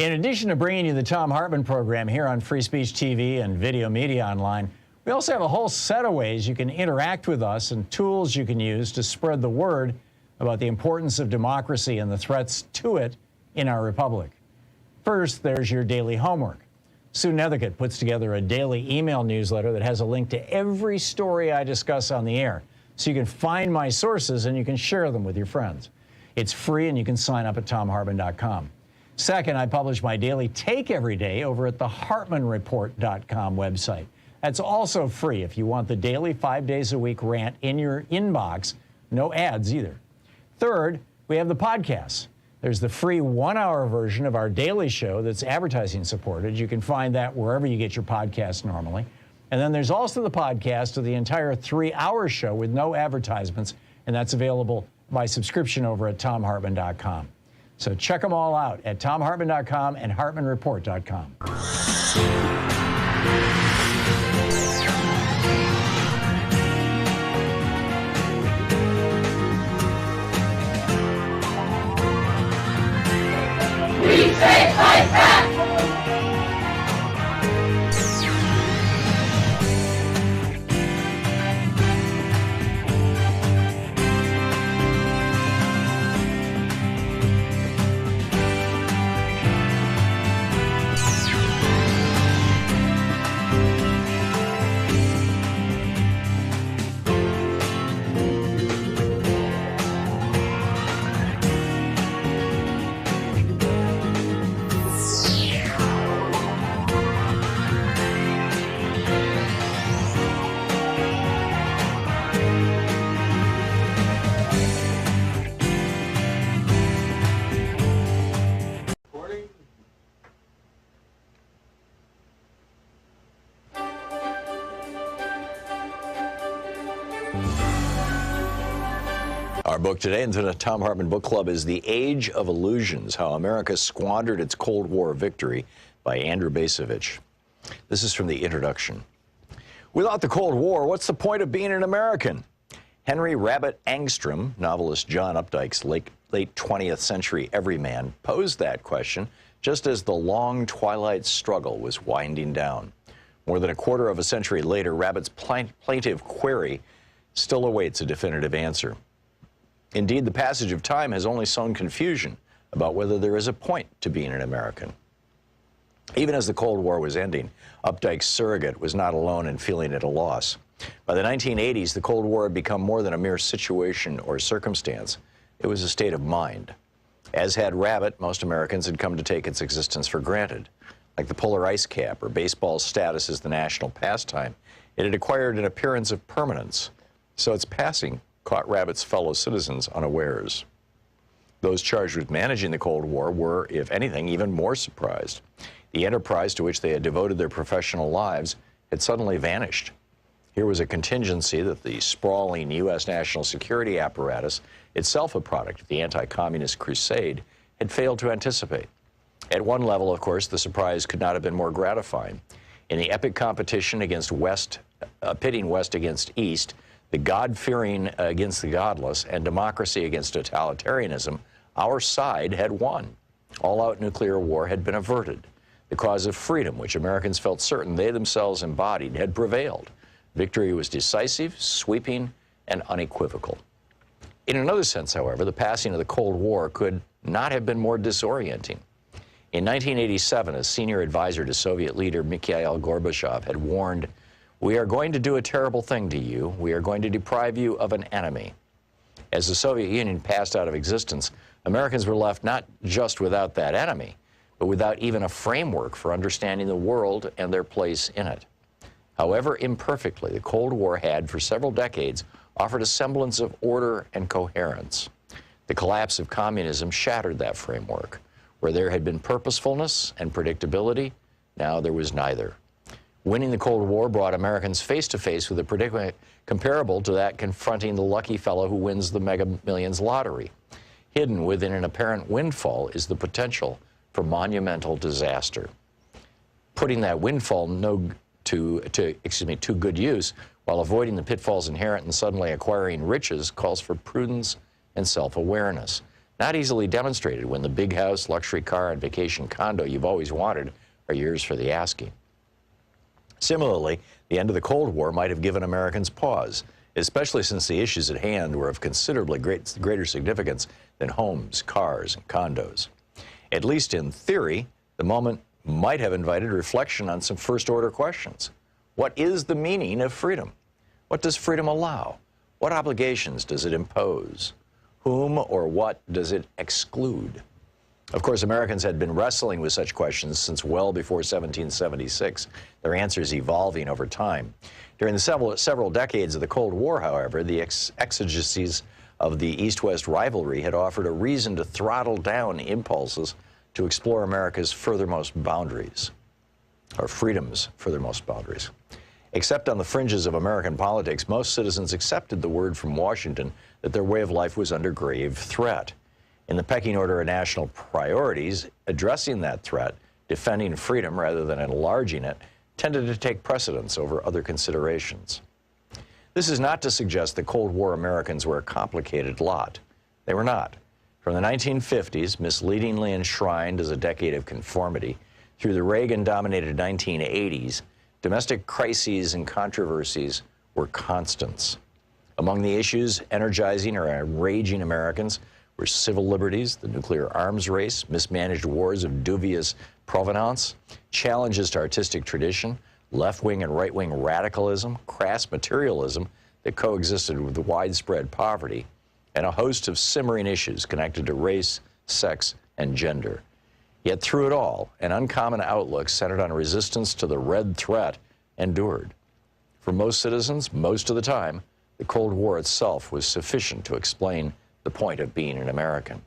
In addition to bringing you the Thom Hartmann Program here on Free Speech TV and Video Media Online, we also have a whole set of ways you can interact with us and tools you can use to spread the word about the importance of democracy and the threats to it in our republic. First, there's your daily homework. Sue Nethercutt puts together a daily email newsletter that has a link to every story I discuss on the air, so you can find my sources and you can share them with your friends. It's free and you can sign up at thomhartmann.com. Second, I publish my daily take every day over at the hartmannreport.com website. That's also free if you want the daily 5 days a week rant in your inbox. No ads either. Third, we have the podcasts. There's the free 1-hour version of our daily show that's advertising supported. You can find that wherever you get your podcasts normally. And then there's also the podcast of the entire 3-hour show with no advertisements, and that's available by subscription over at thomhartmann.com. So check them all out at thomhartmann.com and hartmannreport.com. We take life back! Our book today in the Thom Hartmann Book Club is The Age of Illusions, How America Squandered Its Cold War Victory by Andrew Bacevich. This is from the introduction. Without the Cold War, what's the point of being an American? Henry Rabbit Angstrom, novelist John Updike's late 20th century everyman, posed that question just as the long twilight struggle was winding down. More than a quarter of a century later, Rabbit's plaintive query still awaits a definitive answer. Indeed, the passage of time has only sown confusion about whether there is a point to being an American. Even as the Cold War was ending, Updike's surrogate was not alone in feeling at a loss. By the 1980s, the Cold War had become more than a mere situation or circumstance. It was a state of mind. As had Rabbit, most Americans had come to take its existence for granted. Like the polar ice cap or baseball's status as the national pastime, it had acquired an appearance of permanence, so its passing caught Rabbit's fellow citizens unawares. Those charged with managing the Cold War were, if anything, even more surprised. The enterprise to which they had devoted their professional lives had suddenly vanished. Here was a contingency that the sprawling U.S. national security apparatus, itself a product of the anti-communist crusade, had failed to anticipate. At one level, of course, the surprise could not have been more gratifying. In the epic competition against pitting West against East, the God-fearing against the godless, and democracy against totalitarianism, our side had won. All-out nuclear war had been averted. The cause of freedom, which Americans felt certain they themselves embodied, had prevailed. Victory was decisive, sweeping, and unequivocal. In another sense, however, the passing of the Cold War could not have been more disorienting. In 1987, a senior advisor to Soviet leader Mikhail Gorbachev had warned, "We are going to do a terrible thing to you. We are going to deprive you of an enemy." As the Soviet Union passed out of existence, Americans were left not just without that enemy, but without even a framework for understanding the world and their place in it. However imperfectly, the Cold War had, for several decades, offered a semblance of order and coherence. The collapse of communism shattered that framework. Where there had been purposefulness and predictability, now there was neither. Winning the Cold War brought Americans face to face with a predicament comparable to that confronting the lucky fellow who wins the Mega Millions lottery. Hidden within an apparent windfall is the potential for monumental disaster. Putting that windfall to good use while avoiding the pitfalls inherent in suddenly acquiring riches calls for prudence and self-awareness. Not easily demonstrated when the big house, luxury car, and vacation condo you've always wanted are yours for the asking. Similarly, the end of the Cold War might have given Americans pause, especially since the issues at hand were of considerably greater significance than homes, cars, and condos. At least in theory, the moment might have invited reflection on some first-order questions. What is the meaning of freedom? What does freedom allow? What obligations does it impose? Whom or what does it exclude? Of course, Americans had been wrestling with such questions since well before 1776, their answers evolving over time. During the several decades of the Cold War, however, the exigencies of the East-West rivalry had offered a reason to throttle down impulses to explore America's furthermost boundaries, or freedom's furthermost boundaries. Except on the fringes of American politics, most citizens accepted the word from Washington that their way of life was under grave threat. In the pecking order of national priorities, addressing that threat, defending freedom rather than enlarging it, tended to take precedence over other considerations. This is not to suggest that Cold War Americans were a complicated lot. They were not. From the 1950s, misleadingly enshrined as a decade of conformity, through the Reagan-dominated 1980s, domestic crises and controversies were constants. Among the issues energizing or enraging Americans were civil liberties, the nuclear arms race, mismanaged wars of dubious provenance, challenges to artistic tradition, left-wing and right-wing radicalism, crass materialism that coexisted with widespread poverty, and a host of simmering issues connected to race, sex, and gender. Yet through it all, an uncommon outlook centered on resistance to the red threat endured. For most citizens, most of the time, the Cold War itself was sufficient to explain the point of being an American.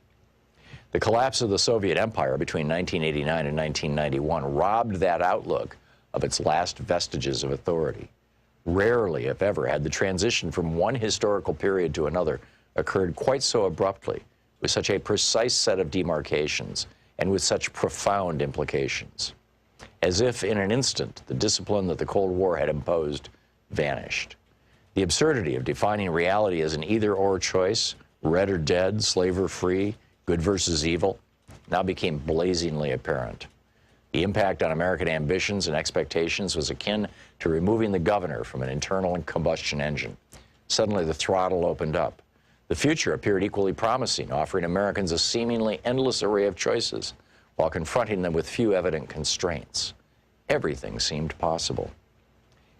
The collapse of the Soviet Empire between 1989 and 1991 robbed that outlook of its last vestiges of authority. Rarely, if ever, had the transition from one historical period to another occurred quite so abruptly, with such a precise set of demarcations, and with such profound implications. As if in an instant, the discipline that the Cold War had imposed vanished. The absurdity of defining reality as an either-or choice, red or dead, slave or free, good versus evil, now became blazingly apparent. The impact on American ambitions and expectations was akin to removing the governor from an internal combustion engine. Suddenly, the throttle opened up. The future appeared equally promising, offering Americans a seemingly endless array of choices, while confronting them with few evident constraints. Everything seemed possible.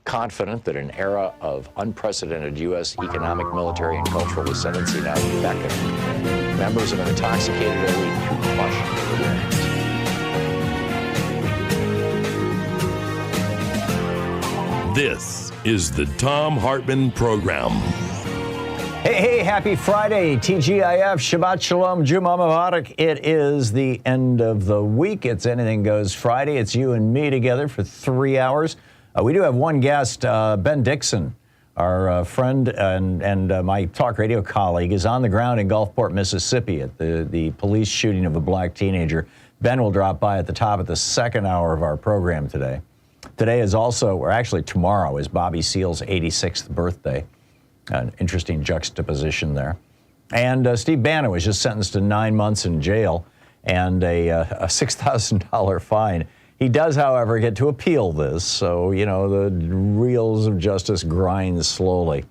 Confident that an era of unprecedented U.S. economic, military, and cultural ascendancy now beckoned, members of an intoxicated elite threw caution to the winds. This is the Thom Hartmann Program. Hey, happy Friday, TGIF, Shabbat Shalom, Juma Mubarak. It is the end of the week. It's Anything Goes Friday. It's you and me together for 3 hours. We do have one guest, Ben Dixon, our friend and my talk radio colleague, is on the ground in Gulfport, Mississippi at the police shooting of a black teenager. Ben will drop by at the top of the second hour of our program today. Today is also, or actually tomorrow, is Bobby Seale's 86th birthday. An interesting juxtaposition there. And Steve Bannon was just sentenced to 9 months in jail and a $6,000 fine. He does, however, get to appeal this, so, you know, the wheels of justice grind slowly.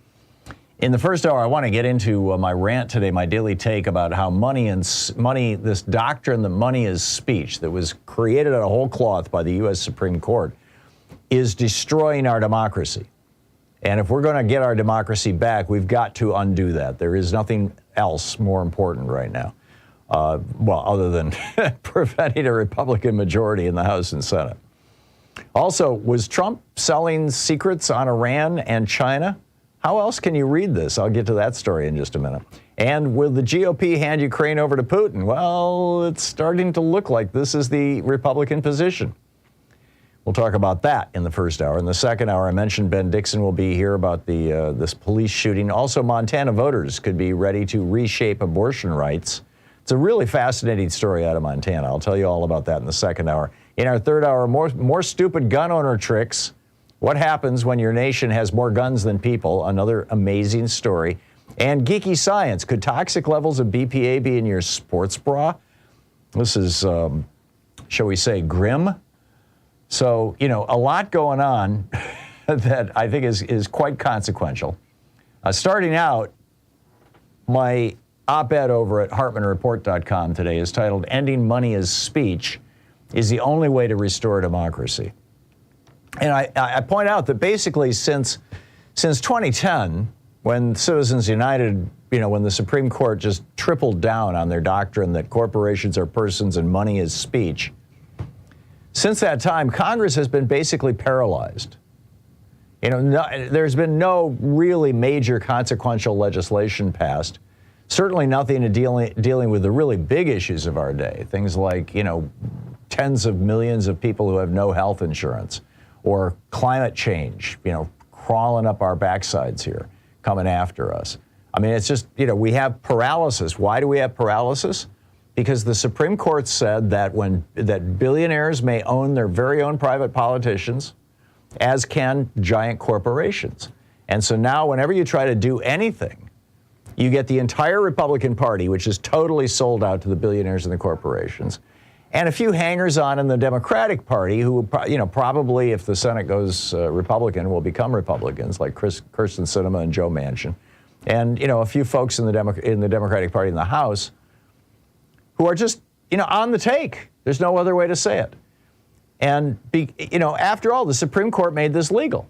In the first hour, I want to get into my rant today, my daily take about how this doctrine that money is speech that was created out of whole cloth by the U.S. Supreme Court is destroying our democracy. And if we're going to get our democracy back, we've got to undo that. There is nothing else more important right now. Other than preventing a Republican majority in the House and Senate. Also, was Trump selling secrets on Iran and China? How else can you read this? I'll get to that story in just a minute. And will the GOP hand Ukraine over to Putin? Well, it's starting to look like this is the Republican position. We'll talk about that in the first hour. In the second hour, I mentioned Ben Dixon will be here about this police shooting. Also, Montana voters could be ready to reshape abortion rights. It's a really fascinating story out of Montana. I'll tell you all about that in the second hour. In our third hour, more stupid gun owner tricks. What happens when your nation has more guns than people? Another amazing story. And Geeky Science, could toxic levels of BPA be in your sports bra? This is, shall we say, grim. So, you know, a lot going on that I think is quite consequential. Starting out, my op-ed over at HartmannReport.com today is titled, "Ending Money as Speech is the Only Way to Restore Democracy." And I point out that basically since 2010, when Citizens United, you know, when the Supreme Court just tripled down on their doctrine that corporations are persons and money is speech, since that time, Congress has been basically paralyzed. You know, there's been no really major consequential legislation passed. Certainly nothing in dealing with the really big issues of our day. Things like, you know, tens of millions of people who have no health insurance, or climate change, you know, crawling up our backsides here, coming after us. I mean, it's just, you know, we have paralysis. Why do we have paralysis? Because the Supreme Court said that that billionaires may own their very own private politicians, as can giant corporations. And so now whenever you try to do anything, you get the entire Republican Party, which is totally sold out to the billionaires and the corporations, and a few hangers-on in the Democratic Party who, you know, probably if the Senate goes Republican, will become Republicans, like Kyrsten Sinema and Joe Manchin, and, you know, a few folks in the Democratic Party in the House who are just, you know, on the take. There's no other way to say it. And, you know, after all, the Supreme Court made this legal.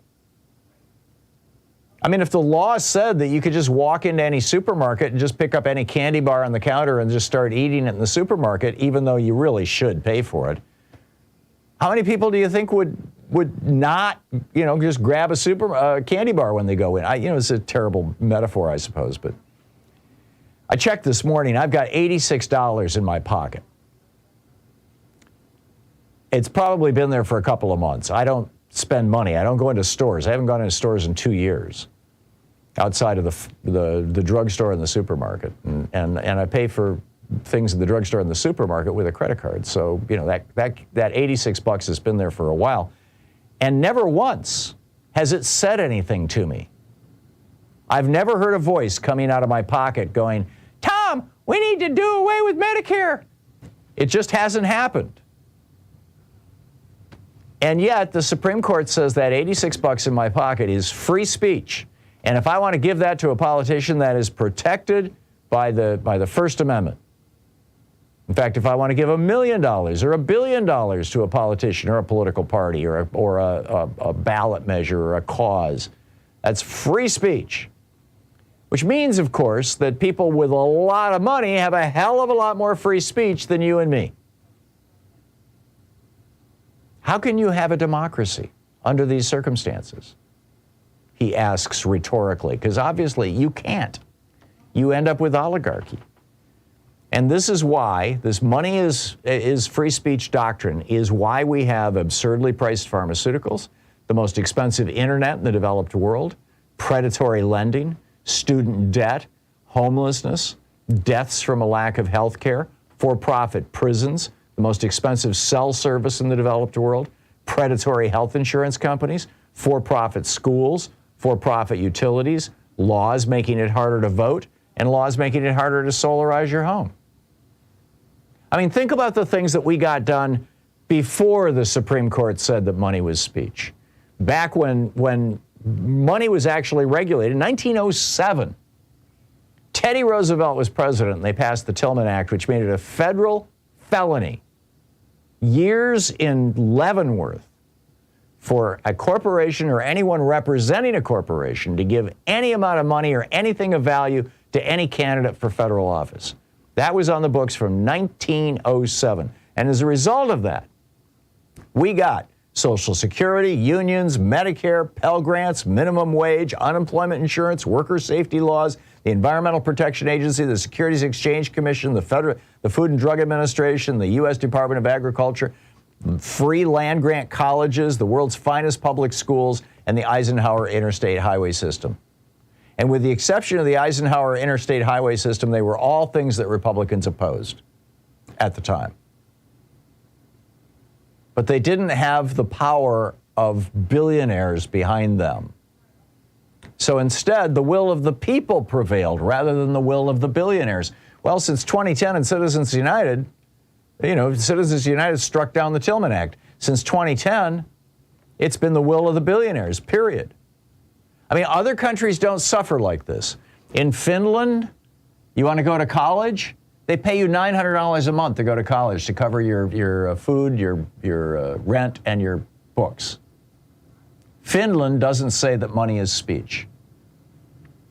I mean, if the law said that you could just walk into any supermarket and just pick up any candy bar on the counter and just start eating it in the supermarket, even though you really should pay for it, how many people do you think would not, you know, just grab a candy bar when they go in? You know, it's a terrible metaphor, I suppose, but I checked this morning. I've got $86 in my pocket. It's probably been there for a couple of months. I don't spend money. I don't go into stores. I haven't gone into stores in 2 years, outside of the drugstore and the supermarket. And I pay for things in the drugstore and the supermarket with a credit card. So, you know, that $86 has been there for a while. And never once has it said anything to me. I've never heard a voice coming out of my pocket going, "Tom, we need to do away with Medicare." It just hasn't happened. And yet the Supreme Court says that $86 in my pocket is free speech. And if I want to give that to a politician, that is protected by the First Amendment. In fact, if I want to give $1 million or $1 billion to a politician or a political party or a ballot measure or a cause, that's free speech. Which means, of course, that people with a lot of money have a hell of a lot more free speech than you and me. How can you have a democracy under these circumstances? He asks rhetorically, because obviously you can't. You end up with oligarchy. And this is why this money is free speech doctrine is why we have absurdly priced pharmaceuticals, the most expensive internet in the developed world, predatory lending, student debt, homelessness, deaths from a lack of health care, for-profit prisons, the most expensive cell service in the developed world, predatory health insurance companies, for-profit schools, for-profit utilities, laws making it harder to vote, and laws making it harder to solarize your home. I mean, think about the things that we got done before the Supreme Court said that money was speech. Back when money was actually regulated, in 1907, Teddy Roosevelt was president, and they passed the Tillman Act, which made it a federal felony, years in Leavenworth, for a corporation or anyone representing a corporation to give any amount of money or anything of value to any candidate for federal office. That was on the books from 1907. And as a result of that, we got Social Security, unions, Medicare, Pell Grants, minimum wage, unemployment insurance, worker safety laws, the Environmental Protection Agency, the Securities Exchange Commission, the Food and Drug Administration, the U.S. Department of Agriculture, free land-grant colleges, the world's finest public schools, and the Eisenhower Interstate Highway System. And with the exception of the Eisenhower Interstate Highway System, they were all things that Republicans opposed at the time. But they didn't have the power of billionaires behind them. So instead, the will of the people prevailed rather than the will of the billionaires. Well, since 2010 and Citizens United, Citizens United struck down the Tillman Act. Since 2010, it's been the will of the billionaires, period. I mean, other countries don't suffer like this. In Finland, you want to go to college? They pay you $900 a month to go to college to cover your food, your rent, and your books. Finland doesn't say that money is speech.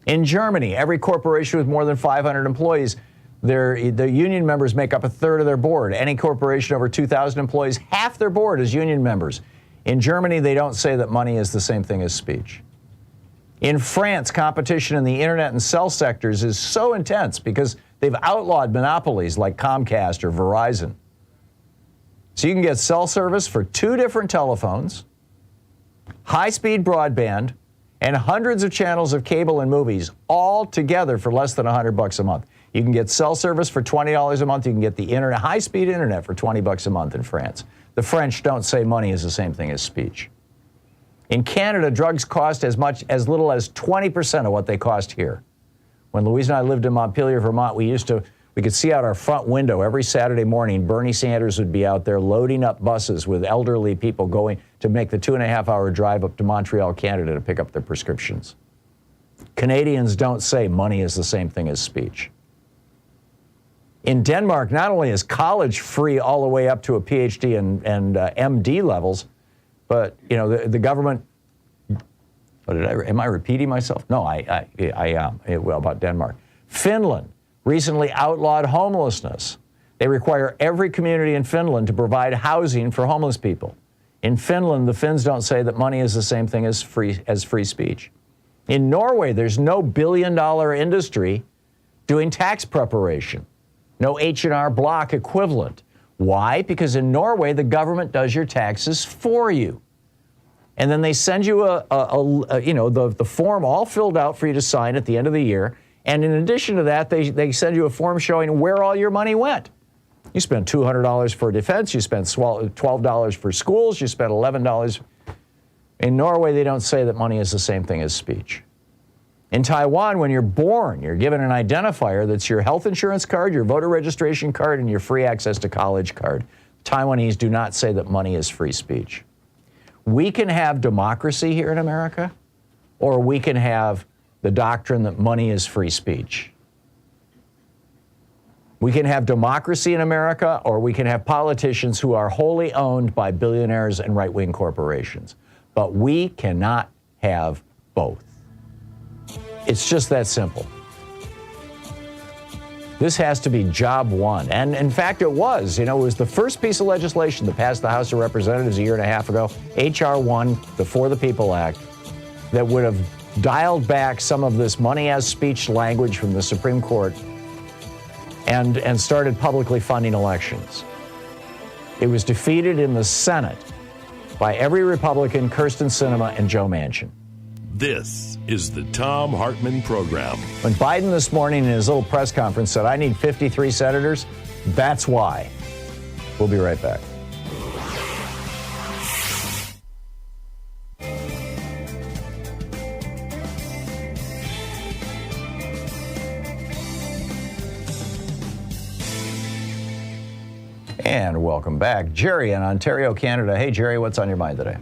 In Germany, every corporation with more than 500 employees, the union members make up a third of their board. Any corporation over 2,000 employees, half their board is union members. In Germany, they don't say that money is the same thing as speech. In France, competition in the internet and cell sectors is so intense because they've outlawed monopolies like Comcast or Verizon. So you can get cell service for 2 different telephones, high-speed broadband, and hundreds of channels of cable and movies, all together for less than $100 a month. You can get cell service for $20 a month. You can get the internet, high-speed internet for $20 a month in France. The French don't say money is the same thing as speech. In Canada, drugs cost as little as 20% of what they cost here. When Louise and I lived in Montpelier, Vermont, we could see out our front window every Saturday morning. Bernie Sanders would be out there loading up buses with elderly people going to make the 2.5-hour drive up to Montreal, Canada to pick up their prescriptions. Canadians don't say money is the same thing as speech. In Denmark, not only is college free all the way up to a PhD and MD levels, but the government. Am I repeating myself? No, I am. Well, about Denmark. Finland recently outlawed homelessness. They require every community in Finland to provide housing for homeless people. In Finland, the Finns don't say that money is the same thing as free speech. In Norway, there's no billion-dollar industry doing tax preparation, no H&R Block equivalent. Why? Because in Norway, the government does your taxes for you. And then they send you the form all filled out for you to sign at the end of the year. And in addition to that, they send you a form showing where all your money went. You spent $200 for defense. You spent $12 for schools. You spent $11. In Norway, they don't say that money is the same thing as speech. In Taiwan, when you're born, you're given an identifier that's your health insurance card, your voter registration card, and your free access to college card. Taiwanese do not say that money is free speech. We can have democracy here in America, or we can have the doctrine that money is free speech. We can have democracy in America, or we can have politicians who are wholly owned by billionaires and right-wing corporations. But we cannot have both. It's just that simple. This has to be job one. And in fact, it was. It was the first piece of legislation that passed the House of Representatives a year and a half ago, H.R. 1, the For the People Act, that would have dialed back some of this money as speech language from the Supreme Court and started publicly funding elections. It was defeated in the Senate by every Republican, Kyrsten Sinema and Joe Manchin. This is the Thom Hartmann Program. When Biden this morning in his little press conference said, I need 53 senators, that's why. We'll be right back. And welcome back. Jerry in Ontario, Canada. Hey, Jerry, what's on your mind today?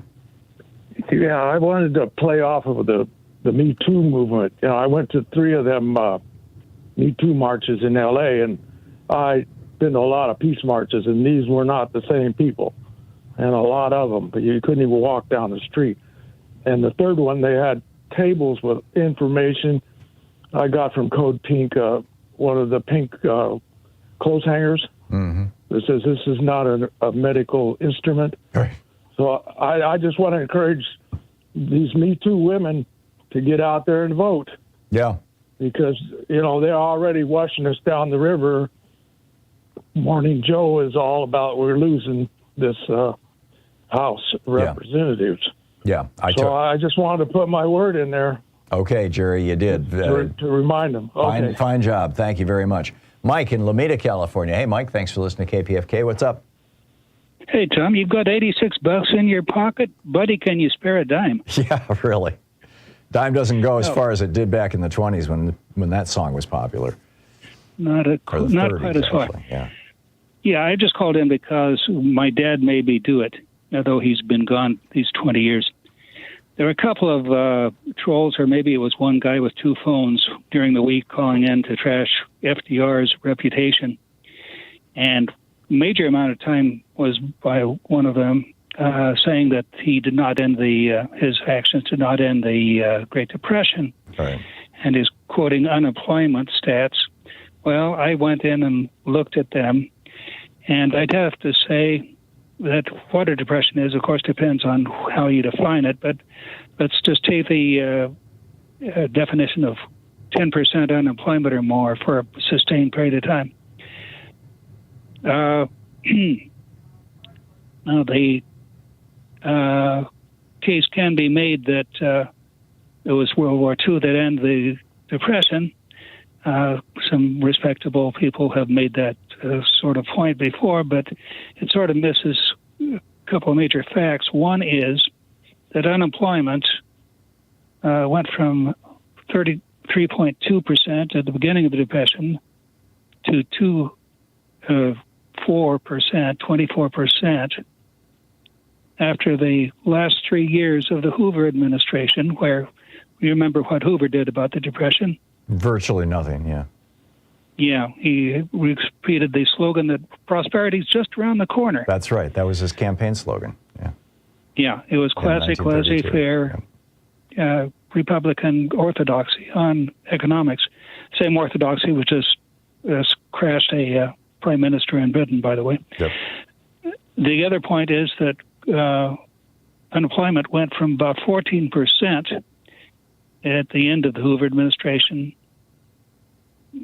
Yeah, I wanted to play off of the Me Too movement. I went to 3 of them Me Too marches in L.A., and I've been to a lot of peace marches, and these were not the same people, and a lot of them, but you couldn't even walk down the street. And the third one, they had tables with information I got from Code Pink, one of the pink clothes hangers. Mm-hmm. It says this is not a medical instrument. Right. So I just want to encourage these Me Too women to get out there and vote. Yeah. Because, they're already washing us down the river. Morning Joe is all about we're losing this House of Representatives. Yeah. I just wanted to put my word in there. Okay, Jerry, you did. To remind them. Okay. Fine job. Thank you very much. Mike in Lomita, California. Hey, Mike, thanks for listening to KPFK. What's up? Hey, Tom, you've got $86 in your pocket? Buddy, can you spare a dime? Yeah, really. Dime doesn't go as far as it did back in the 20s when that song was popular. Not quite as far. Yeah. Yeah, I just called in because my dad made me do it, although he's been gone these 20 years. There were a couple of trolls, or maybe it was one guy with two phones during the week calling in to trash FDR's reputation. And a major amount of time was by one of them saying that he did not end his actions did not end the Great Depression. Right. And is quoting unemployment stats. Well, I went in and looked at them, and I'd have to say that what a depression is, of course, depends on how you define it, but let's just take the definition of 10% unemployment or more for a sustained period of time. Now, the case can be made that it was World War II that ended the Depression. Some respectable people have made that sort of point before, but it sort of misses a couple of major facts. One is that unemployment went from 33.2% at the beginning of the Depression to 24% after the last 3 years of the Hoover administration, where you remember what Hoover did about the Depression? Virtually nothing, yeah. Yeah, he repeated the slogan that prosperity's just around the corner. That's right. That was his campaign slogan, yeah. Yeah, it was classic laissez-faire Republican orthodoxy on economics. Same orthodoxy which just crashed a prime minister in Britain, by the way. Yep. The other point is that unemployment went from about 14% at the end of the Hoover administration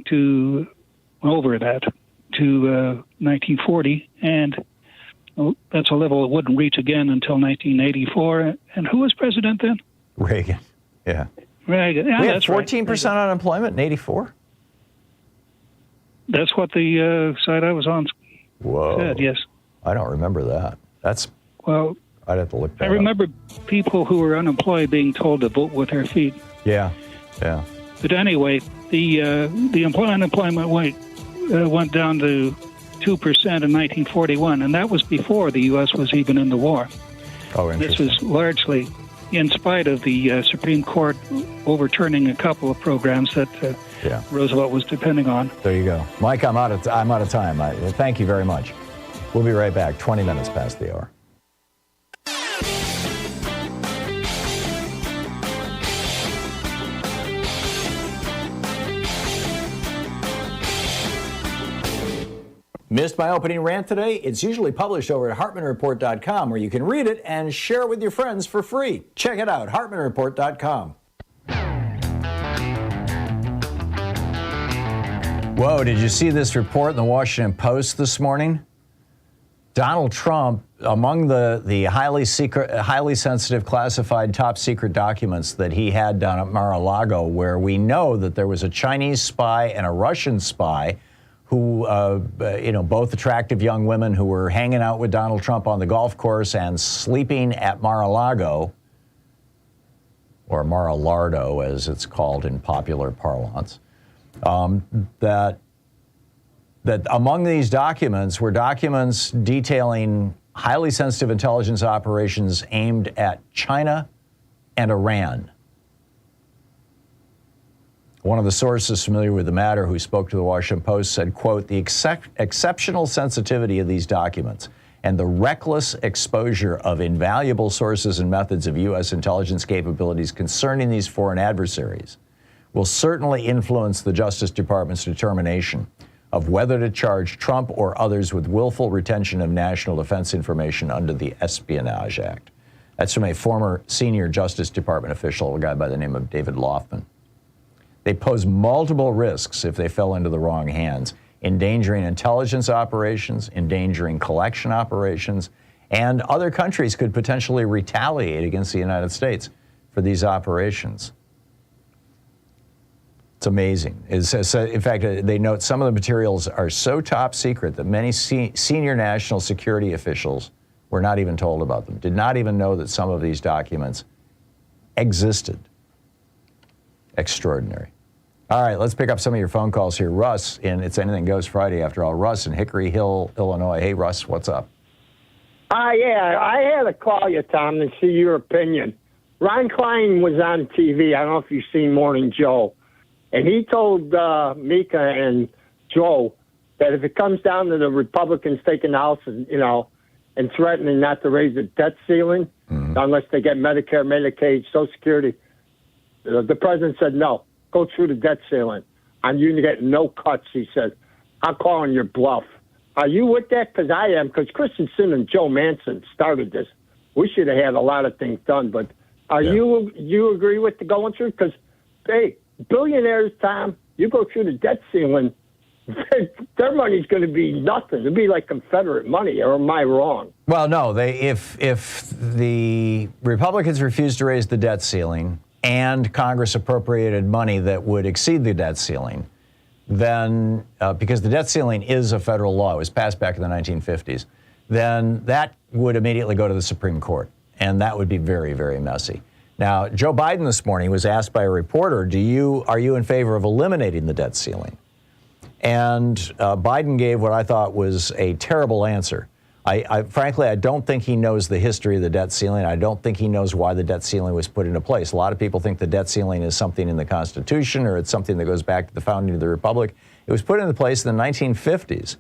to over that to 1940, and that's a level it wouldn't reach again until 1984. And who was president then? Reagan, yeah. Reagan. Yeah, we had that's 14% right. unemployment in 84? That's what the site I was on said, yes. I don't remember that. Well, I'd have to look that I remember people who were unemployed being told to vote with their feet. Yeah, yeah. But anyway, the unemployment went down to 2% in 1941, and that was before the U.S. was even in the war. Oh, interesting. This was largely in spite of the Supreme Court overturning a couple of programs that Roosevelt was depending on. There you go. Mike, I'm out of time. Thank you very much. We'll be right back, 20 minutes past the hour. Missed my opening rant today? It's usually published over at HartmannReport.com, where you can read it and share it with your friends for free. Check it out, HartmannReport.com. Whoa, did you see this report in the Washington Post this morning? Donald Trump, among the highly sensitive, classified, top-secret documents that he had down at Mar-a-Lago, where we know that there was a Chinese spy and a Russian spy who, both attractive young women who were hanging out with Donald Trump on the golf course and sleeping at Mar-a-Lago, or Mar-a-Lardo, as it's called in popular parlance, that among these documents were documents detailing highly sensitive intelligence operations aimed at China and Iran. One of the sources familiar with the matter who spoke to the Washington Post said, quote, the exceptional sensitivity of these documents and the reckless exposure of invaluable sources and methods of U.S. intelligence capabilities concerning these foreign adversaries will certainly influence the Justice Department's determination of whether to charge Trump or others with willful retention of national defense information under the Espionage Act. That's from a former senior Justice Department official, a guy by the name of David Lothman. They pose multiple risks if they fell into the wrong hands, endangering intelligence operations, endangering collection operations, and other countries could potentially retaliate against the United States for these operations. It's amazing. In fact, they note some of the materials are so top secret that many senior national security officials were not even told about them, did not even know that some of these documents existed. Extraordinary. All right, let's pick up some of your phone calls here. Russ, It's Anything Goes Friday, after all. Russ in Hickory Hill, Illinois. Hey, Russ, what's up? Yeah, I had to call you, Tom, and see your opinion. Ron Klein was on TV. I don't know if you've seen Morning Joe. And he told Mika and Joe that if it comes down to the Republicans taking the House, and threatening not to raise the debt ceiling unless they get Medicare, Medicaid, Social Security, the president said no. Go through the debt ceiling. And you get no cuts, he said. I'm calling your bluff. Are you with that? Because I am, because Christensen and Joe Manchin started this. We should have had a lot of things done, but you agree with the going through? Because, hey, billionaires, Tom, you go through the debt ceiling, their money's going to be nothing. It'll be like Confederate money, or am I wrong? Well, no. If the Republicans refuse to raise the debt ceiling and Congress appropriated money that would exceed the debt ceiling, then, because the debt ceiling is a federal law, it was passed back in the 1950s, then that would immediately go to the Supreme Court, and that would be very, very messy. Now, Joe Biden this morning was asked by a reporter, are you in favor of eliminating the debt ceiling? And Biden gave what I thought was a terrible answer. Frankly, I don't think he knows the history of the debt ceiling. I don't think he knows why the debt ceiling was put into place. A lot of people think the debt ceiling is something in the Constitution, or it's something that goes back to the founding of the Republic. It was put into place in the 1950s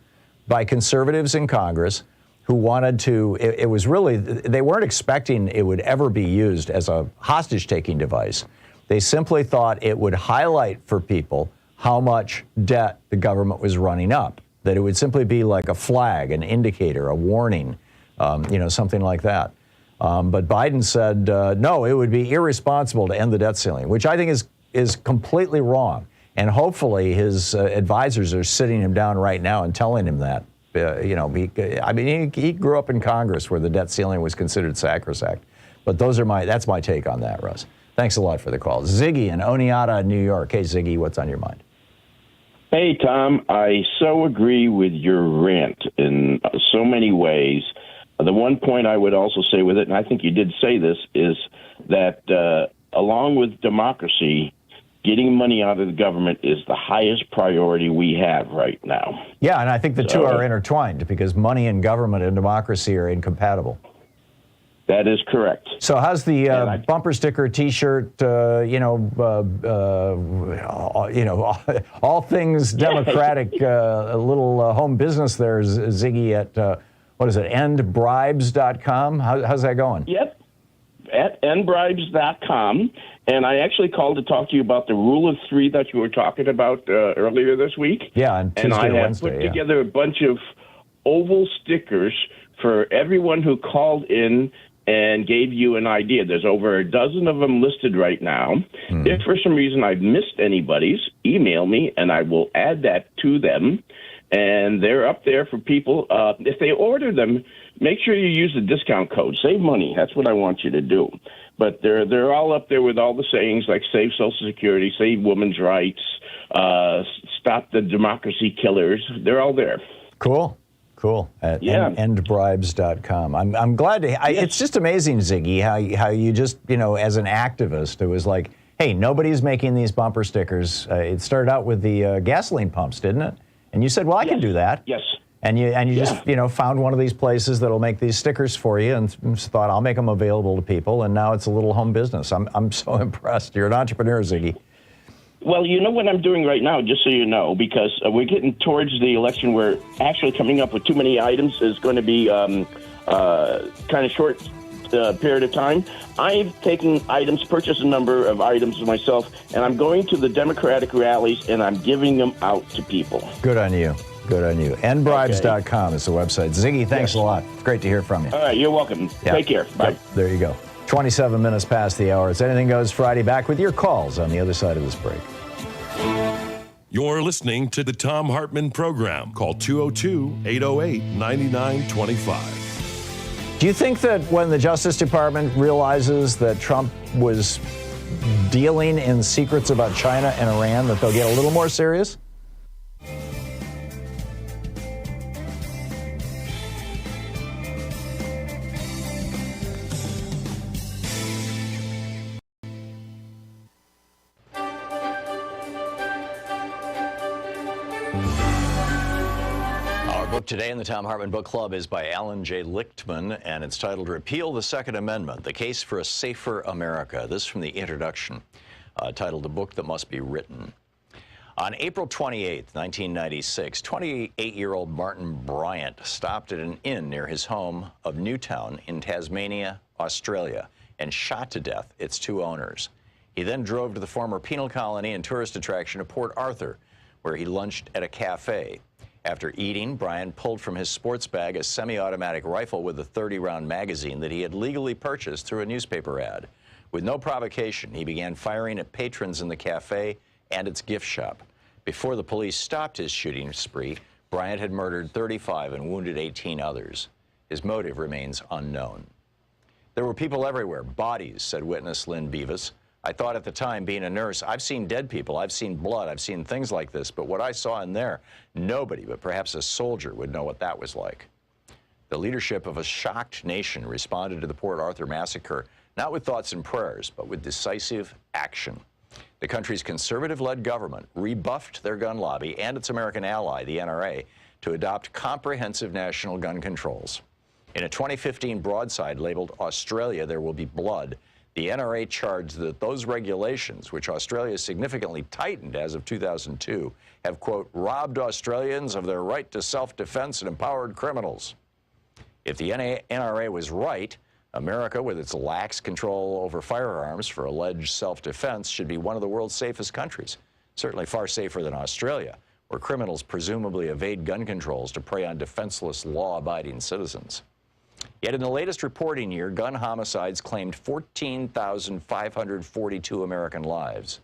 by conservatives in Congress who wanted to, it was really, they weren't expecting it would ever be used as a hostage-taking device. They simply thought it would highlight for people how much debt the government was running up, that it would simply be like a flag, an indicator, a warning, something like that. But Biden said, no, it would be irresponsible to end the debt ceiling, which I think is completely wrong. And hopefully his advisors are sitting him down right now and telling him that. He grew up in Congress where the debt ceiling was considered sacrosanct. But that's my take on that, Russ. Thanks a lot for the call. Ziggy in Oneonta, New York. Hey, Ziggy, what's on your mind? Hey, Tom, I so agree with your rant in so many ways. The one point I would also say with it, and I think you did say this, is that along with democracy, getting money out of the government is the highest priority we have right now. Yeah, and I think the two are intertwined because money and government and democracy are incompatible. That is correct. So how's the bumper sticker, T-shirt, all things Democratic, little home business there, Ziggy, at, endbribes.com? How's that going? Yep, at endbribes.com. And I actually called to talk to you about the rule of three that you were talking about earlier this week. Yeah, on Tuesday and I and have Wednesday, put together a bunch of oval stickers for everyone who called in and gave you an idea. There's over a dozen of them listed right now. If for some reason I've missed anybody's, email me and I will add that to them. And they're up there for people. If they order them, make sure you use the discount code. Save money. That's what I want you to do. But they're all up there with all the sayings like save Social Security, save women's rights, stop the democracy killers. They're all there. Cool. At endbribes.com. I'm glad to. It's just amazing, Ziggy, how you just, as an activist, it was like, hey, nobody's making these bumper stickers. It started out with the gasoline pumps, didn't it? And you said, well, I can do that. Yes. And you just, found one of these places that'll make these stickers for you and thought, I'll make them available to people. And now it's a little home business. I'm so impressed. You're an entrepreneur, Ziggy. Well, you know what I'm doing right now, just so you know, because we're getting towards the election where actually coming up with too many items is going to be kind of short period of time. I've taken items, purchased a number of items myself, and I'm going to the Democratic rallies, and I'm giving them out to people. Good on you. Endbribes.com is the website. Ziggy, thanks a lot. It's great to hear from you. All right, you're welcome. Yeah. Take care. Bye. Yep, there you go. 27 minutes past the hour. It's Anything Goes Friday. Back with your calls on the other side of this break. You're listening to the Thom Hartmann Program. Call 202-808-9925. Do you think that when the Justice Department realizes that Trump was dealing in secrets about China and Iran, that they'll get a little more serious? Our book today in the Thom Hartmann Book Club is by Alan J. Lichtman, and it's titled Repeal the Second Amendment, The Case for a Safer America. This from the introduction, titled The Book That Must Be Written. On April 28, 1996, 28-year-old Martin Bryant stopped at an inn near his home of Newtown in Tasmania, Australia, and shot to death its two owners. He then drove to the former penal colony and tourist attraction of Port Arthur, where he lunched at a cafe. After eating, Bryant pulled from his sports bag a semi-automatic rifle with a 30-round magazine that he had legally purchased through a newspaper ad. With no provocation, he began firing at patrons in the cafe and its gift shop. Before the police stopped his shooting spree, Bryant had murdered 35 and wounded 18 others. His motive remains unknown. There were people everywhere, bodies, said witness Lynn Beavis. I thought at the time, being a nurse, I've seen dead people, I've seen blood, I've seen things like this, but what I saw in there, nobody but perhaps a soldier would know what that was like. The leadership of a shocked nation responded to the Port Arthur massacre, not with thoughts and prayers, but with decisive action. The country's conservative-led government rebuffed their gun lobby and its American ally, the NRA, to adopt comprehensive national gun controls. In a 2015 broadside labeled Australia, There Will Be Blood, the NRA charged that those regulations, which Australia significantly tightened as of 2002, have, quote, robbed Australians of their right to self-defense and empowered criminals. If the NRA was right, America, with its lax control over firearms for alleged self-defense, should be one of the world's safest countries, certainly far safer than Australia, where criminals presumably evade gun controls to prey on defenseless, law-abiding citizens. Yet in the latest reporting year, gun homicides claimed 14,542 American lives,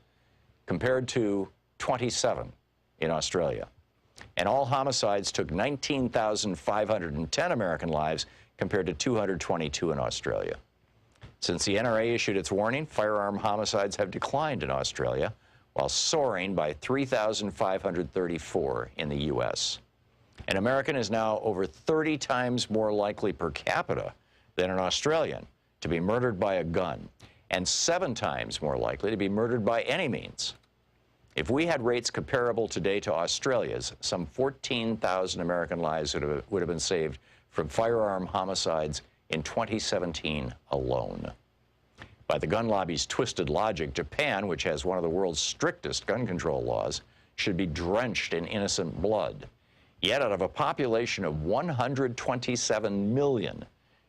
compared to 27 in Australia. And all homicides took 19,510 American lives, compared to 222 in Australia. Since the NRA issued its warning, firearm homicides have declined in Australia, while soaring by 3,534 in the U.S. An American is now over 30 times more likely per capita than an Australian to be murdered by a gun, and 7 times more likely to be murdered by any means. If we had rates comparable today to Australia's, some 14,000 American lives would have been saved from firearm homicides in 2017 alone. By the gun lobby's twisted logic, Japan, which has one of the world's strictest gun control laws, should be drenched in innocent blood. Yet out of a population of 127 million,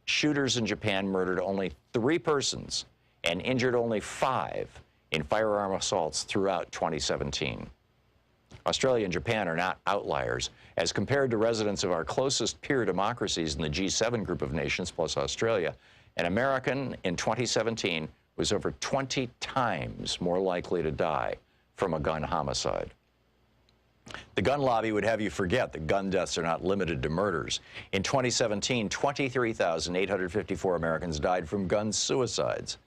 shooters in Japan murdered only 3 persons and injured only 5 in firearm assaults throughout 2017. Australia and Japan are not outliers. As compared to residents of our closest peer democracies in the G7 group of nations plus Australia, an American in 2017 was over 20 times more likely to die from a gun homicide. The gun lobby would have you forget that gun deaths are not limited to murders. In 2017, 23,854 Americans died from gun suicides,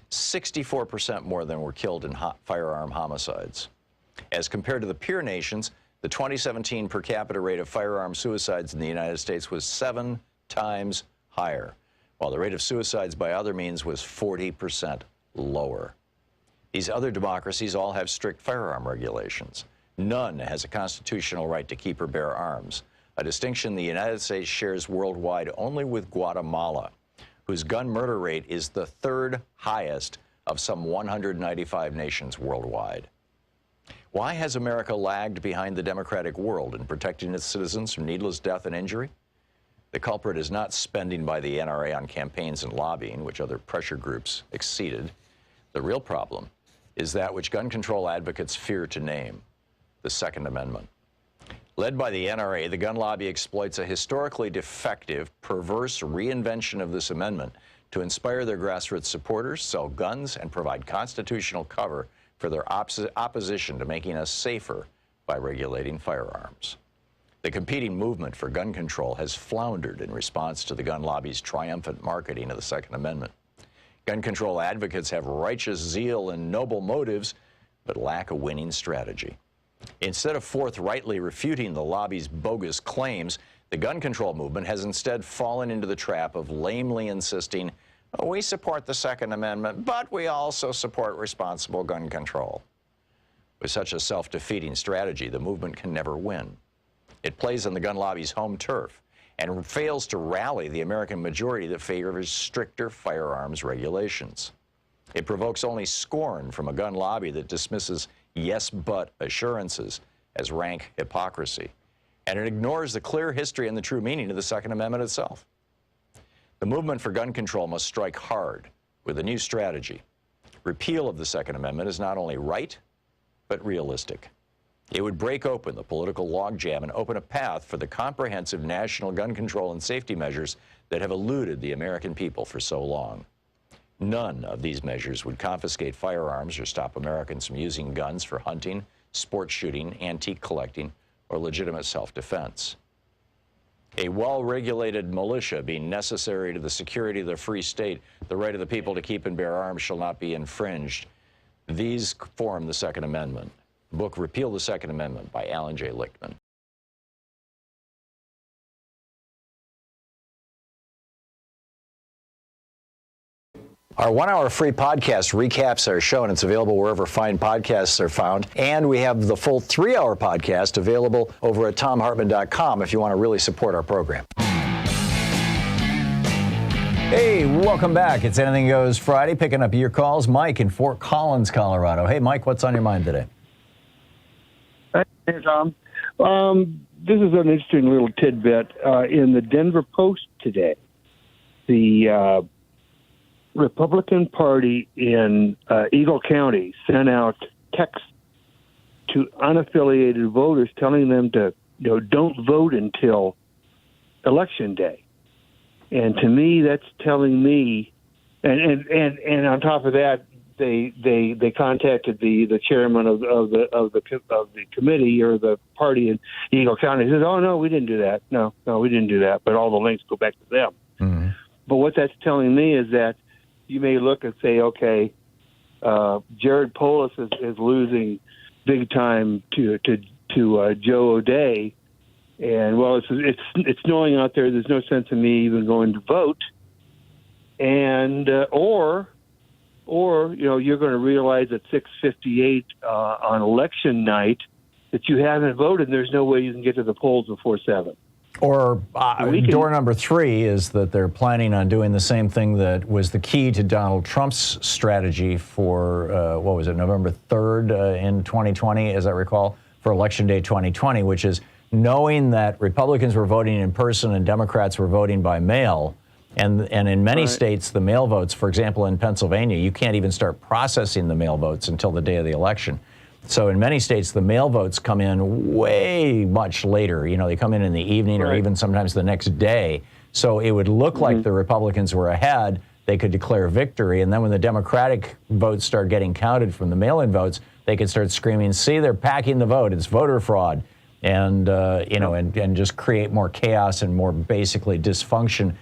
64% more than were killed in firearm homicides. As compared to the peer nations, the 2017 per capita rate of firearm suicides in the United States was 7 times higher, while the rate of suicides by other means was 40% lower. These other democracies all have strict firearm regulations. None has a constitutional right to keep or bear arms, a distinction the United States shares worldwide only with Guatemala, whose gun murder rate is the 3rd highest of some 195 nations worldwide. Why has America lagged behind the democratic world in protecting its citizens from needless death and injury? The culprit is not spending by the NRA on campaigns and lobbying, which other pressure groups exceeded. The real problem is that which gun control advocates fear to name, the Second Amendment. Led by the NRA, the gun lobby exploits a historically defective, perverse reinvention of this amendment to inspire their grassroots supporters, sell guns, and provide constitutional cover for their opposition to making us safer by regulating firearms. The competing movement for gun control has floundered in response to the gun lobby's triumphant marketing of the Second Amendment. Gun control advocates have righteous zeal and noble motives, but lack a winning strategy. Instead of forthrightly refuting the lobby's bogus claims, the gun control movement has instead fallen into the trap of lamely insisting, "Oh, we support the Second Amendment, but we also support responsible gun control." With such a self-defeating strategy, the movement can never win. It plays on the gun lobby's home turf and fails to rally the American majority that favors stricter firearms regulations. It provokes only scorn from a gun lobby that dismisses yes but assurances as rank hypocrisy. And it ignores the clear history and the true meaning of the Second Amendment itself. The movement for gun control must strike hard with a new strategy. Repeal of the Second Amendment is not only right, but realistic. It would break open the political logjam and open a path for the comprehensive national gun control and safety measures that have eluded the American people for so long. None of these measures would confiscate firearms or stop Americans from using guns for hunting, sport shooting, antique collecting, or legitimate self-defense. A well-regulated militia being necessary to the security of the free state, the right of the people to keep and bear arms shall not be infringed. These form the Second Amendment. Book Repeal the Second Amendment by Alan J. Lichtman. Our 1-hour free podcast recaps our show, and it's available wherever fine podcasts are found. And we have the full 3-hour podcast available over at thomhartmann.com if you want to really support our program. Hey, welcome back. It's Anything Goes Friday, picking up your calls. Mike in Fort Collins, Colorado. Hey, Mike, what's on your mind today? Hey, Tom. This is an interesting little tidbit. In the Denver Post today, the Republican Party in Eagle County sent out texts to unaffiliated voters telling them to, don't vote until Election Day. And to me, that's telling me, and on top of that, they contacted the chairman of the committee or the party in Eagle County. He says, "Oh no, we didn't do that. No, we didn't do that." But all the links go back to them. Mm-hmm. But what that's telling me is that you may look and say, okay, Jared Polis is losing big time to Joe O'Dea, and well, it's snowing out there. There's no sense in me even going to vote, and or you're going to realize at 6:58 on election night that you haven't voted, and there's no way you can get to the polls before 7. Or door number 3 is that they're planning on doing the same thing that was the key to Donald Trump's strategy for, November 3rd in 2020, as I recall, for Election Day 2020, which is knowing that Republicans were voting in person and Democrats were voting by mail. And in many states, the mail votes, for example, in Pennsylvania, you can't even start processing the mail votes until the day of the election. So in many states, the mail votes come in way much later. They come in the evening or even sometimes the next day. So it would look like the Republicans were ahead. They could declare victory. And then when the Democratic votes start getting counted from the mail-in votes, they could start screaming, see, they're packing the vote. It's voter fraud. And, and just create more chaos and more basically dysfunction.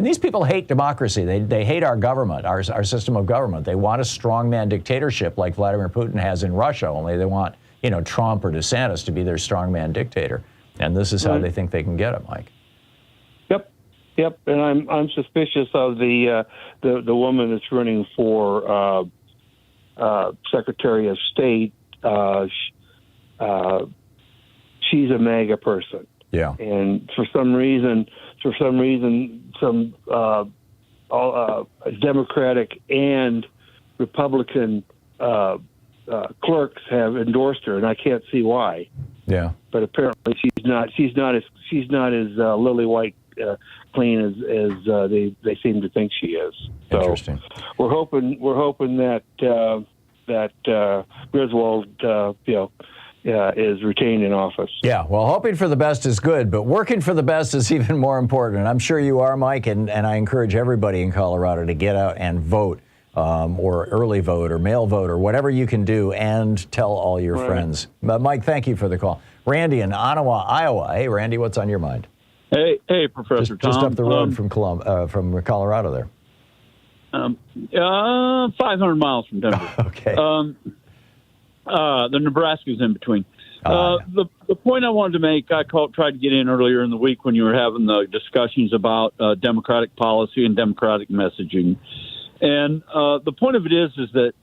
These people hate democracy. They hate our government, our system of government. They want a strongman dictatorship like Vladimir Putin has in Russia, only they want, Trump or DeSantis to be their strongman dictator. And this is how they think they can get it, Mike. Yep. And I'm suspicious of the woman that's running for Secretary of State. She's a MAGA person. Yeah. And for some reason, some Democratic and Republican clerks have endorsed her, and I can't see why. Yeah. But apparently she's not as lily white clean as they seem to think she is. So interesting. We're hoping that Griswold is retained in office. Yeah, well, hoping for the best is good, but working for the best is even more important. And I'm sure you are, Mike, and I encourage everybody in Colorado to get out and vote, or early vote, or mail vote, or whatever you can do, and tell all your friends. But Mike, thank you for the call. Randy in Ottawa, Iowa. Hey, Randy, what's on your mind? Hey, Professor Tom. Just up the road from Colorado there. 500 miles from Denver. Okay. The Nebraska's in between. The point I wanted to make, I tried to get in earlier in the week when you were having the discussions about Democratic policy and Democratic messaging. And the point of it is that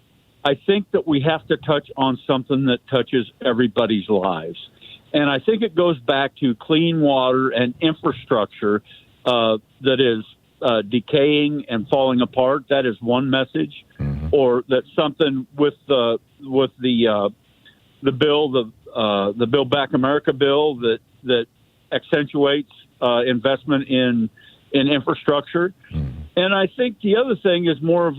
I think that we have to touch on something that touches everybody's lives. And I think it goes back to clean water and infrastructure that is decaying and falling apart. That is one message. Mm-hmm. Or that something with the bill, the Build Back America bill that accentuates investment in infrastructure. Mm-hmm. And I think the other thing is more of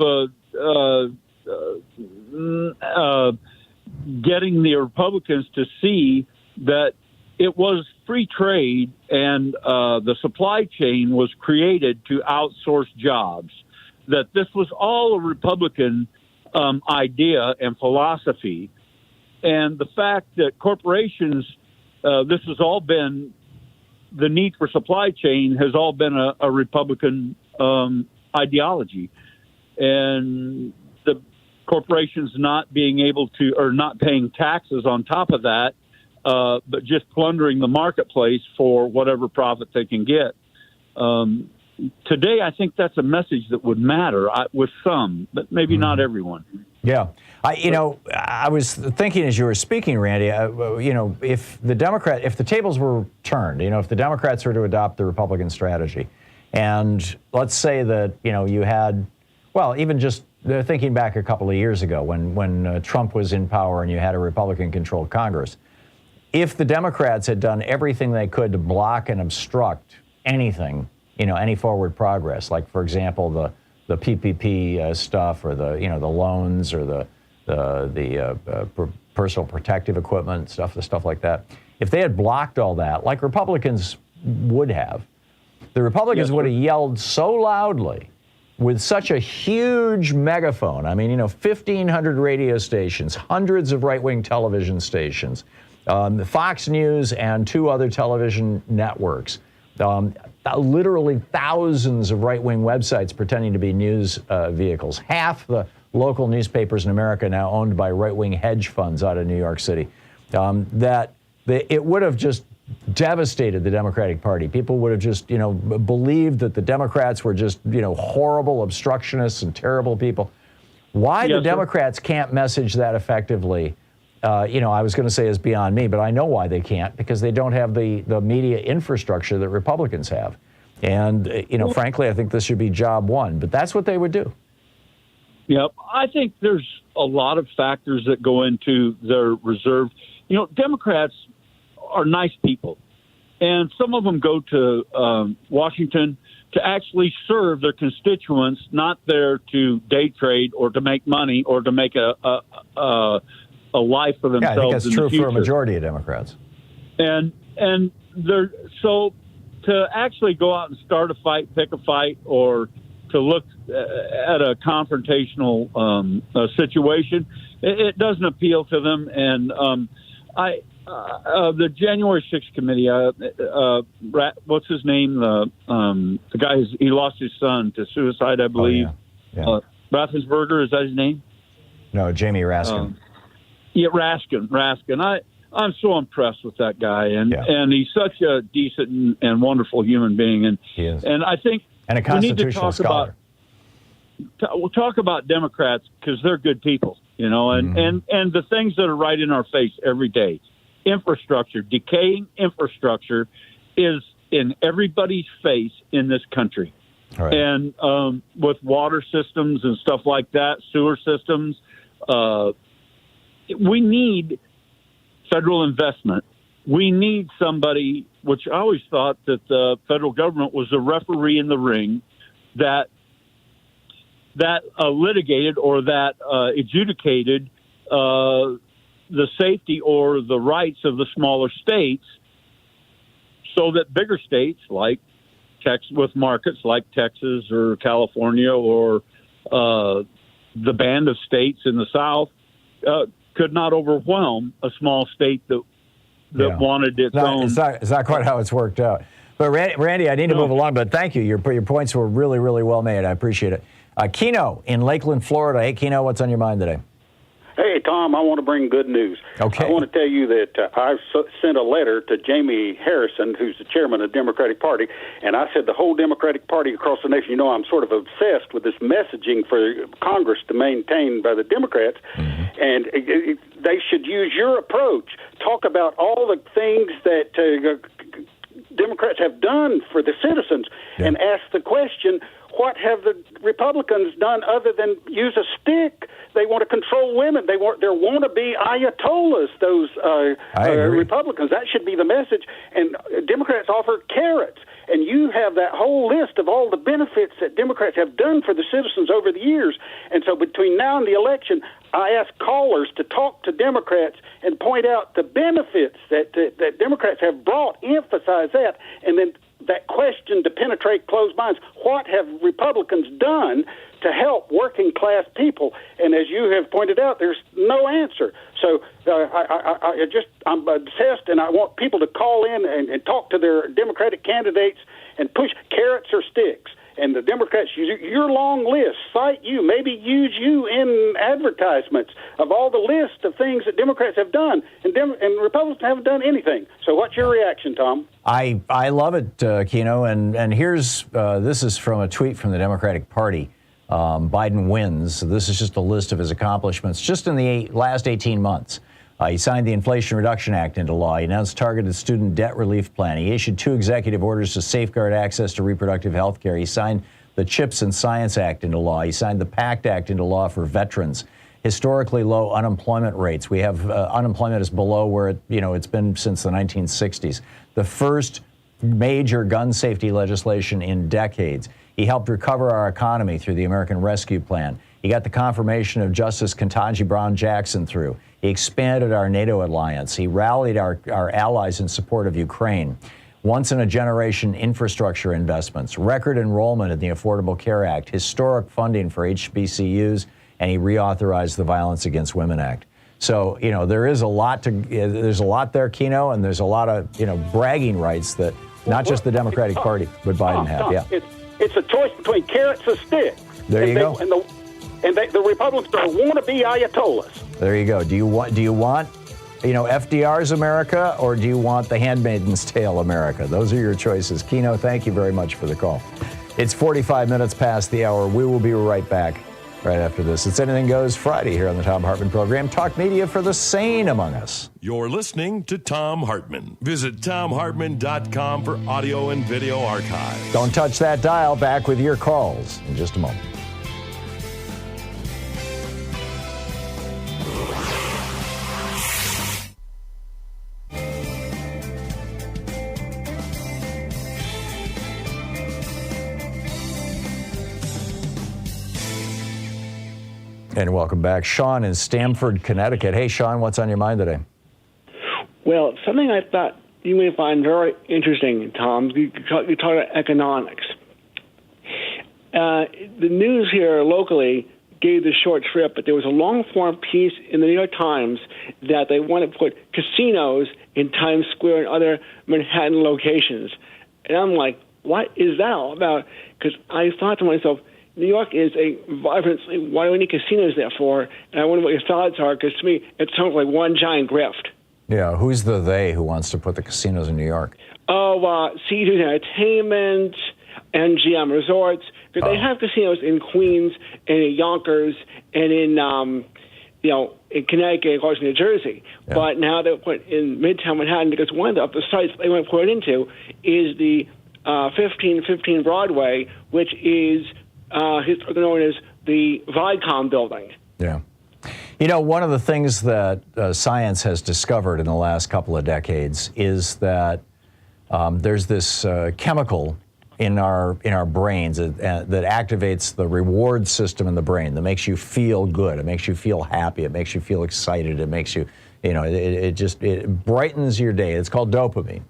getting the Republicans to see that it was free trade and the supply chain was created to outsource jobs, that this was all a Republican idea and philosophy. And the fact that corporations, this has all been, the need for supply chain has all been a Republican ideology. And the corporations not being able to, or not paying taxes on top of that, but just plundering the marketplace for whatever profit they can get. Today, I think that's a message that would matter with some, but maybe not everyone. Yeah. I was thinking as you were speaking, Randy, if the tables were turned, if the Democrats were to adopt the Republican strategy, and let's say that, you had, well, even just thinking back a couple of years ago when Trump was in power and you had a Republican-controlled Congress, if the Democrats had done everything they could to block and obstruct anything, any forward progress, like, for example, the PPP stuff, or the loans, or the personal protective equipment stuff like that, if they had blocked all that, like Republicans would have, the Republicans would have yelled so loudly with such a huge megaphone. I mean, 1,500 radio stations, hundreds of right-wing television stations, Fox News and 2 other television networks, literally thousands of right-wing websites pretending to be news vehicles. Half the local newspapers in America now owned by right-wing hedge funds out of New York City. It would have just devastated the Democratic Party. People would have just, believed that the Democrats were just, horrible obstructionists and terrible people. Why the Democrats can't message that effectively, I was going to say is beyond me, but I know why they can't, because they don't have the media infrastructure that Republicans have. And, frankly, I think this should be job one, but that's what they would do. Yep. I think there's a lot of factors that go into their reserve. Democrats are nice people, and some of them go to Washington to actually serve their constituents, not there to day trade or to make money or to make a life for themselves. Yeah, I think that's true for a majority of Democrats. And they're so to actually go out and start a fight, pick a fight, or to look at a confrontational situation, it doesn't appeal to them. And the January 6th committee, what's his name? The guy he lost his son to suicide, I believe. Oh, yeah. Raffensperger, is that his name? No, Jamie Raskin. Raskin. I'm so impressed with that guy, and he's such a decent and wonderful human being. And he is. And I think and a constitutional scholar. We'll talk about Democrats because they're good people, and the things that are right in our face every day. Infrastructure, decaying infrastructure is in everybody's face in this country. Right. And with water systems and stuff like that, sewer systems, we need federal investment. We need somebody, which I always thought that the federal government was a referee in the ring that litigated or that adjudicated the safety or the rights of the smaller states, so that bigger states like Texas, with markets like Texas or California or the band of states in the South, could not overwhelm a small state that wanted its own. It's not quite how it's worked out. But Randy, I need to move along, but thank you. Your points were really, really well made. I appreciate it. Keno in Lakeland, Florida. Hey, Keno, what's on your mind today? Hey, Tom, I want to bring good news. Okay. I want to tell you that I sent a letter to Jamie Harrison, who's the chairman of the Democratic Party, and I said the whole Democratic Party across the nation, I'm sort of obsessed with this messaging for Congress to maintain by the Democrats, and they should use your approach. Talk about all the things that Democrats have done for the citizens and ask the question, what have the Republicans done other than use a stick? They want to control women. They're wannabe ayatollahs, those Republicans. That should be the message. And Democrats offer carrots. And you have that whole list of all the benefits that Democrats have done for the citizens over the years. And so between now and the election, I ask callers to talk to Democrats and point out the benefits that Democrats have brought, emphasize that, and then that question to penetrate closed minds. What have Republicans done to help working class people? And as you have pointed out, there's no answer. So I'm obsessed, and I want people to call in and talk to their Democratic candidates and push carrots or sticks. And the Democrats, your long list, cite you, maybe use you in advertisements of all the list of things that Democrats have done, and Republicans haven't done anything. So what's your reaction, Tom? I love it, Keno, and here's, this is from a tweet from the Democratic Party. Biden wins. This is just a list of his accomplishments just in the last 18 months. He signed the Inflation Reduction Act into law. He announced targeted student debt relief plan. He issued 2 executive orders to safeguard access to reproductive health care. He signed the CHIPS and Science Act into law. He signed the PACT Act into law for veterans. Historically low unemployment rates. We have unemployment is below where it's been since the 1960s. The first major gun safety legislation in decades. He helped recover our economy through the American Rescue Plan. He got the confirmation of Justice Ketanji Brown Jackson through. He expanded our NATO alliance. He rallied our allies in support of Ukraine. Once-in-a-generation infrastructure investments, record enrollment in the Affordable Care Act, historic funding for HBCUs, and he reauthorized the Violence Against Women Act. So, there's a lot there, Keno, and there's a lot of, bragging rights that not just the Democratic Party, but Biden have. Yeah. It's a choice between carrots and sticks. There you go. And the Republicans are wannabe ayatollahs. There you go. Do you want FDR's America, or do you want the Handmaid's Tale America? Those are your choices. Keno, thank you very much for the call. It's 45 minutes past the hour. We will be right back right after this. It's Anything Goes Friday here on the Thom Hartmann Program. Talk media for the sane among us. You're listening to Thom Hartmann. Visit ThomHartmann.com for audio and video archives. Don't touch that dial. Back with your calls in just a moment. And welcome back. Sean in Stamford, Connecticut. Hey, Sean, what's on your mind today? Well, something I thought you may find very interesting, Tom. You talk about economics. The news here locally gave the short trip, but there was a long-form piece in the New York Times that they want to put casinos in Times Square and other Manhattan locations. And I'm like, what is that all about? Because I thought to myself, New York is a vibrant city. Why do we need casinos there for? And I wonder what your thoughts are, because to me, it sounds like one giant grift. Yeah, who's the they who wants to put the casinos in New York? C2 Entertainment, MGM Resorts. Because they have casinos in Queens and in Yonkers and in, in Connecticut, of course, New Jersey. Yeah. But now they're put in Midtown Manhattan because one of the sites they want to put it into is the 1515 Broadway, which is known as the Viacom building. Yeah. One of the things that science has discovered in the last couple of decades is that there's this chemical in our brains that activates the reward system in the brain that makes you feel good. It makes you feel happy. It makes you feel excited. It makes you, it brightens your day. It's called dopamine.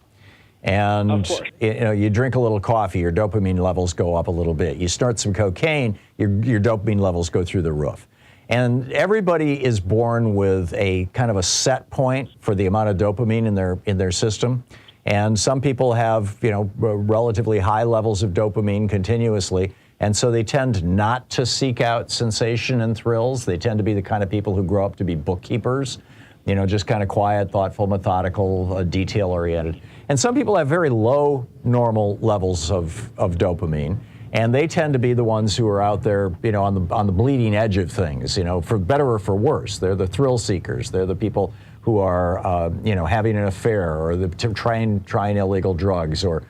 And you drink a little coffee, your dopamine levels go up a little bit. You snort some cocaine, your dopamine levels go through the roof. And everybody is born with a kind of a set point for the amount of dopamine in their system. And some people have relatively high levels of dopamine continuously, And so they tend not to seek out sensation and thrills. They tend to be the kind of people who grow up to be bookkeepers, you know, just kind of quiet, thoughtful, methodical, detail-oriented. And some people have very low normal levels of dopamine, and they tend to be the ones who are out there, you know, on the bleeding edge of things, you know, for better or for worse. They're the thrill seekers. They're the people who are, you know, having an affair or trying illegal drugs, or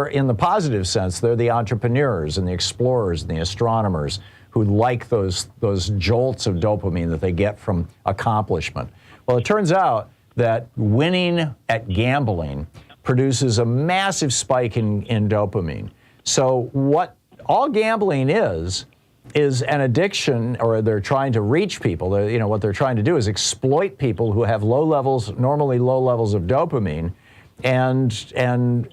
in the positive sense, they're the entrepreneurs and the explorers and the astronomers who like those jolts of dopamine that they get from accomplishment. Well, it turns out that winning at gambling produces a massive spike in dopamine. So what all gambling is an addiction, or they're trying to reach people. You know, what they're trying to do is exploit people who have normally low levels of dopamine, and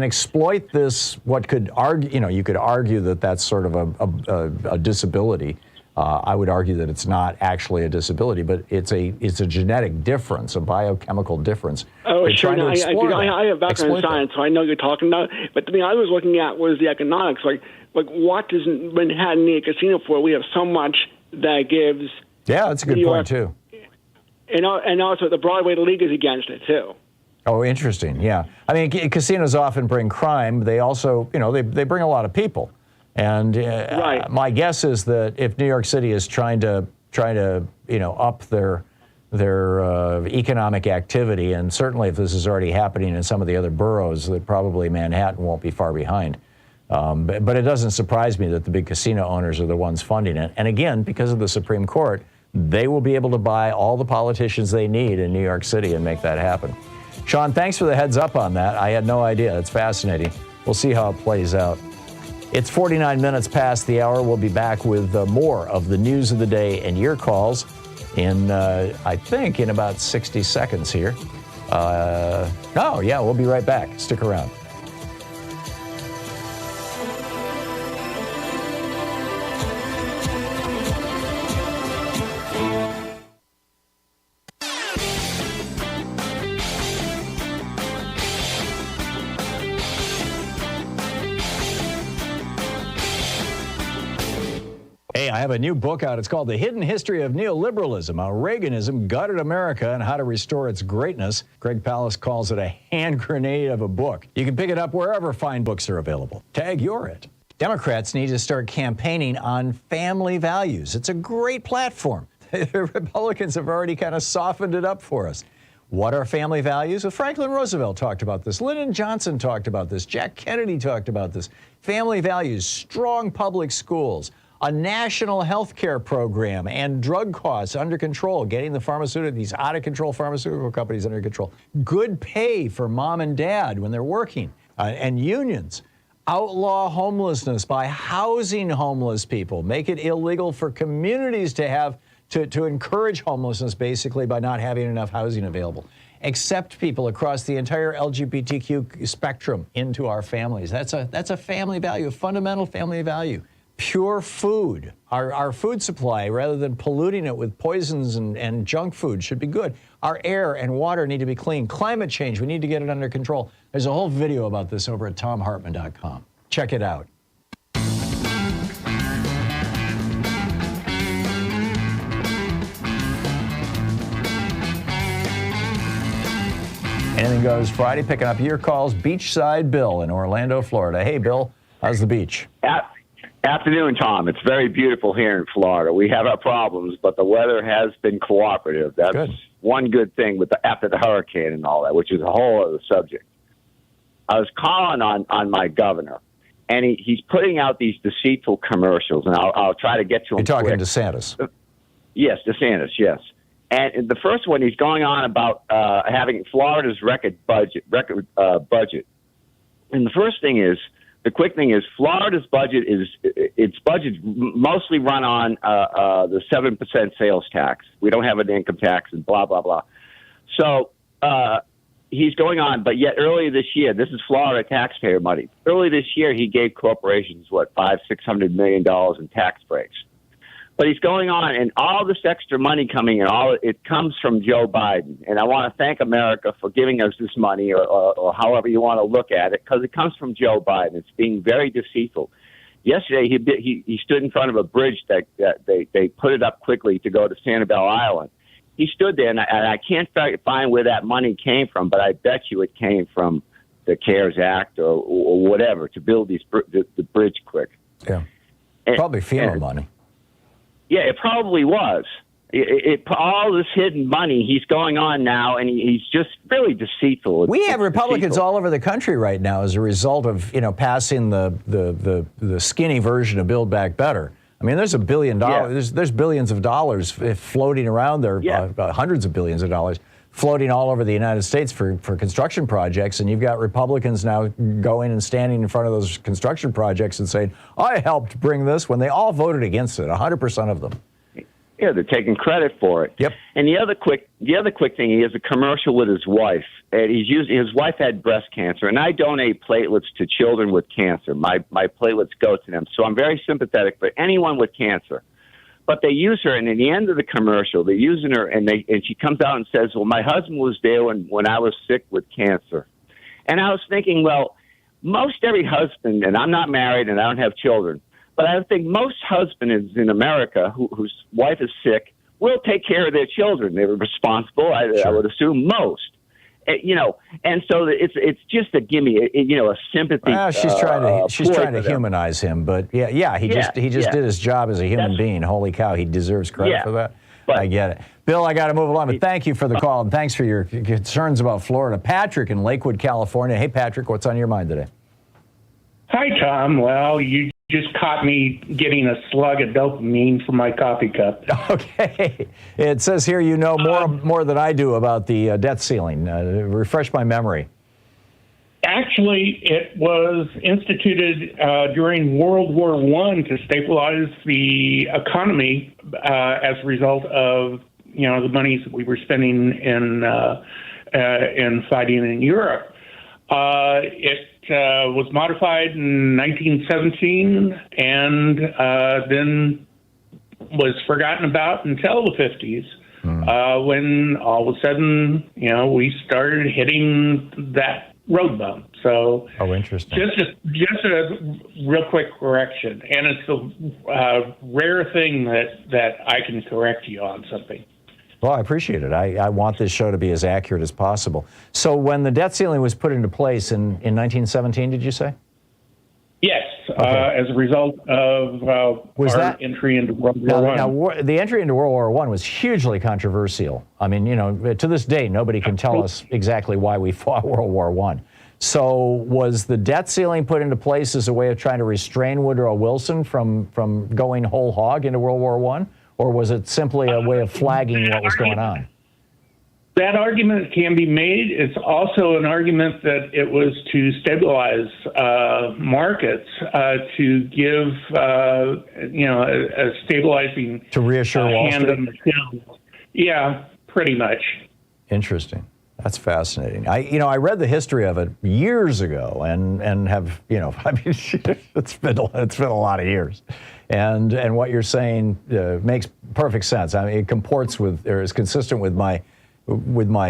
exploit this. What could argue, you know, you could argue that that's sort of a disability. I would argue that it's not actually a disability, but it's a genetic difference, a biochemical difference. Oh, sure. I have background in science, so I know what you're talking about. But the thing I was looking at was the economics. Like what does Manhattan need a casino for? We have so much that gives. Yeah, that's a good point too. And also the Broadway League is against it too. Oh, interesting. Yeah, I mean, casinos often bring crime. They also, you know, they bring a lot of people. And right. My guess is that if New York City is trying to you know, up their economic activity, and certainly if this is already happening in some of the other boroughs, that probably Manhattan won't be far behind. But it doesn't surprise me that the big casino owners are the ones funding it. And again, because of the Supreme Court, they will be able to buy all the politicians they need in New York City and make that happen. Sean, thanks for the heads up on that. I had no idea. It's fascinating. We'll see how it plays out. It's 49 minutes past the hour. We'll be back with more of the news of the day and your calls in, I think, in about 60 seconds here. We'll be right back. Stick around. Hey, I have a new book out. It's called The Hidden History of Neoliberalism, How Reaganism Gutted America and How to Restore Its Greatness. Greg Palast calls it a hand grenade of a book. You can pick it up wherever fine books are available. Tag you're it. Democrats need to start campaigning on family values. It's a great platform. The Republicans have already kind of softened it up for us. What are family values? Well, Franklin Roosevelt talked about this. Lyndon Johnson talked about this. Jack Kennedy talked about this. Family values, strong public schools, a national health care program, and drug costs under control, getting these out-of-control pharmaceutical companies under control. Good pay for mom and dad when they're working, and unions. Outlaw homelessness by housing homeless people. Make it illegal for communities to encourage homelessness, basically, by not having enough housing available. Accept people across the entire LGBTQ spectrum into our families. That's a family value, a fundamental family value. Pure food. Our food supply, rather than polluting it with poisons and junk food, should be good. Our air and water need to be clean. Climate change, we need to get it under control. There's a whole video about this over at thomhartmann.com. Check it out. Anything Goes Friday, picking up your calls. Beachside Bill in Orlando, Florida. Hey, Bill, how's the beach? Afternoon, Tom. It's very beautiful here in Florida. We have our problems, but the weather has been cooperative. That's good. One good thing after the hurricane and all that, which is a whole other subject. I was calling on my governor, and he's putting out these deceitful commercials, and I'll try to get to him. You're talking quick. DeSantis. Yes, DeSantis, yes. And the first one, he's going on about having Florida's record budget. And the first thing is, the quick thing is, Florida's budget its budget's mostly run on the 7% sales tax. We don't have an income tax and blah, blah, blah. So he's going on, but yet earlier this year, this is Florida taxpayer money. Early this year, he gave corporations, $500-600 million in tax breaks. But he's going on, and all this extra money coming in, it comes from Joe Biden. And I want to thank America for giving us this money, or however you want to look at it, because it comes from Joe Biden. It's being very deceitful. yesterday he stood in front of a bridge that they put it up quickly to go to Sanibel Island. He stood there, and I can't find where that money came from, but I bet you it came from the CARES Act or whatever to build the bridge quick. Yeah, probably FEMA money. Yeah, it probably was. All this hidden money he's going on now, and he's just really deceitful. We have Republicans all over the country right now as a result of passing the skinny version of Build Back Better. I mean, there's $1 billion. There's billions of dollars floating around there, hundreds of billions of dollars floating all over the United States for construction projects, and you've got Republicans now going and standing in front of those construction projects and saying, I helped bring this, when they all voted against it, 100% of them. Yeah, they're taking credit for it. Yep. And the other quick thing, he has a commercial with his wife, and his wife had breast cancer, and I donate platelets to children with cancer. My platelets go to them, so I'm very sympathetic for anyone with cancer. But they use her, and at the end of the commercial, they're using her, and she comes out and says, well, my husband was there when I was sick with cancer. And I was thinking, well, most every husband, and I'm not married and I don't have children, but I think most husbands in America whose wife is sick will take care of their children. They're responsible, I would assume, most. And so it's just a gimme, a sympathy. Well, she's trying to humanize him, but he just did his job as a human being. Holy cow, he deserves credit for that. But I get it. Bill, I got to move along, but thank you for the call, and thanks for your concerns about Florida. Patrick in Lakewood, California. Hey, Patrick, what's on your mind today? Hi, Tom. Well, you just caught me getting a slug of dopamine from my coffee cup. Okay. It says here you know more than I do about the debt ceiling. Refresh my memory. Actually, it was instituted during World War I to stabilize the economy as a result of the monies that we were spending in fighting in Europe. It was modified in 1917 and then was forgotten about until the 50s when all of a sudden, we started hitting that road bump. So, interesting. Just a real quick correction, and it's a rare thing that I can correct you on something. Well, I appreciate it. I want this show to be as accurate as possible. So when the debt ceiling was put into place in 1917, did you say? Yes, as a result of our entry into World War I. Now, the entry into World War I was hugely controversial. I mean, to this day, nobody can tell us exactly why we fought World War I. So was the debt ceiling put into place as a way of trying to restrain Woodrow Wilson from going whole hog into World War I? Or was it simply a way of flagging what was going on? That argument can be made. It's also an argument that it was to stabilize markets, to give a stabilizing to reassure Wall hand Street. on the scale. Yeah, pretty much. Interesting. That's fascinating. I read the history of it years ago, and have it's been a lot of years. And what you're saying makes perfect sense. I mean, it comports with, or is consistent with my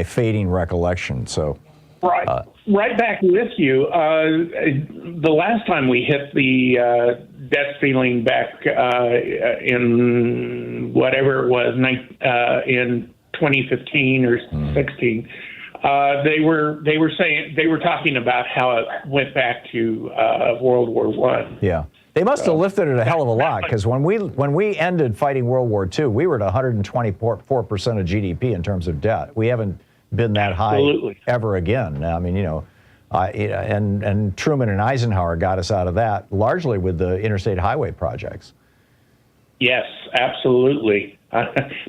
fading recollection. So, right back with you. The last time we hit the debt ceiling back in whatever it was, in 2015 or 16, they were talking about how it went back to World War I. Yeah. They must have lifted it a hell of a lot, because when we ended fighting World War II, we were at 124% of GDP in terms of debt. We haven't been that high ever again. I mean, and Truman and Eisenhower got us out of that largely with the interstate highway projects. Yes, absolutely.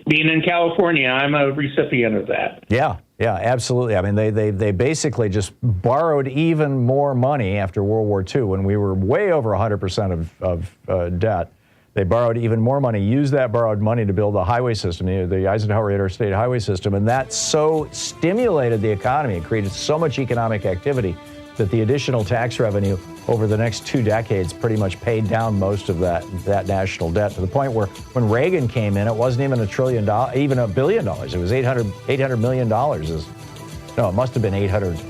Being in California, I'm a recipient of that. Yeah, absolutely. I mean, they basically just borrowed even more money after World War II when we were way over 100% of debt. They borrowed even more money, used that borrowed money to build the highway system, the Eisenhower interstate highway system, and that so stimulated the economy and created so much economic activity that the additional tax revenue over the next 2 decades pretty much paid down most of that national debt, to the point where when Reagan came in, it wasn't even $1 trillion, even $1 billion. It was $800 million. No, it must have been 800.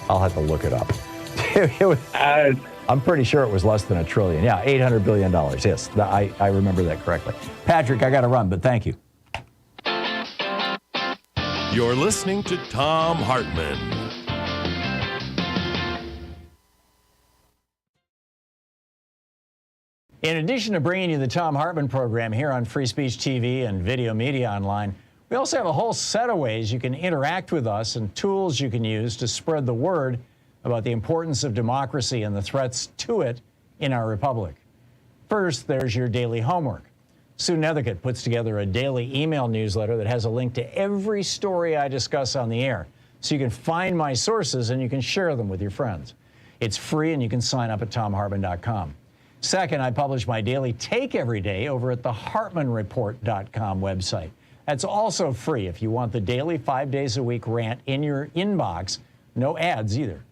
I'll have to look it up. I'm pretty sure it was less than $1 trillion. Yeah, $800 billion. Yes, I remember that correctly. Patrick, I got to run, but thank you. You're listening to Thom Hartmann. In addition to bringing you the Thom Hartmann Program here on Free Speech TV and Video Media Online, we also have a whole set of ways you can interact with us and tools you can use to spread the word about the importance of democracy and the threats to it in our republic. First, there's your daily homework. Sue Nethercutt puts together a daily email newsletter that has a link to every story I discuss on the air, so you can find my sources and you can share them with your friends. It's free and you can sign up at thomhartmann.com. Second, I publish my daily take every day over at the hartmannreport.com website. That's also free if you want the daily 5 days a week rant in your inbox. No ads either.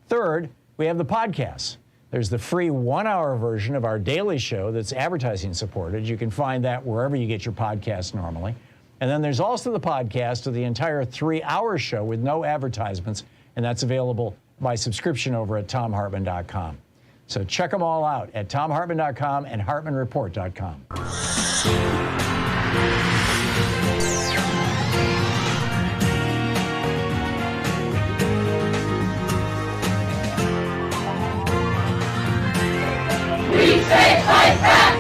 Third, we have the podcasts. There's the free 1-hour version of our daily show that's advertising supported. You can find that wherever you get your podcasts normally. And then there's also the podcast of the entire 3-hour show with no advertisements, and that's available by subscription over at thomhartmann.com. So check them all out at thomhartmann.com and hartmannreport.com. We say fight back!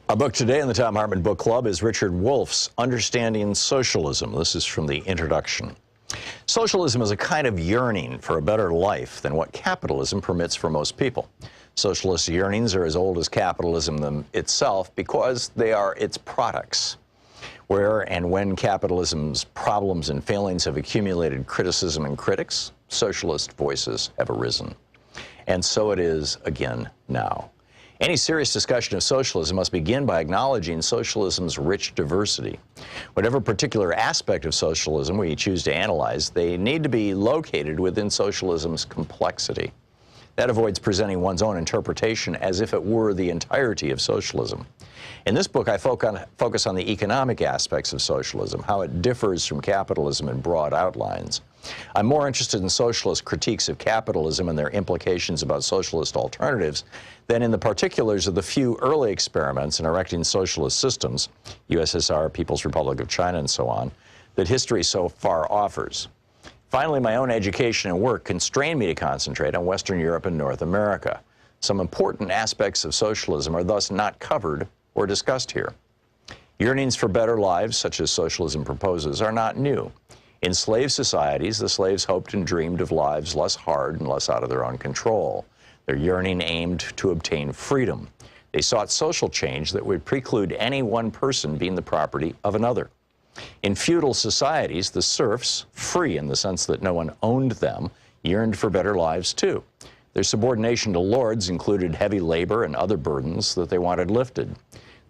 Our book today in the Thom Hartmann Book Club is Richard Wolff's Understanding Socialism. This is from the introduction. Socialism is a kind of yearning for a better life than what capitalism permits for most people. Socialist yearnings are as old as capitalism itself because they are its products. Where and when capitalism's problems and failings have accumulated criticism and critics, socialist voices have arisen. And so it is again now. Any serious discussion of socialism must begin by acknowledging socialism's rich diversity. Whatever particular aspect of socialism we choose to analyze, they need to be located within socialism's complexity. That avoids presenting one's own interpretation as if it were the entirety of socialism. In this book, I focus on the economic aspects of socialism, how it differs from capitalism in broad outlines. I'm more interested in socialist critiques of capitalism and their implications about socialist alternatives than in the particulars of the few early experiments in erecting socialist systems, USSR, People's Republic of China, and so on, that history so far offers. Finally, my own education and work constrain me to concentrate on Western Europe and North America. Some important aspects of socialism are thus not covered or discussed here. Yearnings for better lives, such as socialism proposes, are not new. In slave societies, the slaves hoped and dreamed of lives less hard and less out of their own control. Their yearning aimed to obtain freedom. They sought social change that would preclude any one person being the property of another. In feudal societies, the serfs, free in the sense that no one owned them, yearned for better lives too. Their subordination to lords included heavy labor and other burdens that they wanted lifted.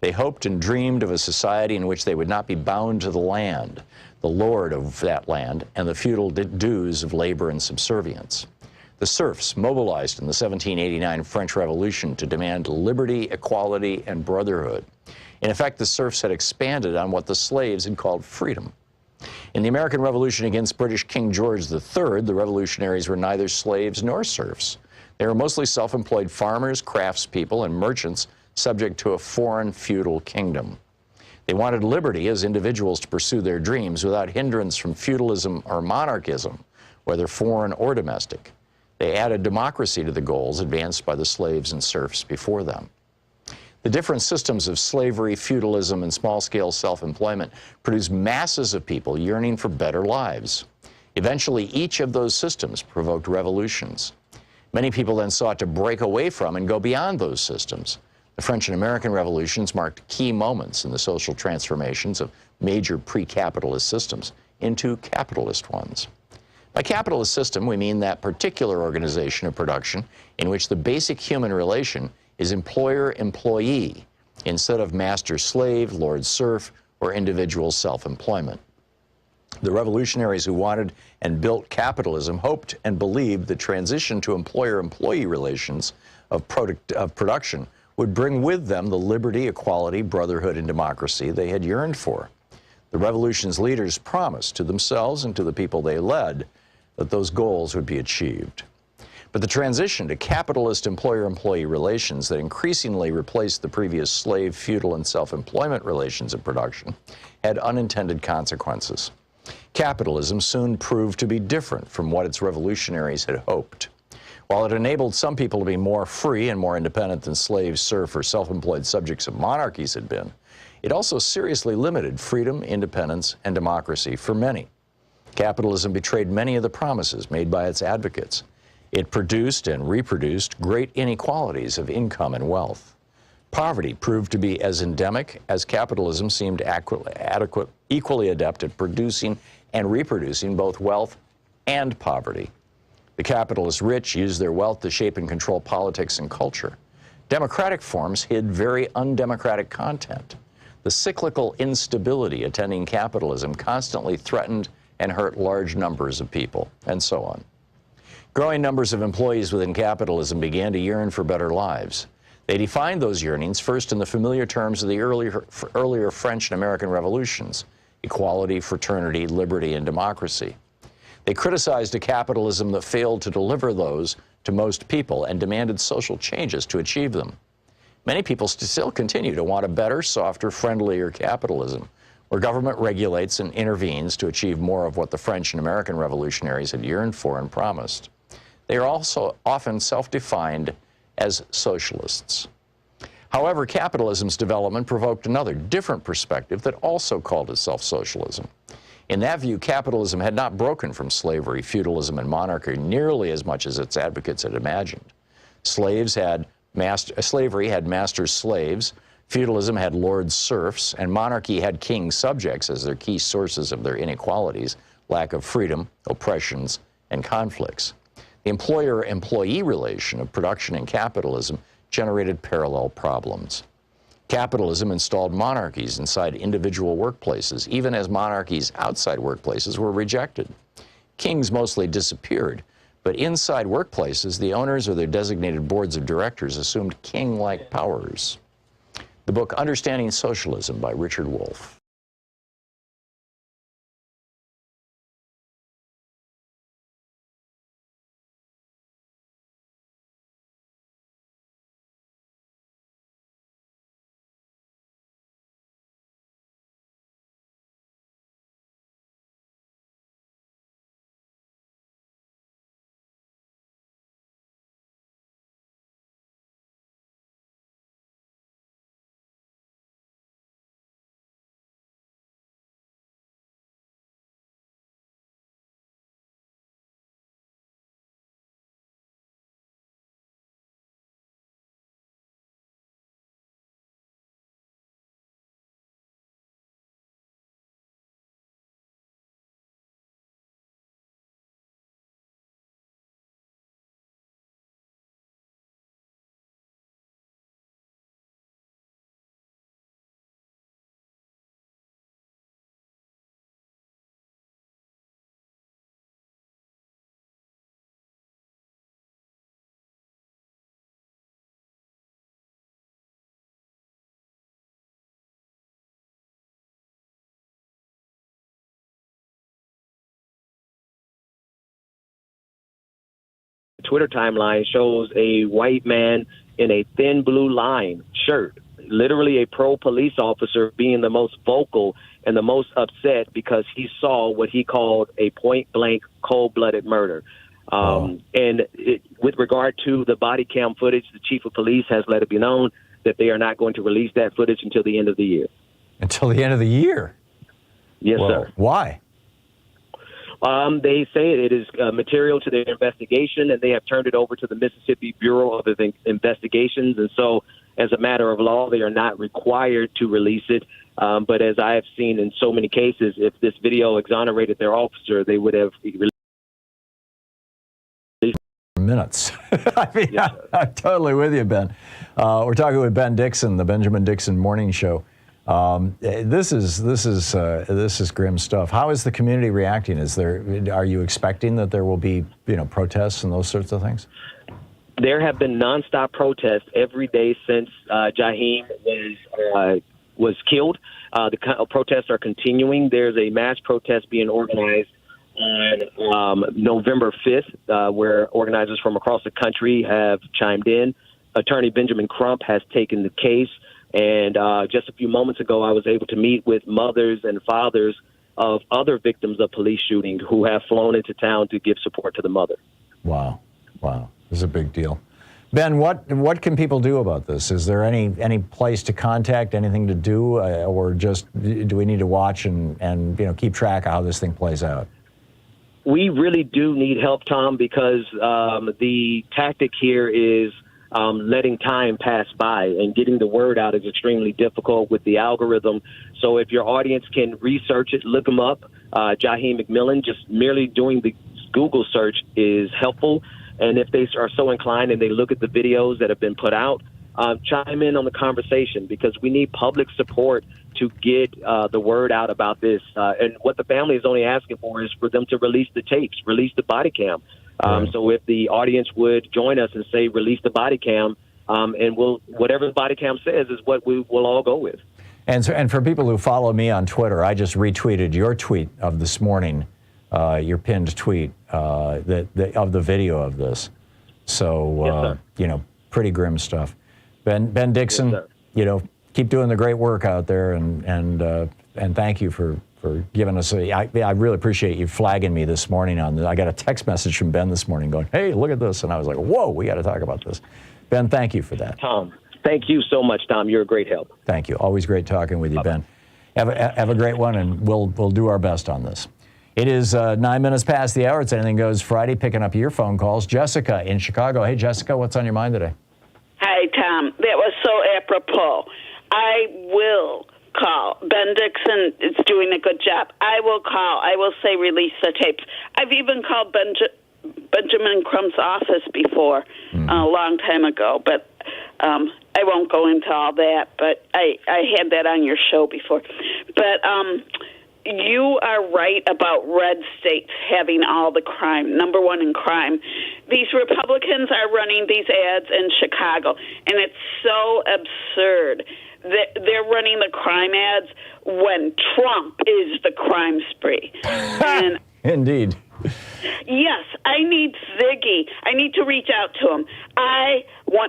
They hoped and dreamed of a society in which they would not be bound to the land, the lord of that land, and the feudal dues of labor and subservience. The serfs mobilized in the 1789 French Revolution to demand liberty, equality, and brotherhood. In effect, the serfs had expanded on what the slaves had called freedom. In the American Revolution against British King George III, the revolutionaries were neither slaves nor serfs. They were mostly self-employed farmers, craftspeople, and merchants subject to a foreign feudal kingdom. They wanted liberty as individuals to pursue their dreams without hindrance from feudalism or monarchism, whether foreign or domestic. They added democracy to the goals advanced by the slaves and serfs before them. The different systems of slavery, feudalism, and small-scale self-employment produced masses of people yearning for better lives. Eventually, each of those systems provoked revolutions. Many people then sought to break away from and go beyond those systems. The French and American revolutions marked key moments in the social transformations of major pre-capitalist systems into capitalist ones. By capitalist system, we mean that particular organization of production in which the basic human relation is employer-employee instead of master-slave, lord-serf, or individual self-employment. The revolutionaries who wanted and built capitalism hoped and believed the transition to employer-employee relations of production would bring with them the liberty, equality, brotherhood, and democracy they had yearned for. The revolution's leaders promised to themselves and to the people they led that those goals would be achieved. But the transition to capitalist employer-employee relations that increasingly replaced the previous slave, feudal, and self-employment relations of production had unintended consequences. Capitalism soon proved to be different from what its revolutionaries had hoped. While it enabled some people to be more free and more independent than slaves, serf, or self-employed subjects of monarchies had been, it also seriously limited freedom, independence, and democracy for many. Capitalism betrayed many of the promises made by its advocates. It produced and reproduced great inequalities of income and wealth. Poverty proved to be as endemic as capitalism seemed equally adept at producing and reproducing both wealth and poverty. The capitalist rich used their wealth to shape and control politics and culture. Democratic forms hid very undemocratic content. The cyclical instability attending capitalism constantly threatened and hurt large numbers of people, and so on. Growing numbers of employees within capitalism began to yearn for better lives. They defined those yearnings first in the familiar terms of the earlier French and American revolutions: equality, fraternity, liberty, and democracy. They criticized a capitalism that failed to deliver those to most people and demanded social changes to achieve them. Many people still continue to want a better, softer, friendlier capitalism, where government regulates and intervenes to achieve more of what the French and American revolutionaries had yearned for and promised. They are also often self-defined as socialists. However, capitalism's development provoked another, different perspective that also called itself socialism. In that view, capitalism had not broken from slavery, feudalism, and monarchy nearly as much as its advocates had imagined. Slavery had master slaves, feudalism had lord serfs, and monarchy had king subjects as their key sources of their inequalities, lack of freedom, oppressions, and conflicts. The employer-employee relation of production and capitalism generated parallel problems. Capitalism installed monarchies inside individual workplaces, even as monarchies outside workplaces were rejected. Kings mostly disappeared, but inside workplaces, the owners or their designated boards of directors assumed king-like powers. The book Understanding Socialism by Richard Wolff. Twitter timeline shows a white man in a thin blue line shirt, literally a pro-police officer being the most vocal and the most upset because he saw what he called a point-blank, cold-blooded murder. With regard to the body cam footage, the chief of police has let it be known that they are not going to release that footage until the end of the year. Until the end of the year? Yes, Whoa. sir. Why? They say it is material to their investigation, and they have turned it over to the Mississippi Bureau of Investigations. And so, as a matter of law, they are not required to release it. But as I have seen in so many cases, if this video exonerated their officer, they would have released minutes. I mean, yes, I'm totally with you, Ben. We're talking with Ben Dixon, the Benjamin Dixon Morning Show. This is grim stuff. How is the community reacting? Are you expecting that there will be, protests and those sorts of things? There have been nonstop protests every day since Jaheim was killed. The protests are continuing. There's a mass protest being organized on November 5th, where organizers from across the country have chimed in. Attorney Benjamin Crump has taken the case. And just a few moments ago, I was able to meet with mothers and fathers of other victims of police shooting who have flown into town to give support to the mother. Wow. This is a big deal. Ben, what can people do about this? Is there any place to contact, anything to do, or just do we need to watch and keep track of how this thing plays out? We really do need help, Tom, because the tactic here is letting time pass by, and getting the word out is extremely difficult with the algorithm. So if your audience can research it, look them up, Jaheim McMillan, just merely doing the Google search is helpful. And if they are so inclined and they look at the videos that have been put out, chime in on the conversation, because we need public support to get the word out about this. And what the family is only asking for is for them to release the tapes, release the body cam. So if the audience would join us and say, release the body cam, and whatever the body cam says is what we will all go with. And for people who follow me on Twitter, I just retweeted your tweet of this morning, your pinned tweet of the video of this. So, yes, pretty grim stuff. Ben Dixon, yes, keep doing the great work out there, and thank you for giving us I really appreciate you flagging me this morning on this. I got a text message from Ben this morning going, hey, look at this. And I was like, whoa, we got to talk about this. Ben, thank you for that. Tom, thank you so much, Tom. You're a great help. Thank you. Always great talking with you, Ben. Have a great one, and we'll do our best on this. It is 9 minutes past the hour. It's Anything Goes Friday, picking up your phone calls. Jessica in Chicago. Hey, Jessica, what's on your mind today? Hi, Tom. That was so apropos. I will call. Ben Dixon is doing a good job. I will call. I will say release the tapes. I've even called Benjamin Crump's office before, a long time ago, but I won't go into all that, but I had that on your show before. But you are right about red states having all the crime, number one in crime. These Republicans are running these ads in Chicago, and it's so absurd. They're running the crime ads when Trump is the crime spree. And indeed. Yes, I need Ziggy. I need to reach out to him. I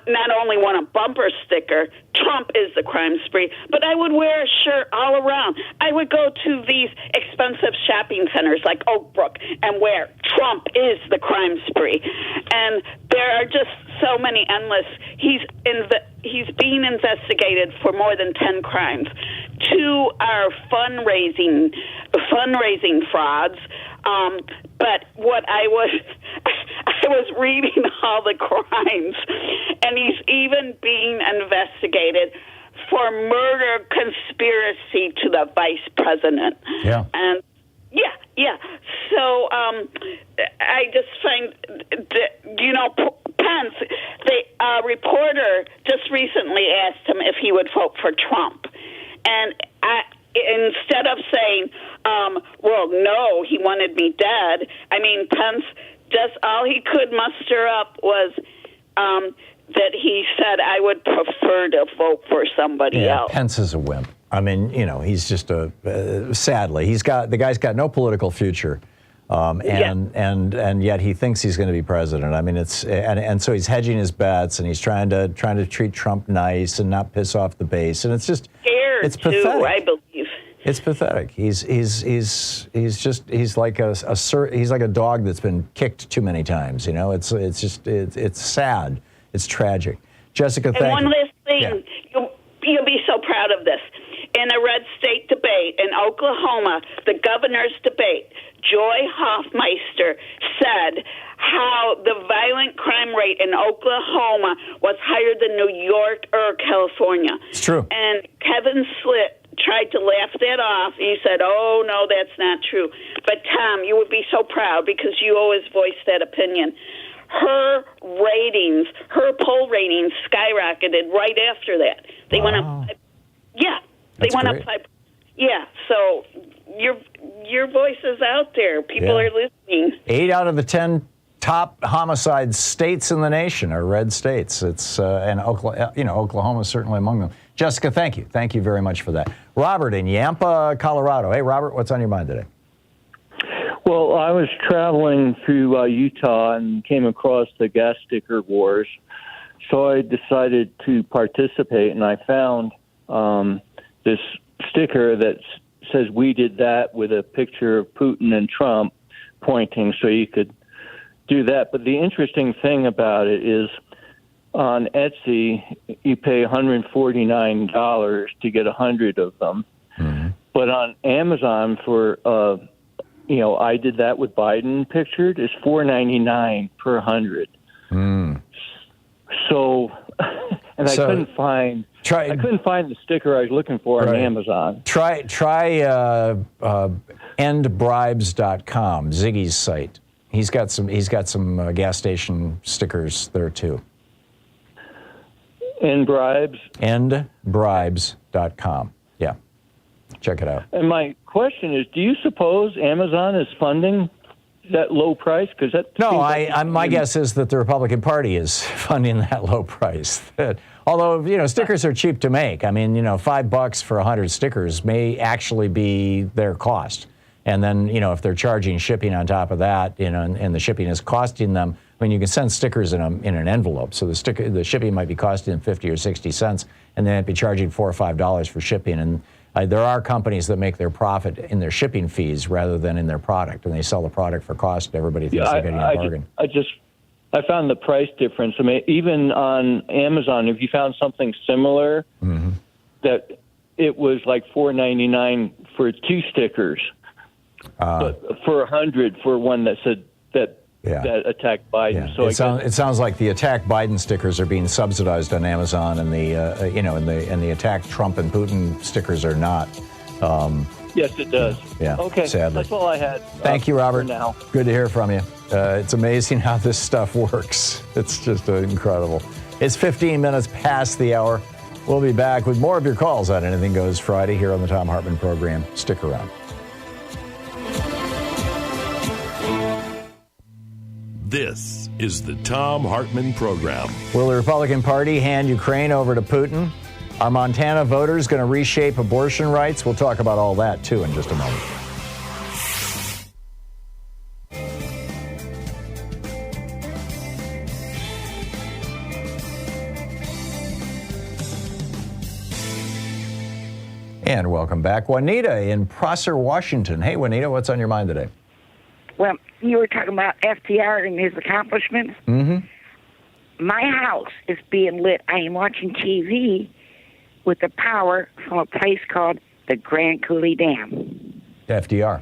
not only want a bumper sticker, Trump is the crime spree, but I would wear a shirt all around. I would go to these expensive shopping centers like Oak Brook and wear Trump is the crime spree. And there are just so many endless. He's being investigated for more than 10 crimes. 2 are fundraising frauds. But what I was reading all the crimes, and he's even being investigated for murder conspiracy to the vice president. Yeah. And yeah. So I just find that, Pence, the reporter just recently asked him if he would vote for Trump, and instead of saying, well, no, he wanted me dead, I mean, Pence, just all he could muster up was that he said, I would prefer to vote for somebody else. Pence is a wimp. I mean, he's just sadly, the guy's got no political future. And yet he thinks he's going to be president. I mean, and so he's hedging his bets, and he's trying to treat Trump nice and not piss off the base. And it's just it's pathetic. Too, I believe. It's pathetic. He's like a dog that's been kicked too many times. It's sad. It's tragic. Jessica, thank you. And one last thing, you'll be so proud of this. In a red state debate, debate in Oklahoma, the governor's debate, Joy Hoffmeister said how the violent crime rate in Oklahoma was higher than New York or California. It's true. And Kevin Slitt tried to laugh that off. He said, oh, no, that's not true. But, Tom, you would be so proud because you always voice that opinion. Her ratings, her poll ratings skyrocketed right after that. They went up. Yeah. They went up. Yeah. So your voice is out there. People are listening. 8 out of the 10 top homicide states in the nation are red states. It's and Oklahoma is certainly among them. Jessica, thank you. Thank you very much for that. Robert in Yampa, Colorado. Hey, Robert, what's on your mind today? Well, I was traveling through Utah and came across the gas sticker wars, so I decided to participate, and I found this sticker that says "We did that" with a picture of Putin and Trump pointing, so you could do that. But the interesting thing about it is on Etsy, you pay $149 to get 100 of them. Mm-hmm. But on Amazon for, I did that with Biden pictured, is $4.99 per 100. Mm. So, and I couldn't find the sticker I was looking for on Amazon. Try endbribes.com, Ziggy's site. He's got some gas station stickers there too. Endbribes? Endbribes.com. Yeah. Check it out. And my question is, do you suppose Amazon is funding that low price? Because my guess is that the Republican Party is funding that low price. Although, stickers are cheap to make. I mean, $5 for 100 stickers may actually be their cost. And then, if they're charging shipping on top of that, and the shipping is costing them, I mean, you can send stickers in an envelope. So the shipping might be costing them 50 or 60 cents, and then it'd be charging $4 or $5 for shipping. And there are companies that make their profit in their shipping fees rather than in their product, and they sell the product for cost. Everybody thinks they're getting a bargain. I found the price difference. I mean, even on Amazon, if you found something similar, that it was like $4.99 for 2 stickers. But for 100 for one that said that attacked Biden. Yeah. So it sounds like the attack Biden stickers are being subsidized on Amazon, and the attack Trump and Putin stickers are not. Yes, it does. Yeah. Okay. Sadly. That's all I had. Thank you, Robert. For now. Good to hear from you. It's amazing how this stuff works. It's just incredible. It's 15 minutes past the hour. We'll be back with more of your calls on Anything Goes Friday here on the Thom Hartmann Program. Stick around. This is the Thom Hartmann Program. Will the Republican Party hand Ukraine over to Putin? Are Montana voters going to reshape abortion rights? We'll talk about all that, too, in just a moment. And welcome back. Juanita in Prosser, Washington. Hey, Juanita, what's on your mind today? Well, you were talking about FDR and his accomplishments. Mm-hmm. My house is being lit. I am watching TV with the power from a place called the Grand Coulee Dam. FDR.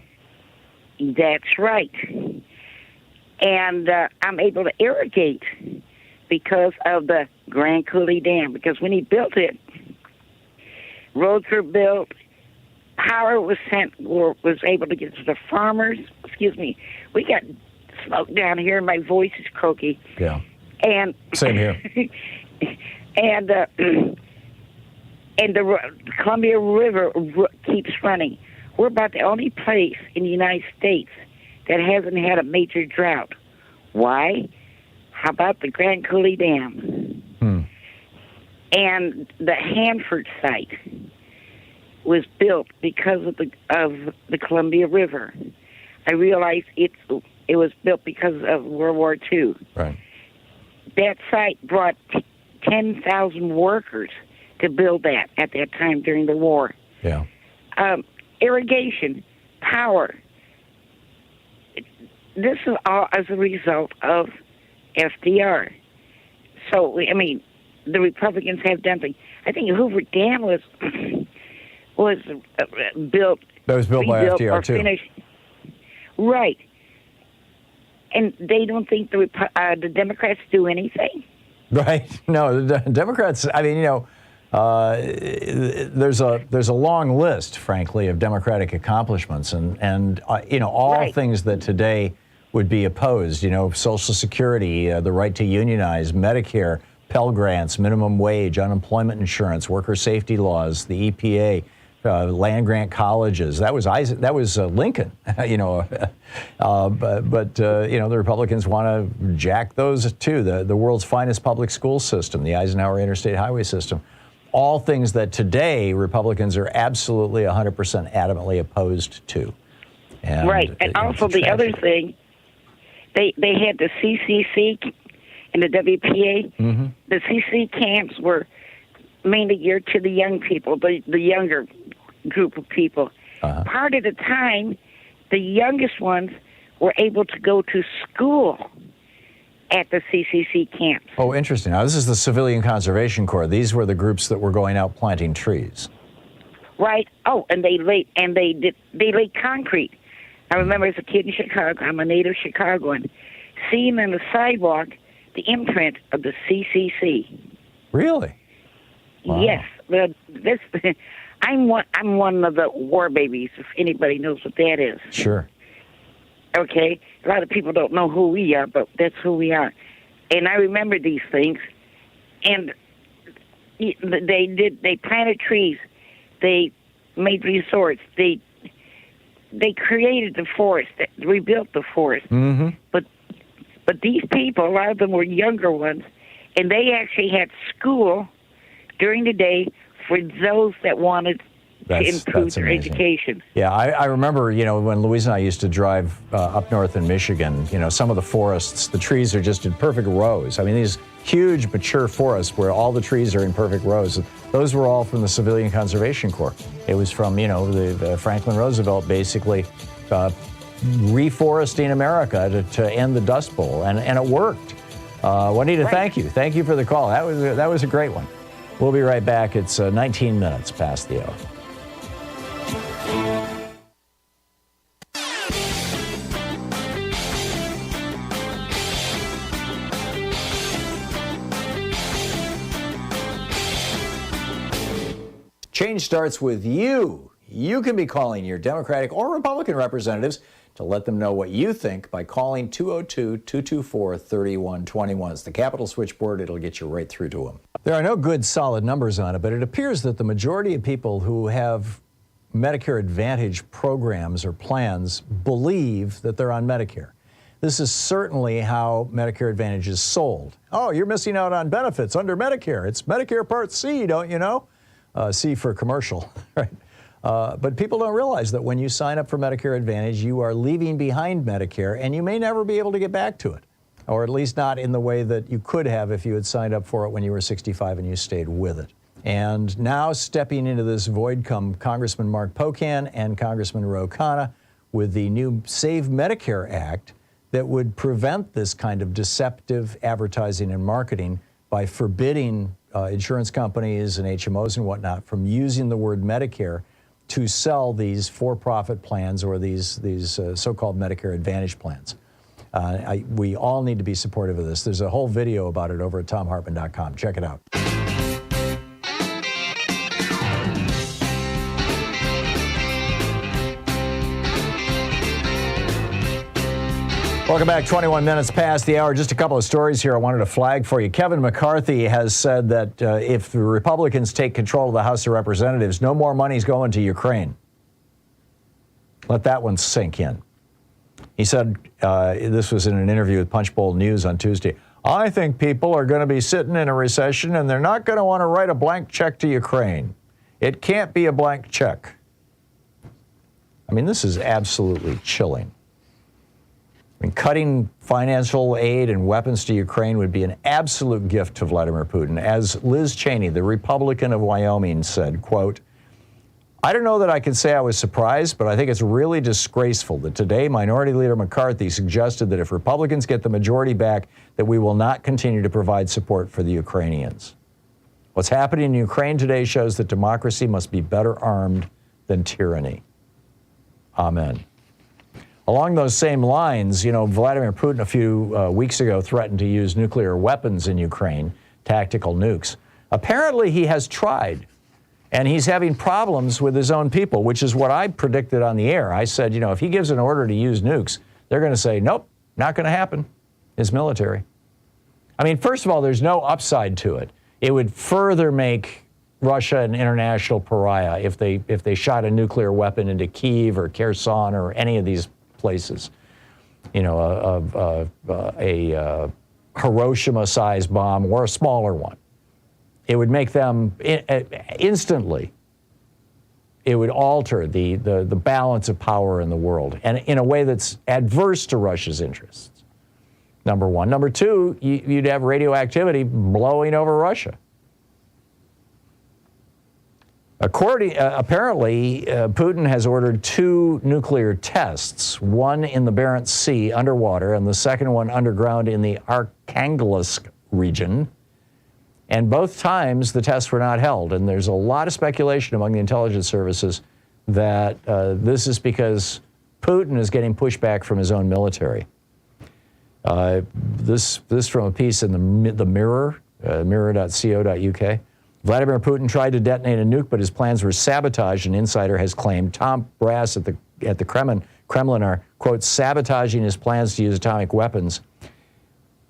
That's right. And I'm able to irrigate because of the Grand Coulee Dam. Because when he built it, roads were built, power was sent, or was able to get to the farmers. Excuse me. We got smoke down here, and my voice is croaky. Yeah. And same here. and the Columbia River keeps running. We're about the only place in the United States that hasn't had a major drought. Why? How about the Grand Coulee Dam? And the Hanford site was built because of the Columbia River. I realized it was built because of World War II. Right. That site brought 10,000 workers to build that at that time during the war. Yeah. Irrigation, power. This is all as a result of FDR. So, I mean, the Republicans have done things. I think Hoover Dam was was built. That was built by rebuilt FDR or too. Finished. Right. And they don't think the Democrats do anything. Right. No, the Democrats. I mean, there's a long list, frankly, of Democratic accomplishments, and all things that today would be opposed. Social Security, the right to unionize, Medicare, Pell Grants, minimum wage, unemployment insurance, worker safety laws, the EPA, land grant colleges. That was Lincoln. The Republicans want to jack those too. The world's finest public school system, the Eisenhower Interstate Highway System. All things that today Republicans are absolutely 100% adamantly opposed to. And, right. And also the other thing, they had the CCC and the WPA. Mm-hmm. The CC camps were mainly geared to the young people, the younger group of people. Part of the time, the youngest ones were able to go to school at the CCC camps. Oh, interesting. Now, this is the Civilian Conservation Corps. These were the groups that were going out planting trees. Right. Oh, and they laid concrete. I remember as a kid in Chicago, I'm a native Chicagoan, seeing on the sidewalk the imprint of the CCC. Really? Wow. Yes. I'm one of the war babies, if anybody knows what that is. Sure. Okay? A lot of people don't know who we are, but that's who we are. And I remember these things. And they planted trees. They made resorts. They created the forest, rebuilt the forest. Mm-hmm. But these people, a lot of them were younger ones, and they actually had school during the day for those that wanted to improve their education. Yeah, I remember, when Louise and I used to drive up north in Michigan, some of the forests, the trees are just in perfect rows. I mean, these huge, mature forests where all the trees are in perfect rows. Those were all from the Civilian Conservation Corps. It was from, the Franklin Roosevelt basically reforesting America to end the Dust Bowl, and it worked. Juanita, thank you. Thank you for the call. That was a great one. We'll be right back. It's 19 minutes past the hour. Change starts with you. You can be calling your Democratic or Republican representatives to let them know what you think by calling 202-224-3121. It's the Capitol switchboard. It'll get you right through to them. There are no good, solid numbers on it, but it appears that the majority of people who have Medicare Advantage programs or plans believe that they're on Medicare. This is certainly how Medicare Advantage is sold. Oh, you're missing out on benefits under Medicare. It's Medicare Part C, don't you know? C for commercial, right? But people don't realize that when you sign up for Medicare Advantage, you are leaving behind Medicare, and you may never be able to get back to it, or at least not in the way that you could have if you had signed up for it when you were 65 and you stayed with it. And now stepping into this void come Congressman Mark Pocan and Congressman Ro Khanna with the new Save Medicare Act that would prevent this kind of deceptive advertising and marketing by forbidding insurance companies and HMOs and whatnot from using the word Medicare to sell these for-profit plans or these so-called Medicare Advantage plans. We all need to be supportive of this. There's a whole video about it over at thomhartmann.com. Check it out. Welcome back. 21 minutes past the hour. Just a couple of stories here I wanted to flag for you. Kevin McCarthy has said that if the Republicans take control of the House of Representatives, no more money's going to Ukraine. Let that one sink in. He said, this was in an interview with Punchbowl News on Tuesday, I think people are going to be sitting in a recession and they're not going to want to write a blank check to Ukraine. It can't be a blank check. I mean, this is absolutely chilling. I mean, cutting financial aid and weapons to Ukraine would be an absolute gift to Vladimir Putin. As Liz Cheney, the Republican of Wyoming, said, quote, I don't know that I can say I was surprised, but I think it's really disgraceful that today Minority Leader McCarthy suggested that if Republicans get the majority back, that we will not continue to provide support for the Ukrainians. What's happening in Ukraine today shows that democracy must be better armed than tyranny. Amen. Along those same lines, Vladimir Putin a few weeks ago threatened to use nuclear weapons in Ukraine, tactical nukes. Apparently he has tried, and he's having problems with his own people, which is what I predicted on the air. I said, if he gives an order to use nukes, they're going to say, nope, not going to happen. His military. I mean, first of all, there's no upside to it. It would further make Russia an international pariah if they shot a nuclear weapon into Kyiv or Kherson or any of these places. A Hiroshima-sized bomb or a smaller one. It would make them instantly. It would alter the balance of power in the world, and in a way that's adverse to Russia's interests. Number one. Number two, you'd have radioactivity blowing over Russia. Apparently, Putin has ordered 2 nuclear tests, one in the Barents Sea underwater and the second one underground in the Arkhangelsk region. And both times the tests were not held. And there's a lot of speculation among the intelligence services that this is because Putin is getting pushback from his own military. This from a piece in the Mirror, mirror.co.uk. Vladimir Putin tried to detonate a nuke, but his plans were sabotaged, an insider has claimed. Top brass at the Kremlin are, quote, sabotaging his plans to use atomic weapons.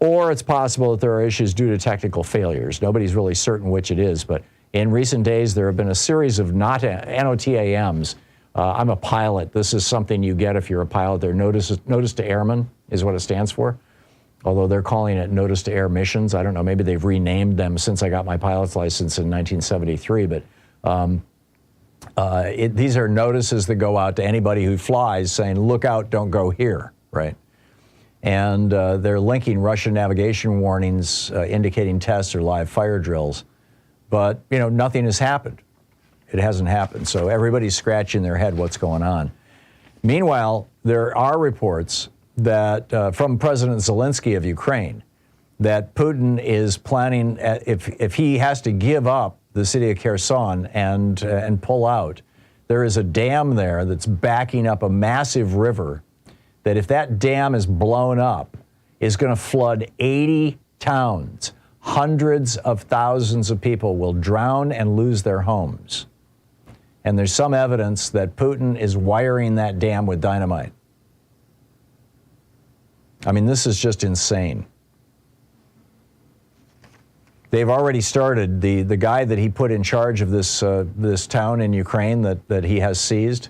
Or it's possible that there are issues due to technical failures. Nobody's really certain which it is, but in recent days there have been a series of NOTAMs. I'm a pilot. This is something you get if you're a pilot. They're notice to airmen is what it stands for. Although they're calling it notice to air missions. I don't know, maybe they've renamed them since I got my pilot's license in 1973, but these are notices that go out to anybody who flies saying, look out, don't go here, right? And they're linking Russian navigation warnings indicating tests or live fire drills. But, nothing has happened. It hasn't happened. So everybody's scratching their head what's going on. Meanwhile, there are reports that from President Zelensky of Ukraine, that Putin is planning, if he has to give up the city of Kherson and pull out, there is a dam there that's backing up a massive river that if that dam is blown up, is going to flood 80 towns. Hundreds of thousands of people will drown and lose their homes. And there's some evidence that Putin is wiring that dam with dynamite. I mean, this is just insane. They've already started, the guy that he put in charge of this town in Ukraine that he has seized,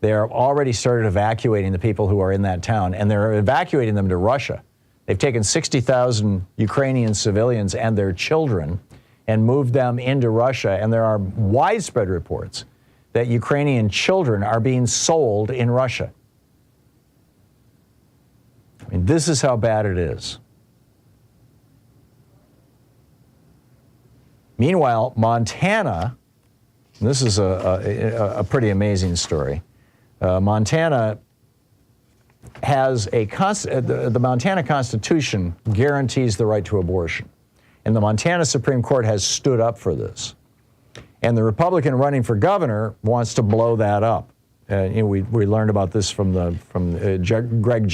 they are already started evacuating the people who are in that town, and they're evacuating them to Russia. They've taken 60,000 Ukrainian civilians and their children and moved them into Russia, and there are widespread reports that Ukrainian children are being sold in Russia. I mean, this is how bad it is. Meanwhile, Montana, and this is a pretty amazing story. Montana has the Montana Constitution guarantees the right to abortion. And the Montana Supreme Court has stood up for this. And the Republican running for governor wants to blow that up. We learned about this from Greg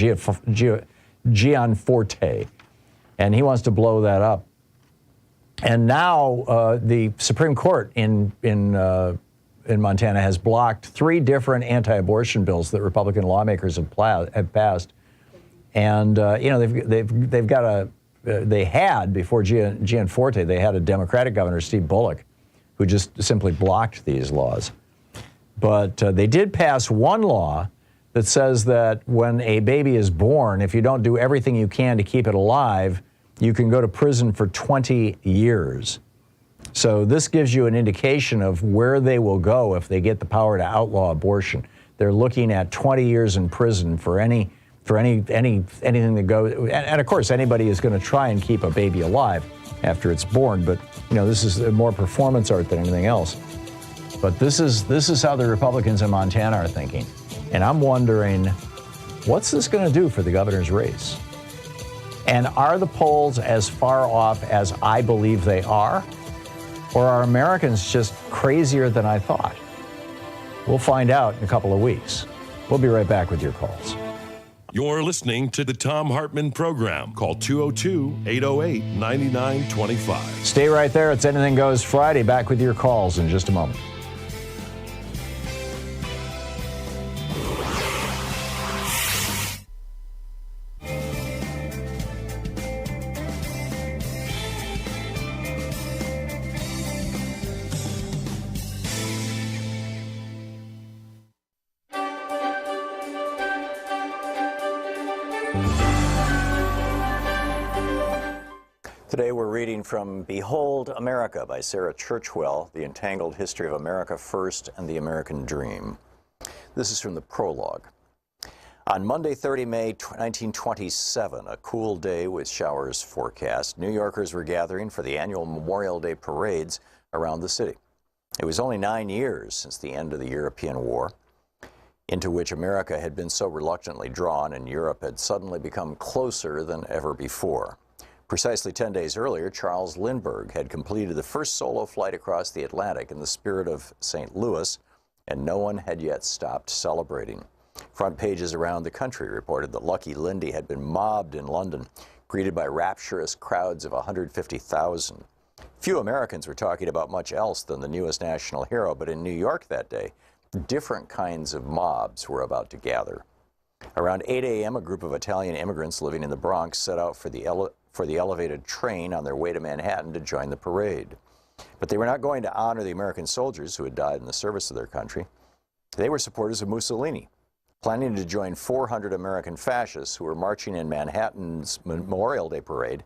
Gianforte, and he wants to blow that up. And now the Supreme Court in Montana has blocked 3 different anti-abortion bills that Republican lawmakers have passed. And they've got they had before Gianforte, they had a Democratic governor, Steve Bullock, who just simply blocked these laws. But they did pass one law that says that when a baby is born, if you don't do everything you can to keep it alive, you can go to prison for 20 years. So this gives you an indication of where they will go if they get the power to outlaw abortion. They're looking at 20 years in prison for anything that goes. And of course, anybody is going to try and keep a baby alive after it's born. But this is more performance art than anything else. But this is how the Republicans in Montana are thinking. And I'm wondering, what's this going to do for the governor's race? And are the polls as far off as I believe they are? Or are Americans just crazier than I thought? We'll find out in a couple of weeks. We'll be right back with your calls. You're listening to the Thom Hartmann Program. Call 202-808-9925. Stay right there. It's Anything Goes Friday. Back with your calls in just a moment. Today we're reading from Behold America by Sarah Churchwell, The Entangled History of America First and the American Dream. This is from the prologue. On Monday, 30 May 1927, a cool day with showers forecast, New Yorkers were gathering for the annual Memorial Day parades around the city. It was only 9 years since the end of the European War, into which America had been so reluctantly drawn, and Europe had suddenly become closer than ever before. Precisely 10 days earlier, Charles Lindbergh had completed the first solo flight across the Atlantic in the spirit of St. Louis, and no one had yet stopped celebrating. Front pages around the country reported that Lucky Lindy had been mobbed in London, greeted by rapturous crowds of 150,000. Few Americans were talking about much else than the newest national hero, but in New York that day, different kinds of mobs were about to gather. Around 8 a.m., a group of Italian immigrants living in the Bronx set out for the elevated train on their way to Manhattan to join the parade. But they were not going to honor the American soldiers who had died in the service of their country. They were supporters of Mussolini, planning to join 400 American fascists who were marching in Manhattan's Memorial Day parade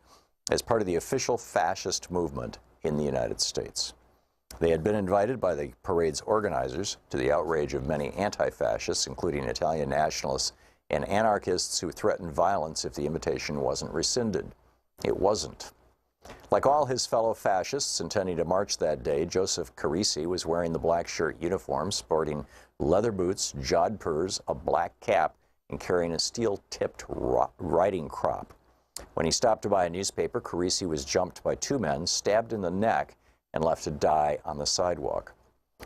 as part of the official fascist movement in the United States. They had been invited by the parade's organizers, to the outrage of many anti-fascists, including Italian nationalists and anarchists who threatened violence if the invitation wasn't rescinded. It wasn't. Like all his fellow fascists intending to march that day, Joseph Carisi was wearing the black shirt uniform, sporting leather boots, jodhpurs, a black cap, and carrying a steel-tipped riding crop. When he stopped to buy a newspaper, Carisi was jumped by two men, stabbed in the neck, and left to die on the sidewalk.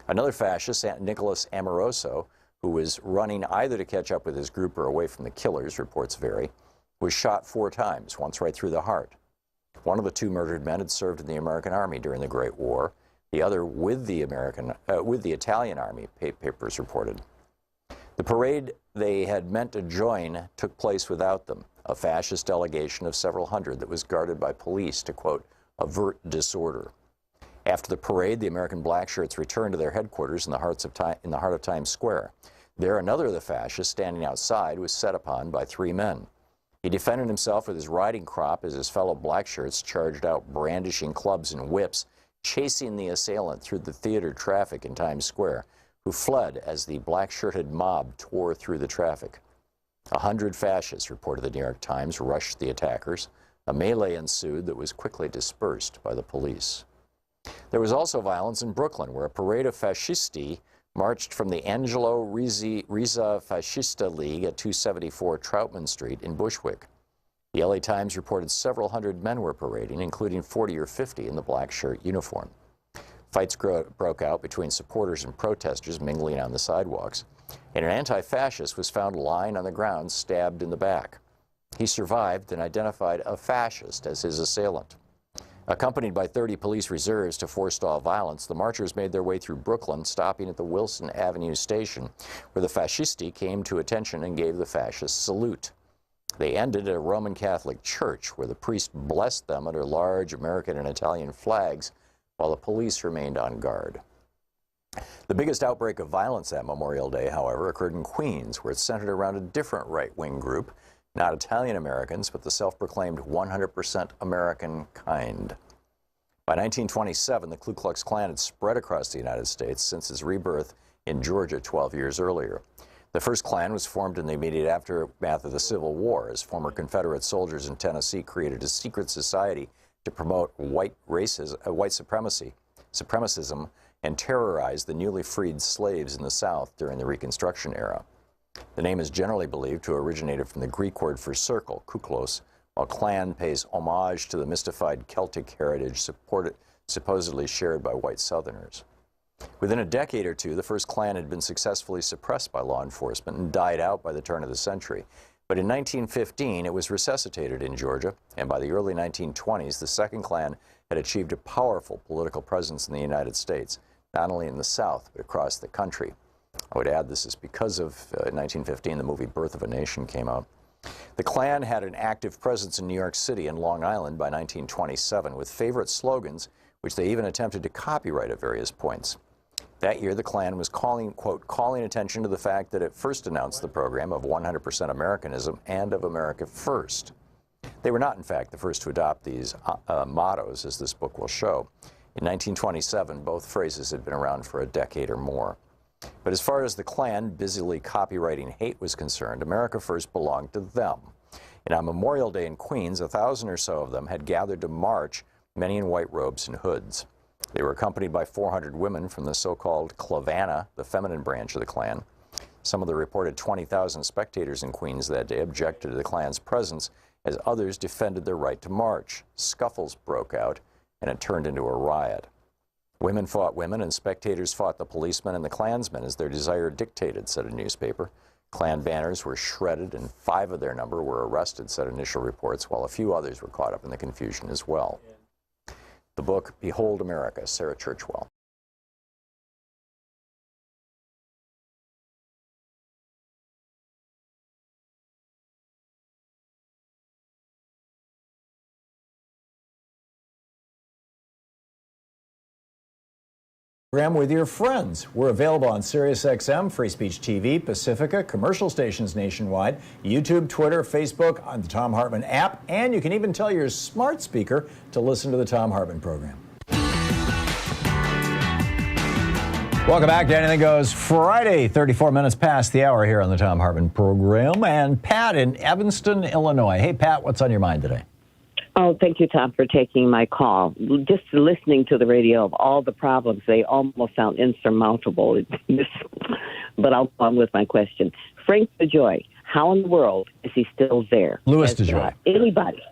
Another fascist, Nicholas Amoroso, who was running either to catch up with his group or away from the killers, reports vary, was shot 4 times, once right through the heart. One of the two murdered men had served in the American Army during the Great War, the other with the Italian Army, papers reported. The parade they had meant to join took place without them, a fascist delegation of several hundred that was guarded by police to, quote, avert disorder. After the parade, the American blackshirts returned to their headquarters in the heart of Times Square. There, another of the fascists standing outside was set upon by 3 men. He defended himself with his riding crop as his fellow blackshirts charged out, brandishing clubs and whips, chasing the assailant through the theater traffic in Times Square, who fled as the black-shirted mob tore through the traffic. 100 fascists, reported the New York Times, rushed the attackers. A melee ensued that was quickly dispersed by the police. There was also violence in Brooklyn, where a parade of fascisti marched from the Angelo Rizza Fascista League at 274 Troutman Street in Bushwick. The LA Times reported several hundred men were parading, including 40 or 50 in the black shirt uniform. Fights broke out between supporters and protesters mingling on the sidewalks, and an anti-fascist was found lying on the ground, stabbed in the back. He survived and identified a fascist as his assailant. Accompanied by 30 police reserves to forestall violence, the marchers made their way through Brooklyn, stopping at the Wilson Avenue station, where the fascisti came to attention and gave the fascist salute. They ended at a Roman Catholic church, where the priest blessed them under large American and Italian flags, while the police remained on guard. The biggest outbreak of violence that Memorial Day, however, occurred in Queens, where it centered around a different right-wing group, not Italian Americans, but the self-proclaimed 100% American kind. By 1927, the Ku Klux Klan had spread across the United States since its rebirth in Georgia 12 years earlier. The first Klan was formed in the immediate aftermath of the Civil War, as former Confederate soldiers in Tennessee created a secret society to promote white supremacism, and terrorize the newly freed slaves in the South during the Reconstruction era. The name is generally believed to have originated from the Greek word for circle, kuklos, while Klan pays homage to the mystified Celtic heritage supposedly shared by white Southerners. Within a decade or two, the first Klan had been successfully suppressed by law enforcement and died out by the turn of the century. But in 1915, it was resuscitated in Georgia, and by the early 1920s, the second Klan had achieved a powerful political presence in the United States, not only in the South, but across the country. I would add this is because of 1915, the movie Birth of a Nation came out. The Klan had an active presence in New York City and Long Island by 1927, with favorite slogans, which they even attempted to copyright at various points. That year, the Klan was quote, calling attention to the fact that it first announced the program of 100% Americanism and of America First. They were not, in fact, the first to adopt these mottos, as this book will show. In 1927, both phrases had been around for a decade or more. But as far as the Klan busily copywriting hate was concerned, America First belonged to them. And on Memorial Day in Queens, 1,000 or so of them had gathered to march, many in white robes and hoods. They were accompanied by 400 women from the so-called Clavana, the feminine branch of the Klan. Some of the reported 20,000 spectators in Queens that day objected to the Klan's presence, as others defended their right to march. Scuffles broke out, and it turned into a riot. Women fought women, and spectators fought the policemen and the Klansmen as their desire dictated, said a newspaper. Klan banners were shredded, and 5 of their number were arrested, said initial reports, while a few others were caught up in the confusion as well. The book, Behold America, Sarah Churchwell. With your friends. We're available on SiriusXM, Free Speech TV, Pacifica, commercial stations nationwide, YouTube, Twitter, Facebook, on the Thom Hartmann app, and you can even tell your smart speaker to listen to the Thom Hartmann Program. Welcome back to Anything Goes Friday, 34 minutes past the hour here on the Thom Hartmann Program. And Pat in Evanston, Illinois. Hey, Pat, what's on your mind today? Oh, thank you, Tom, for taking my call. Just listening to the radio of all the problems, they almost sound insurmountable. But I'll go on with my question. Frank DeJoy, how in the world is he still there? Louis DeJoy. Anybody.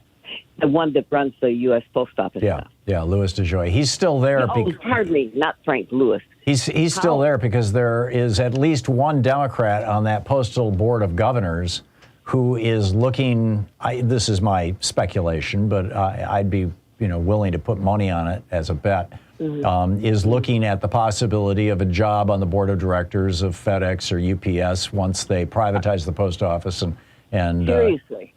The one that runs the U.S. Post Office stuff. Yeah, Louis DeJoy. He's still there. Pardon me, not Frank, Louis. He's still there because there is at least one Democrat on that Postal Board of Governors who is looking, this is my speculation, but I'd be willing to put money on it as a bet, is looking at the possibility of a job on the board of directors of FedEx or UPS once they privatize the post office. And seriously?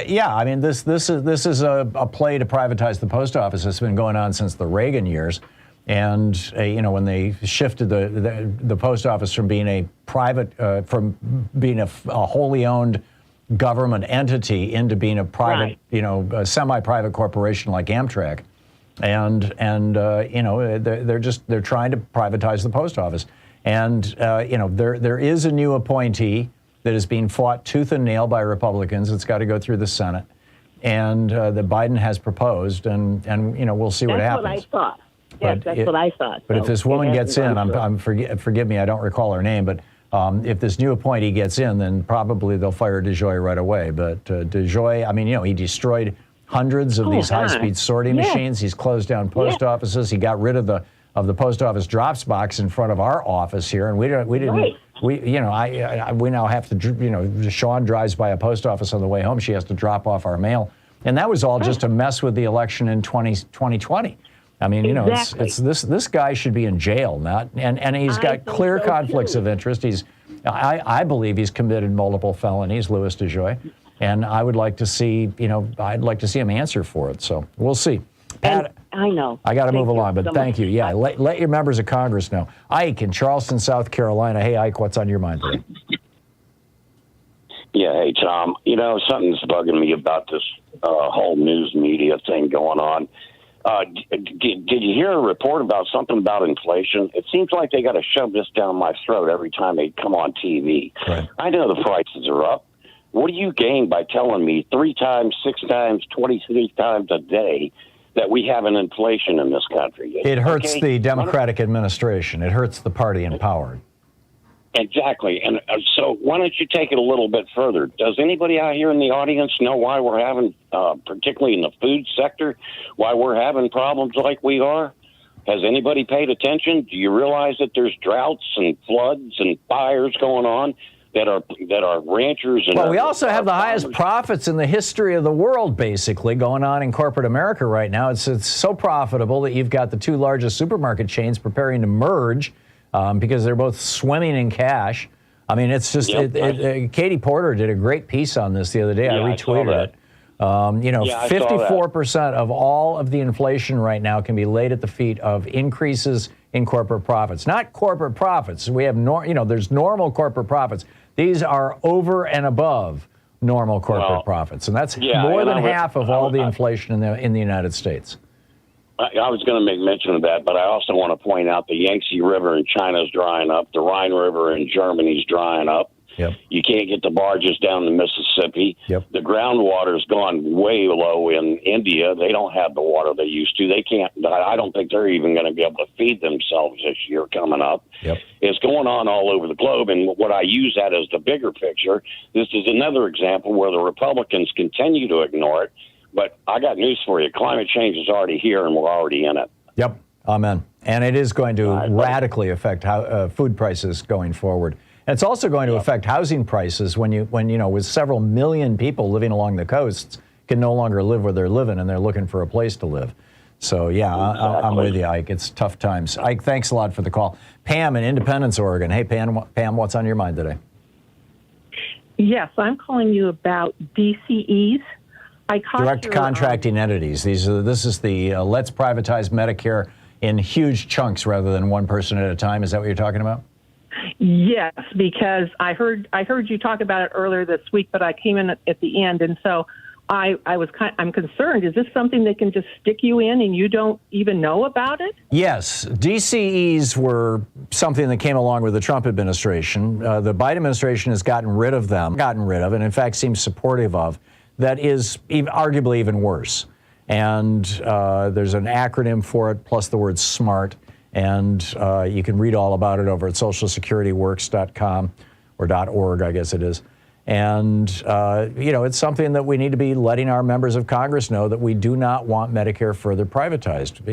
Yeah, I mean, this is a play to privatize the post office. It's been going on since the Reagan years. And, when they shifted the post office from being a private, from being a wholly owned government entity into being a private, a semi-private corporation like Amtrak, and they're trying to privatize the post office, and there is a new appointee that is being fought tooth and nail by Republicans. It's got to go through the Senate, and that Biden has proposed, and we'll see what happens. That's what I thought. Yes, that's what I thought. But if this woman gets in, forgive me, I don't recall her name, but. If this new appointee gets in, then probably they'll fire DeJoy right away. But DeJoy, I mean, he destroyed hundreds of these high-speed sorting machines. He's closed down post offices. He got rid of the post office drops box in front of our office here, and we now have to, Sean drives by a post office on the way home. She has to drop off our mail, and that was all just to mess with the election in 2020. I mean, it's this guy should be in jail, and he's got clear conflicts of interest. I believe he's committed multiple felonies, Louis DeJoy, and I would like to see, I'd like to see him answer for it. So we'll see. Pat, I know. I got to move along, but thank you. Yeah, let your members of Congress know. Ike in Charleston, South Carolina. Hey, Ike, what's on your mind today? Yeah, hey, Tom. Something's bugging me about this whole news media thing going on. Did you hear a report about something about inflation? It seems like they got to shove this down my throat every time they come on TV. Right. I know the prices are up. What do you gain by telling me 3 times, 6 times, 23 times a day that we have an inflation in this country? It hurts the Democratic administration. It hurts the party in power. Exactly. And so why don't you take it a little bit further? Does anybody out here in the audience know why we're having, particularly in the food sector, why we're having problems like we are? Has anybody paid attention? Do you realize that there's droughts and floods and fires going on that are ranchers and... Well, we also have the highest profits in the history of the world, basically, going on in corporate America right now. It's so profitable that you've got the two largest supermarket chains preparing to merge because they're both swimming in cash. I mean, it's just, Katie Porter did a great piece on this the other day. I retweeted it. 54% of all of the inflation right now can be laid at the feet of increases in corporate profits. Not corporate profits. We have, there's normal corporate profits. These are over and above normal corporate profits. And that's more than half of all the inflation in the United States. I was going to make mention of that, but I also want to point out the Yangtze River in China is drying up. The Rhine River in Germany is drying up. Yep. You can't get the barges down the Mississippi. Yep. The groundwater's gone way low in India. They don't have the water they used to. They can't. I don't think they're even going to be able to feed themselves this year coming up. Yep. It's going on all over the globe, and what I use that as the bigger picture. This is another example where the Republicans continue to ignore it. But I got news for you. Climate change is already here, and we're already in it. Yep. Amen. And it is going to radically affect food prices going forward. And it's also going to affect housing prices when with several million people living along the coasts can no longer live where they're living, and they're looking for a place to live. So, I'm with you, Ike. It's tough times. Ike, thanks a lot for the call. Pam in Independence, Oregon. Hey, Pam, what's on your mind today? Yes, I'm calling you about DCEs. Direct contracting entities. This is the let's privatize Medicare in huge chunks rather than one person at a time. Is that what you're talking about? Yes, because I heard you talk about it earlier this week, but I came in at the end, and so I'm concerned. Is this something they can just stick you in and you don't even know about it? Yes, DCEs were something that came along with the Trump administration. The Biden administration has gotten rid of them, and in fact seems supportive of. That is arguably even worse. And there's an acronym for it, plus the word SMART. And you can read all about it over at socialsecurityworks.com or .org, I guess it is. And, it's something that we need to be letting our members of Congress know that we do not want Medicare further privatized.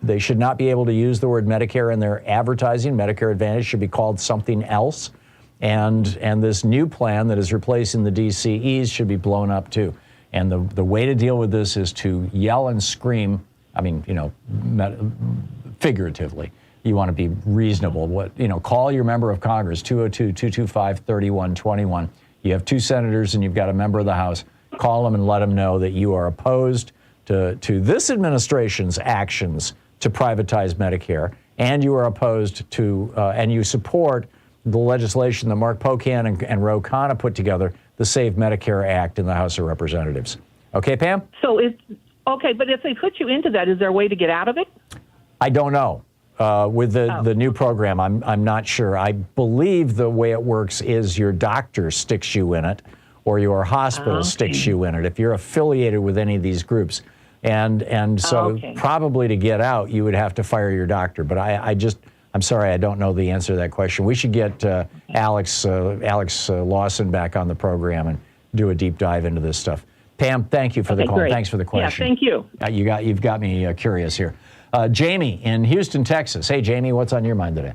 They should not be able to use the word Medicare in their advertising. Medicare Advantage should be called something else. And this new plan that is replacing the DCEs should be blown up too. And the way to deal with this is to yell and scream. I mean, figuratively, you want to be reasonable. Call your member of Congress, 202-225-3121. You have two senators and you've got a member of the House. Call them and let them know that you are opposed to this administration's actions to privatize Medicare, and you are opposed to, and you support the legislation that Mark Pocan and Ro Khanna put together, the Save Medicare Act in the House of Representatives. Okay, Pam? So okay, but if they put you into that, is there a way to get out of it? I don't know. With the new program, I'm not sure. I believe the way it works is your doctor sticks you in it, or your hospital sticks you in it if you're affiliated with any of these groups. And so probably to get out, you would have to fire your doctor. But I'm sorry, I don't know the answer to that question. We should get Alex Lawson back on the program and do a deep dive into this stuff. Pam, thank you for the call. Great. Thanks for the question. Yeah, thank you. You've got me curious here. Jamie in Houston, Texas. Hey, Jamie, what's on your mind today?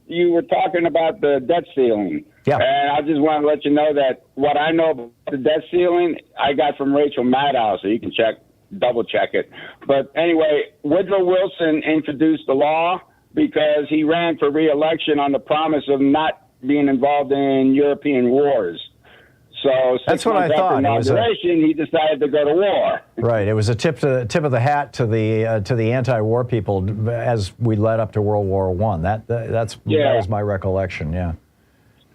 You were talking about the debt ceiling. Yeah. And I just want to let you know that what I know about the debt ceiling, I got from Rachel Maddow, so you can double check it. But anyway, Woodrow Wilson introduced the law because he ran for re-election on the promise of not being involved in European wars. So that's what I thought. He decided to go to war. Right. It was a tip of the hat to the anti-war people as we led up to World War I. That was my recollection. Yeah.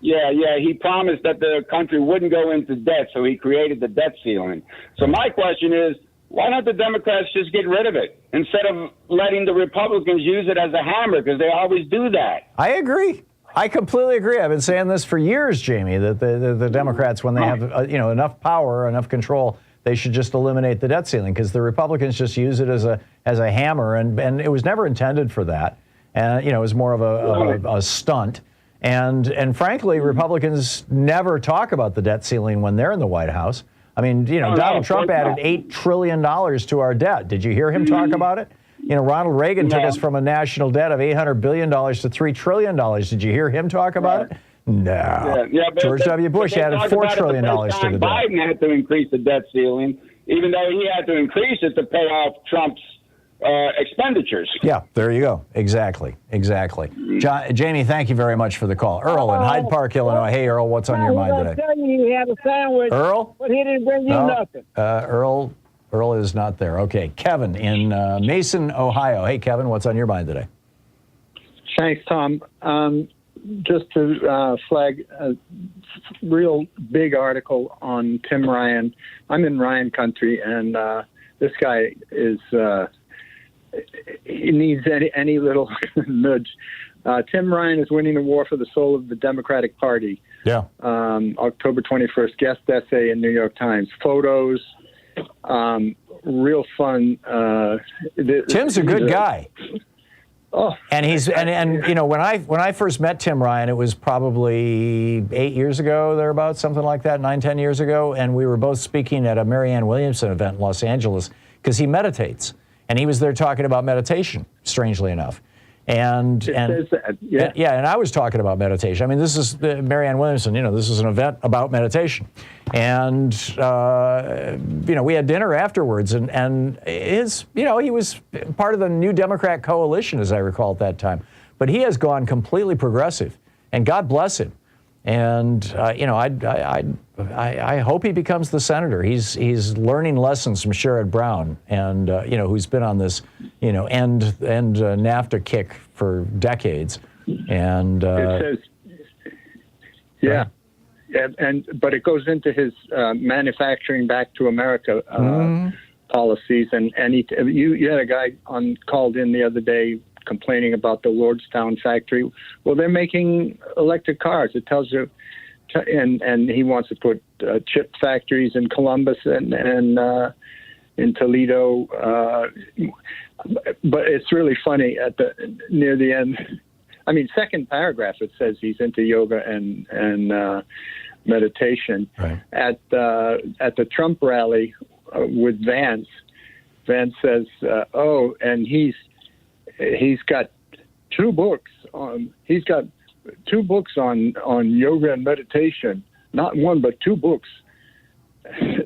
Yeah. He promised that the country wouldn't go into debt, so he created the debt ceiling. So my question is, why don't the Democrats just get rid of it instead of letting the Republicans use it as a hammer, because they always do that? I agree. I completely agree. I've been saying this for years, Jamie, that the Democrats, when they have enough power, enough control, they should just eliminate the debt ceiling, because the Republicans just use it as a hammer, and it was never intended for that. And it was more of a stunt. And frankly, Republicans never talk about the debt ceiling when they're in the White House. I mean, Donald Trump added $8 trillion to our debt. Did you hear him talk about it? Ronald Reagan took us from a national debt of $800 billion to $3 trillion. Did you hear him talk about it? No. George W. Bush added $4 trillion to the debt. Biden had to increase the debt ceiling, even though he had to increase it to pay off Trump's expenditures. Yeah, there you go. Exactly. Jamie, thank you very much for the call. Earl in Hyde Park, Illinois. Hey, Earl, what's on your mind today? I tell you, he had a sandwich. Earl? But he didn't bring you nothing. Earl is not there. Okay, Kevin in Mason, Ohio. Hey, Kevin, what's on your mind today? Thanks, Tom. Just to flag a real big article on Tim Ryan. I'm in Ryan country, and this guy is he needs any little nudge. Tim Ryan is winning the war for the soul of the Democratic Party. Yeah. October 21st, guest essay in New York Times. Photos, real fun. Tim's a good guy. Oh, and he's and when I first met Tim Ryan, it was probably 8 years ago, thereabouts, something like that, 9-10 years ago, and we were both speaking at a Marianne Williamson event in Los Angeles because he meditates, and he was there talking about meditation, strangely enough. And and I was talking about meditation. I mean, this is Marianne Williamson. This is an event about meditation, and we had dinner afterwards. And his, he was part of the New Democrat coalition, as I recall at that time. But he has gone completely progressive, and God bless him. And I hope he becomes the senator. He's learning lessons from Sherrod Brown, and who's been on this end NAFTA kick for decades. And it says, but it goes into his manufacturing back to America policies. And you had a guy called in the other day complaining about the Lordstown factory. Well, they're making electric cars. It tells you, and he wants to put chip factories in Columbus and in Toledo. But it's really funny near the end. I mean, second paragraph it says he's into yoga and meditation. Right. At the Trump rally with Vance says, and he's got two books on yoga and meditation. Not one, but two books.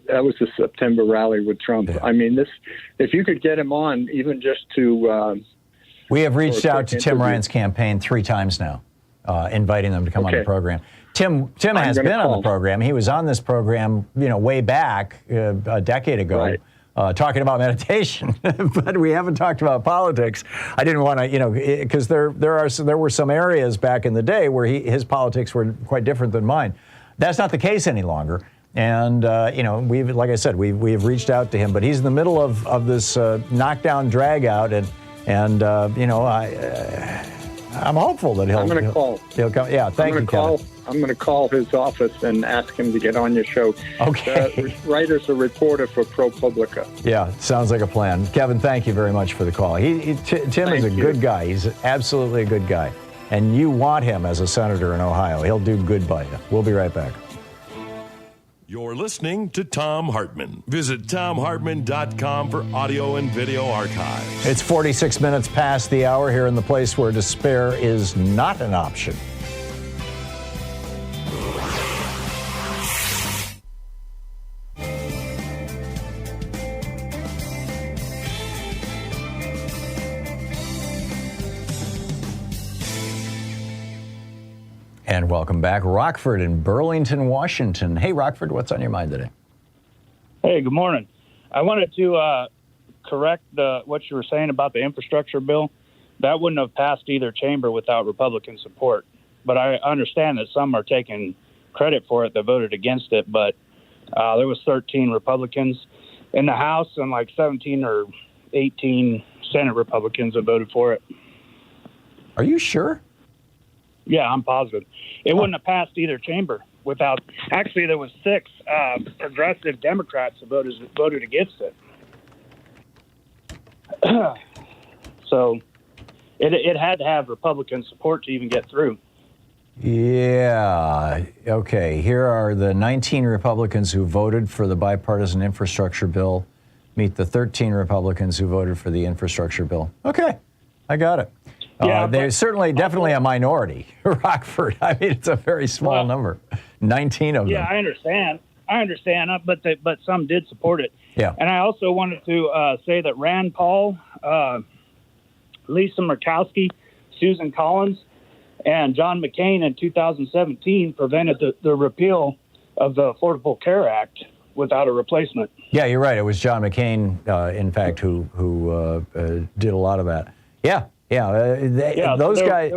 That was the September rally with Trump. Yeah. I mean, if you could get him on, even just to. We have reached out to Tim Ryan's campaign 3 times now, inviting them to come on the program. Tim has been on the program. He was on this program, way back a decade ago. Right. Talking about meditation, but we haven't talked about politics. I didn't want to, because there were some areas back in the day where his politics were quite different than mine. That's not the case any longer. And we've, like I said, we've reached out to him, but he's in the middle of this knockdown drag out, and I'm hopeful that I'm going to call. He'll come. Yeah, thank you, Kevin. I'm going to call his office and ask him to get on your show. Okay. The writer's a reporter for ProPublica. Yeah, sounds like a plan. Kevin, thank you very much for the call. Tim is a good guy. He's absolutely a good guy. And you want him as a senator in Ohio. He'll do good by you. We'll be right back. You're listening to Thom Hartmann. Visit thomhartmann.com for audio and video archives. It's 46 minutes past the hour here in the place where despair is not an option. And welcome back. Rockford in Burlington, Washington. Hey, Rockford, what's on your mind today? Hey, good morning. I wanted to correct what you were saying about the infrastructure bill. That wouldn't have passed either chamber without Republican support. But I understand that some are taking credit for it that voted against it. But there was 13 Republicans in the House and like 17 or 18 Senate Republicans that voted for it. Are you sure? Yeah, I'm positive. It wouldn't have passed either chamber without. Actually, there was 6 progressive Democrats that voted against it. So it had to have Republican support to even get through. Yeah. Okay. Here are the 19 Republicans who voted for the bipartisan infrastructure bill. Meet the 13 Republicans who voted for the infrastructure bill. Okay. I got it. Yeah, they're certainly definitely a minority, Rockford. I mean, it's a very small number. 19 of them. Yeah, I understand. But some did support it. Yeah. And I also wanted to say that Rand Paul, Lisa Murkowski, Susan Collins, and John McCain in 2017 prevented the repeal of the Affordable Care Act without a replacement. Yeah, you're right. It was John McCain, in fact, who did a lot of that. Yeah. Those guys.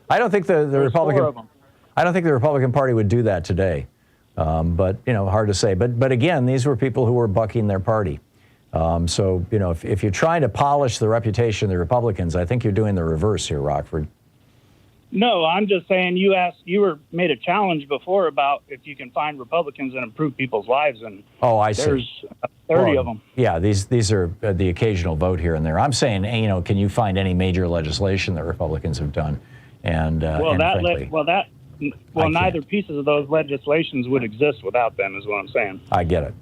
I don't think the Republican. I don't think the Republican Party would do that today. But hard to say. But again, these were people who were bucking their party. So if you're trying to polish the reputation of the Republicans, I think you're doing the reverse here, Rockford. No, I'm just saying you made a challenge before about if you can find Republicans and improve people's lives, and I see. There's 30 of them. Yeah, these are the occasional vote here and there. I'm saying, can you find any major legislation that Republicans have done? And neither pieces of those legislations would exist without them, is what I'm saying. I get it.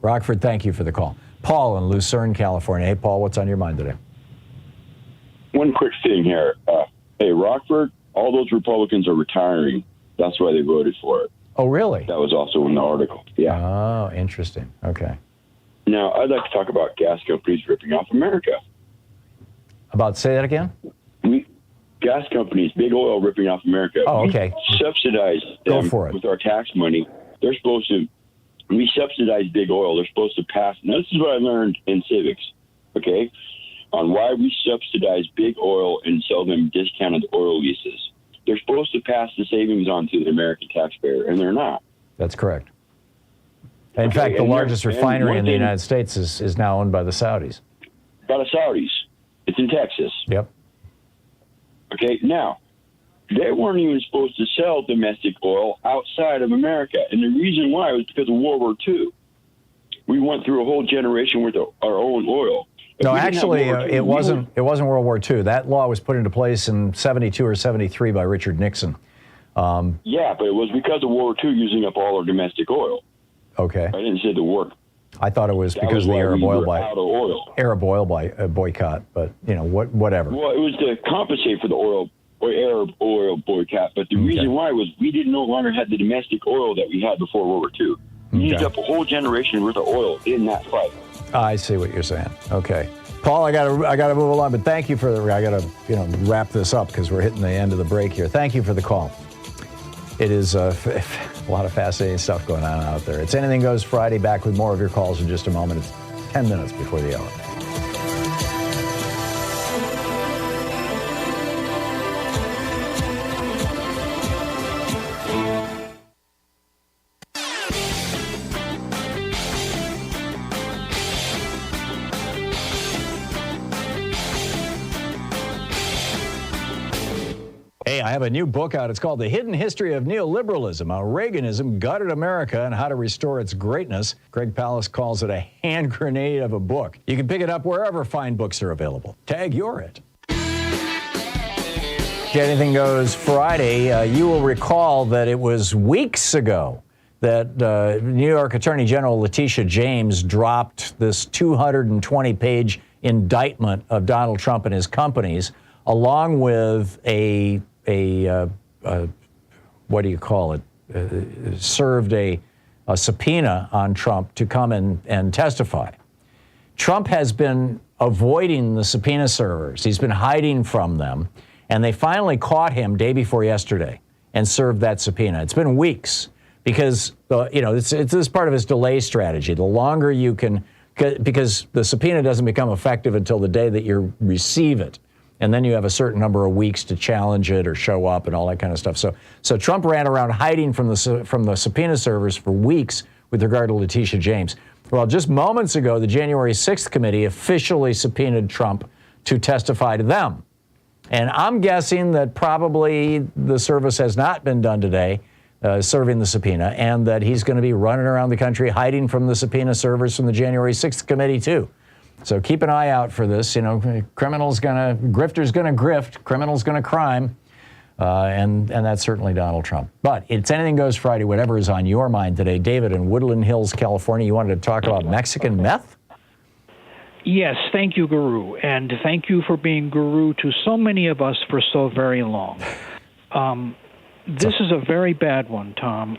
Rockford, thank you for the call. Paul in Lucerne, California. Hey, Paul, what's on your mind today? One quick thing here. Hey, Rockford, all those Republicans are retiring. That's why they voted for it. Oh, really? That was also in the article. Yeah. Oh, interesting. Okay. Now, I'd like to talk about gas companies ripping off America. Say that again? Gas companies, big oil ripping off America. Oh, okay. We subsidize them with our tax money. We subsidize big oil. They're supposed to pass. Now, this is what I learned in civics, okay, on why we subsidize big oil and sell them discounted oil leases. They're supposed to pass the savings on to the American taxpayer, and they're not. That's correct. In fact, the largest refinery in the United States is now owned by the Saudis. By the Saudis. It's in Texas. Yep. Okay, now, they weren't even supposed to sell domestic oil outside of America, and the reason why was because of World War II. We went through a whole generation with our own oil. No, actually, it wasn't World War II. That law was put into place in 72 or 73 by Richard Nixon. Yeah, but it was because of World War II using up all our domestic oil. Okay. I didn't say the war. I thought it was because of the Arab oil boycott, but whatever. Well, it was to compensate for the Arab oil boycott, but the reason why was we no longer had the domestic oil that we had before World War II. We used up a whole generation worth of oil in that fight. I see what you're saying. Okay, Paul, I gotta move along, but thank you I gotta wrap this up because we're hitting the end of the break here. Thank you for the call. It is a lot of fascinating stuff going on out there. It's Anything Goes Friday. Back with more of your calls in just a moment. It's 10 minutes before the hour. Hey, I have a new book out. It's called The Hidden History of Neoliberalism, How Reaganism Gutted America and How to Restore Its Greatness. Greg Palast calls it a hand grenade of a book. You can pick it up wherever fine books are available. Tag you're it. Anything Goes Friday. You will recall that it was weeks ago that New York Attorney General Letitia James dropped this 220-page indictment of Donald Trump and his companies, along with a what do you call it? Served a subpoena on Trump to come and testify. Trump has been avoiding the subpoena servers. He's been hiding from them, and they finally caught him day before yesterday and served that subpoena. It's been weeks because it's part of his delay strategy. The longer you can, because the subpoena doesn't become effective until the day that you receive it. And then you have a certain number of weeks to challenge it or show up and all that kind of stuff. So Trump ran around hiding from the subpoena servers for weeks with regard to Letitia James. Well, just moments ago, the January 6th committee officially subpoenaed Trump to testify to them. And I'm guessing that probably the service has not been done today, serving the subpoena, and that he's going to be running around the country hiding from the subpoena servers from the January 6th committee, too. So keep an eye out for this. Grifter's going to grift, criminal's going to crime. and that's certainly Donald Trump. But it's Anything Goes Friday, whatever is on your mind today. David in Woodland Hills, California, you wanted to talk about Mexican meth? Yes, thank you, Guru, and thank you for being Guru to so many of us for so very long. This is a very bad one, Tom.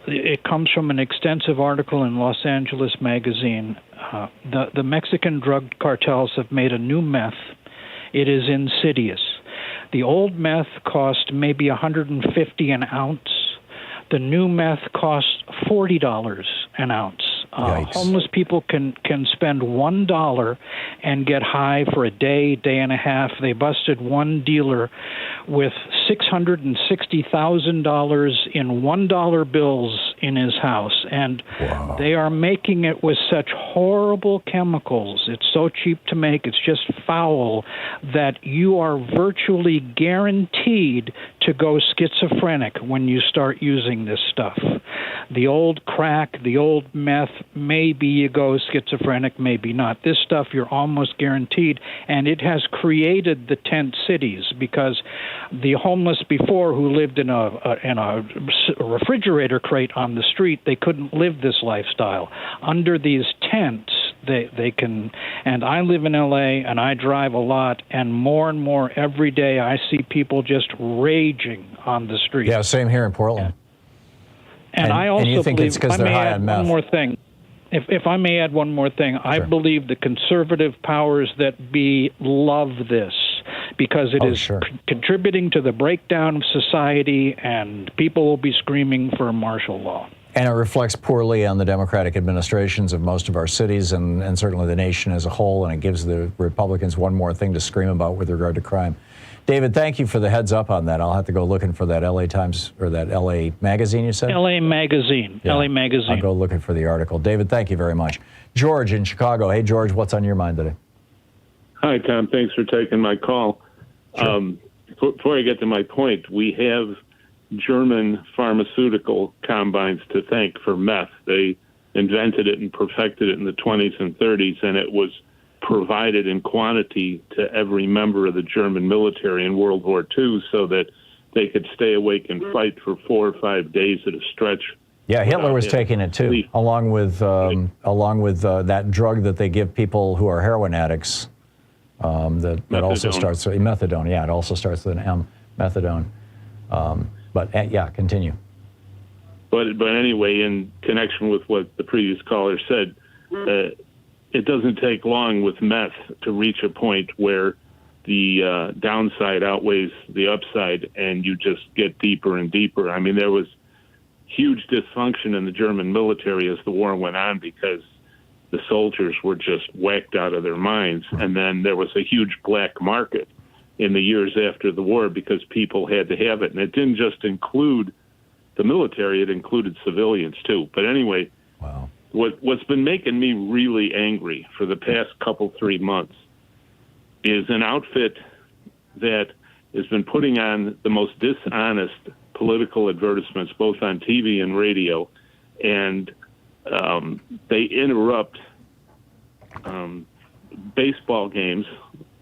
It comes from an extensive article in Los Angeles Magazine. The Mexican drug cartels have made a new meth. It is insidious. The old meth cost maybe $150 an ounce. The new meth costs $40 an ounce. Homeless people can spend $1 and get high for a day, day and a half. They busted one dealer with $660,000 in $1 bills in his house, and they are making it with such horrible chemicals. It's so cheap to make, it's just foul, that you are virtually guaranteed to go schizophrenic when you start using this stuff. The old crack, the old meth, maybe you go schizophrenic, maybe not. This stuff, you're almost guaranteed, and it has created the tent cities, because the homeless before who lived in a refrigerator crate on the street, they couldn't live this lifestyle. Under these tents, they can, and I live in L.A., and I drive a lot, and more every day I see people just raging on the street. Yeah, same here in Portland. And I also you think believe, it's because they're high on meth. one more thing. If I may add one more thing, sure. I believe the conservative powers that be love this, because it is contributing to the breakdown of society, and people will be screaming for martial law. And it reflects poorly on the Democratic administrations of most of our cities and certainly the nation as a whole, and it gives the Republicans one more thing to scream about with regard to crime. David, thank you for the heads up on that. I'll have to go looking for that LA Times, or that LA Magazine, you said? LA Magazine. Yeah. LA Magazine. I'll go looking for the article. David, thank you very much. George in Chicago. Hey, George, what's on your mind today? Hi, Tom. Thanks for taking my call. Sure. Before I get to my point, we have German pharmaceutical combines to thank for meth. They invented it and perfected it in the 20s and 30s, and it was provided in quantity to every member of the German military in World War II so that they could stay awake and fight for 4 or 5 days at a stretch. Yeah, Hitler was taking it too, along with that drug that they give people who are heroin addicts. That also starts with methadone. Yeah, it also starts with an M, methadone. But yeah, continue. But anyway, in connection with what the previous caller said, it doesn't take long with meth to reach a point where the downside outweighs the upside, and you just get deeper and deeper. I mean, there was huge dysfunction in the German military as the war went on because the soldiers were just whacked out of their minds. And then there was a huge black market in the years after the war because people had to have it. And it didn't just include the military, it included civilians too. But anyway, what's been making me really angry for the past 3 months is an outfit that has been putting on the most dishonest political advertisements, both on TV and radio, and they interrupt baseball games,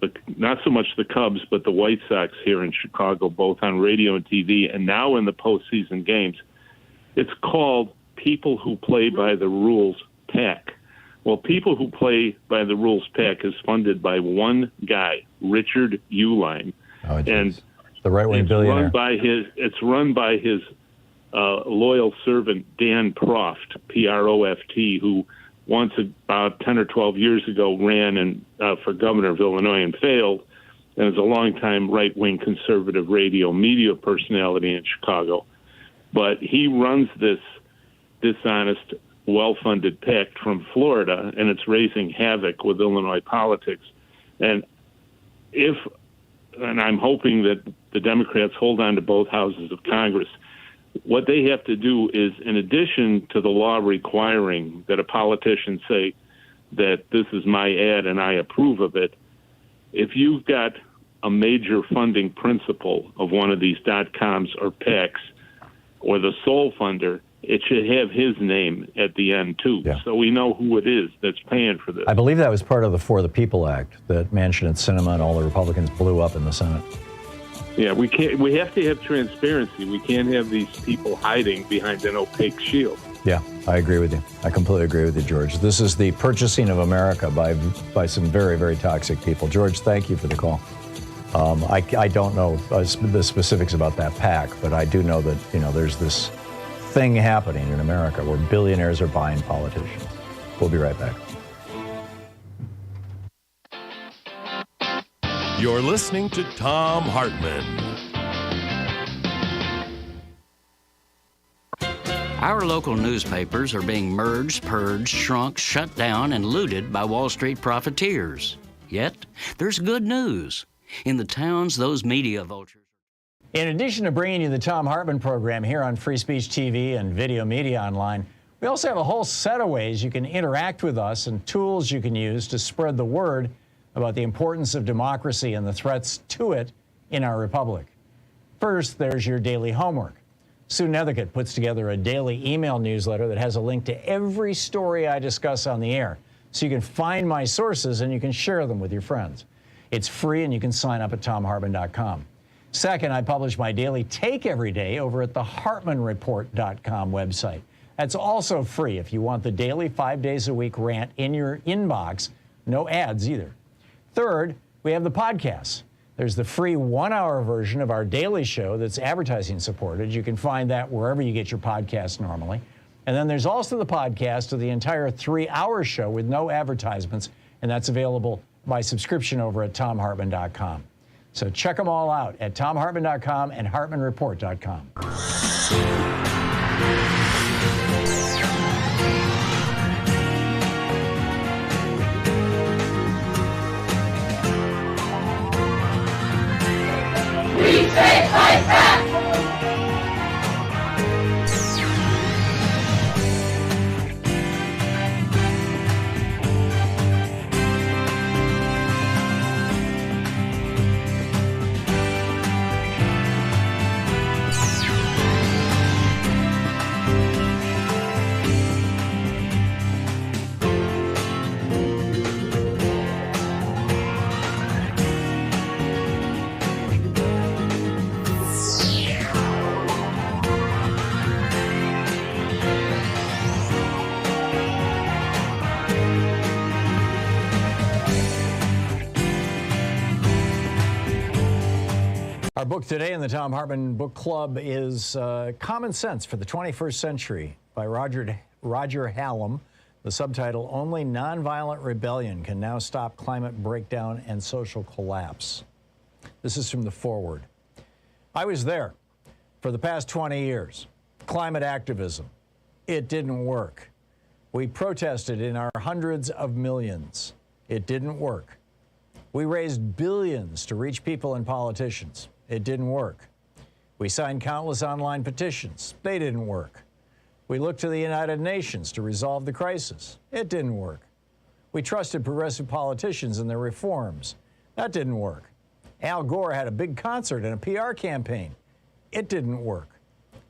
but not so much the Cubs, but the White Sox here in Chicago, both on radio and TV, and now in the postseason games. It's called People Who Play by the Rules PAC. Well, People Who Play by the Rules PAC is funded by one guy, Richard Uihlein. Oh, and the right-wing billionaire. It's run by his loyal servant, Dan Proft, P-R-O-F-T, who once about 10 or 12 years ago ran for governor of Illinois and failed, and is a longtime right-wing conservative radio media personality in Chicago. But he runs this dishonest, well-funded PAC from Florida, and it's raising havoc with Illinois politics. And I'm hoping that the Democrats hold on to both houses of Congress. What they have to do is, in addition to the law requiring that a politician say that this is my ad and I approve of it, if you've got a major funding principal of one of these .coms or PACs, or the sole funder, it should have his name at the end, too, so we know who it is that's paying for this. I believe that was part of the For the People Act that Manchin and Sinema and all the Republicans blew up in the Senate. Yeah, we can't. We have to have transparency. We can't have these people hiding behind an opaque shield. Yeah, I agree with you. I completely agree with you, George. This is the purchasing of America by some very, very toxic people. George, thank you for the call. I don't know the specifics about that PAC, but I do know that, there's this thing happening in America where billionaires are buying politicians. We'll be right back. You're listening to Thom Hartmann. Our local newspapers are being merged, purged, shrunk, shut down, and looted by Wall Street profiteers. Yet, there's good news. In the towns, those media vultures. In addition to bringing you the Thom Hartmann Program here on Free Speech TV and Video Media Online, we also have a whole set of ways you can interact with us and tools you can use to spread the word about the importance of democracy and the threats to it in our republic. First, there's your daily homework. Sue Nethercutt puts together a daily email newsletter that has a link to every story I discuss on the air, so you can find my sources and you can share them with your friends. It's free and you can sign up at thomhartmann.com. Second, I publish my daily take every day over at the hartmannreport.com website. That's also free if you want the daily 5 days a week rant in your inbox. No ads either. Third, we have the podcasts. There's the free 1-hour version of our daily show that's advertising supported. You can find that wherever you get your podcasts normally. And then there's also the podcast of the entire 3-hour show with no advertisements, and that's available by subscription over at thomhartmann.com. So check them all out at thomhartmann.com and hartmannreport.com. We say fight back! Our book today in the Thom Hartmann Book Club is Common Sense for the 21st Century by Roger Hallam. The subtitle, Only Nonviolent Rebellion Can Now Stop Climate Breakdown and Social Collapse. This is from the foreword. I was there for the past 20 years. Climate activism. It didn't work. We protested in our hundreds of millions. It didn't work. We raised billions to reach people and politicians. It didn't work. We signed countless online petitions. They didn't work. We looked to the United Nations to resolve the crisis. It didn't work. We trusted progressive politicians and their reforms. That didn't work. Al Gore had a big concert and a PR campaign. It didn't work.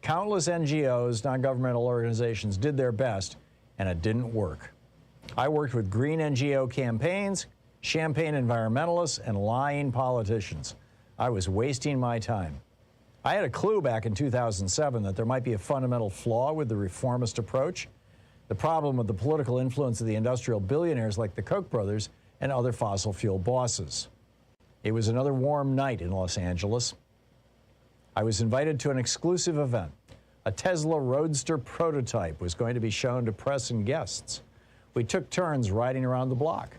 Countless NGOs, non-governmental organizations, did their best, and it didn't work. I worked with green NGO campaigns, champagne environmentalists, and lying politicians. I was wasting my time. I had a clue back in 2007 that there might be a fundamental flaw with the reformist approach. The problem with the political influence of the industrial billionaires like the Koch brothers and other fossil fuel bosses. It was another warm night in Los Angeles. I was invited to an exclusive event. A Tesla Roadster prototype was going to be shown to press and guests. We took turns riding around the block.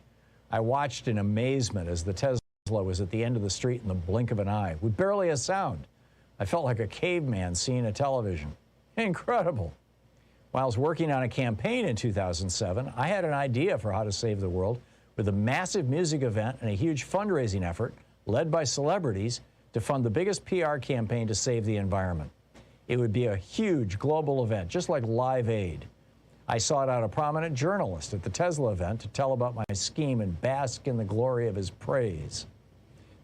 I watched in amazement as the Tesla was at the end of the street in the blink of an eye, with barely a sound. I felt like a caveman seeing a television. Incredible. While I was working on a campaign in 2007, I had an idea for how to save the world with a massive music event and a huge fundraising effort led by celebrities to fund the biggest PR campaign to save the environment. It would be a huge global event, just like Live Aid. I sought out a prominent journalist at the Tesla event to tell about my scheme and bask in the glory of his praise.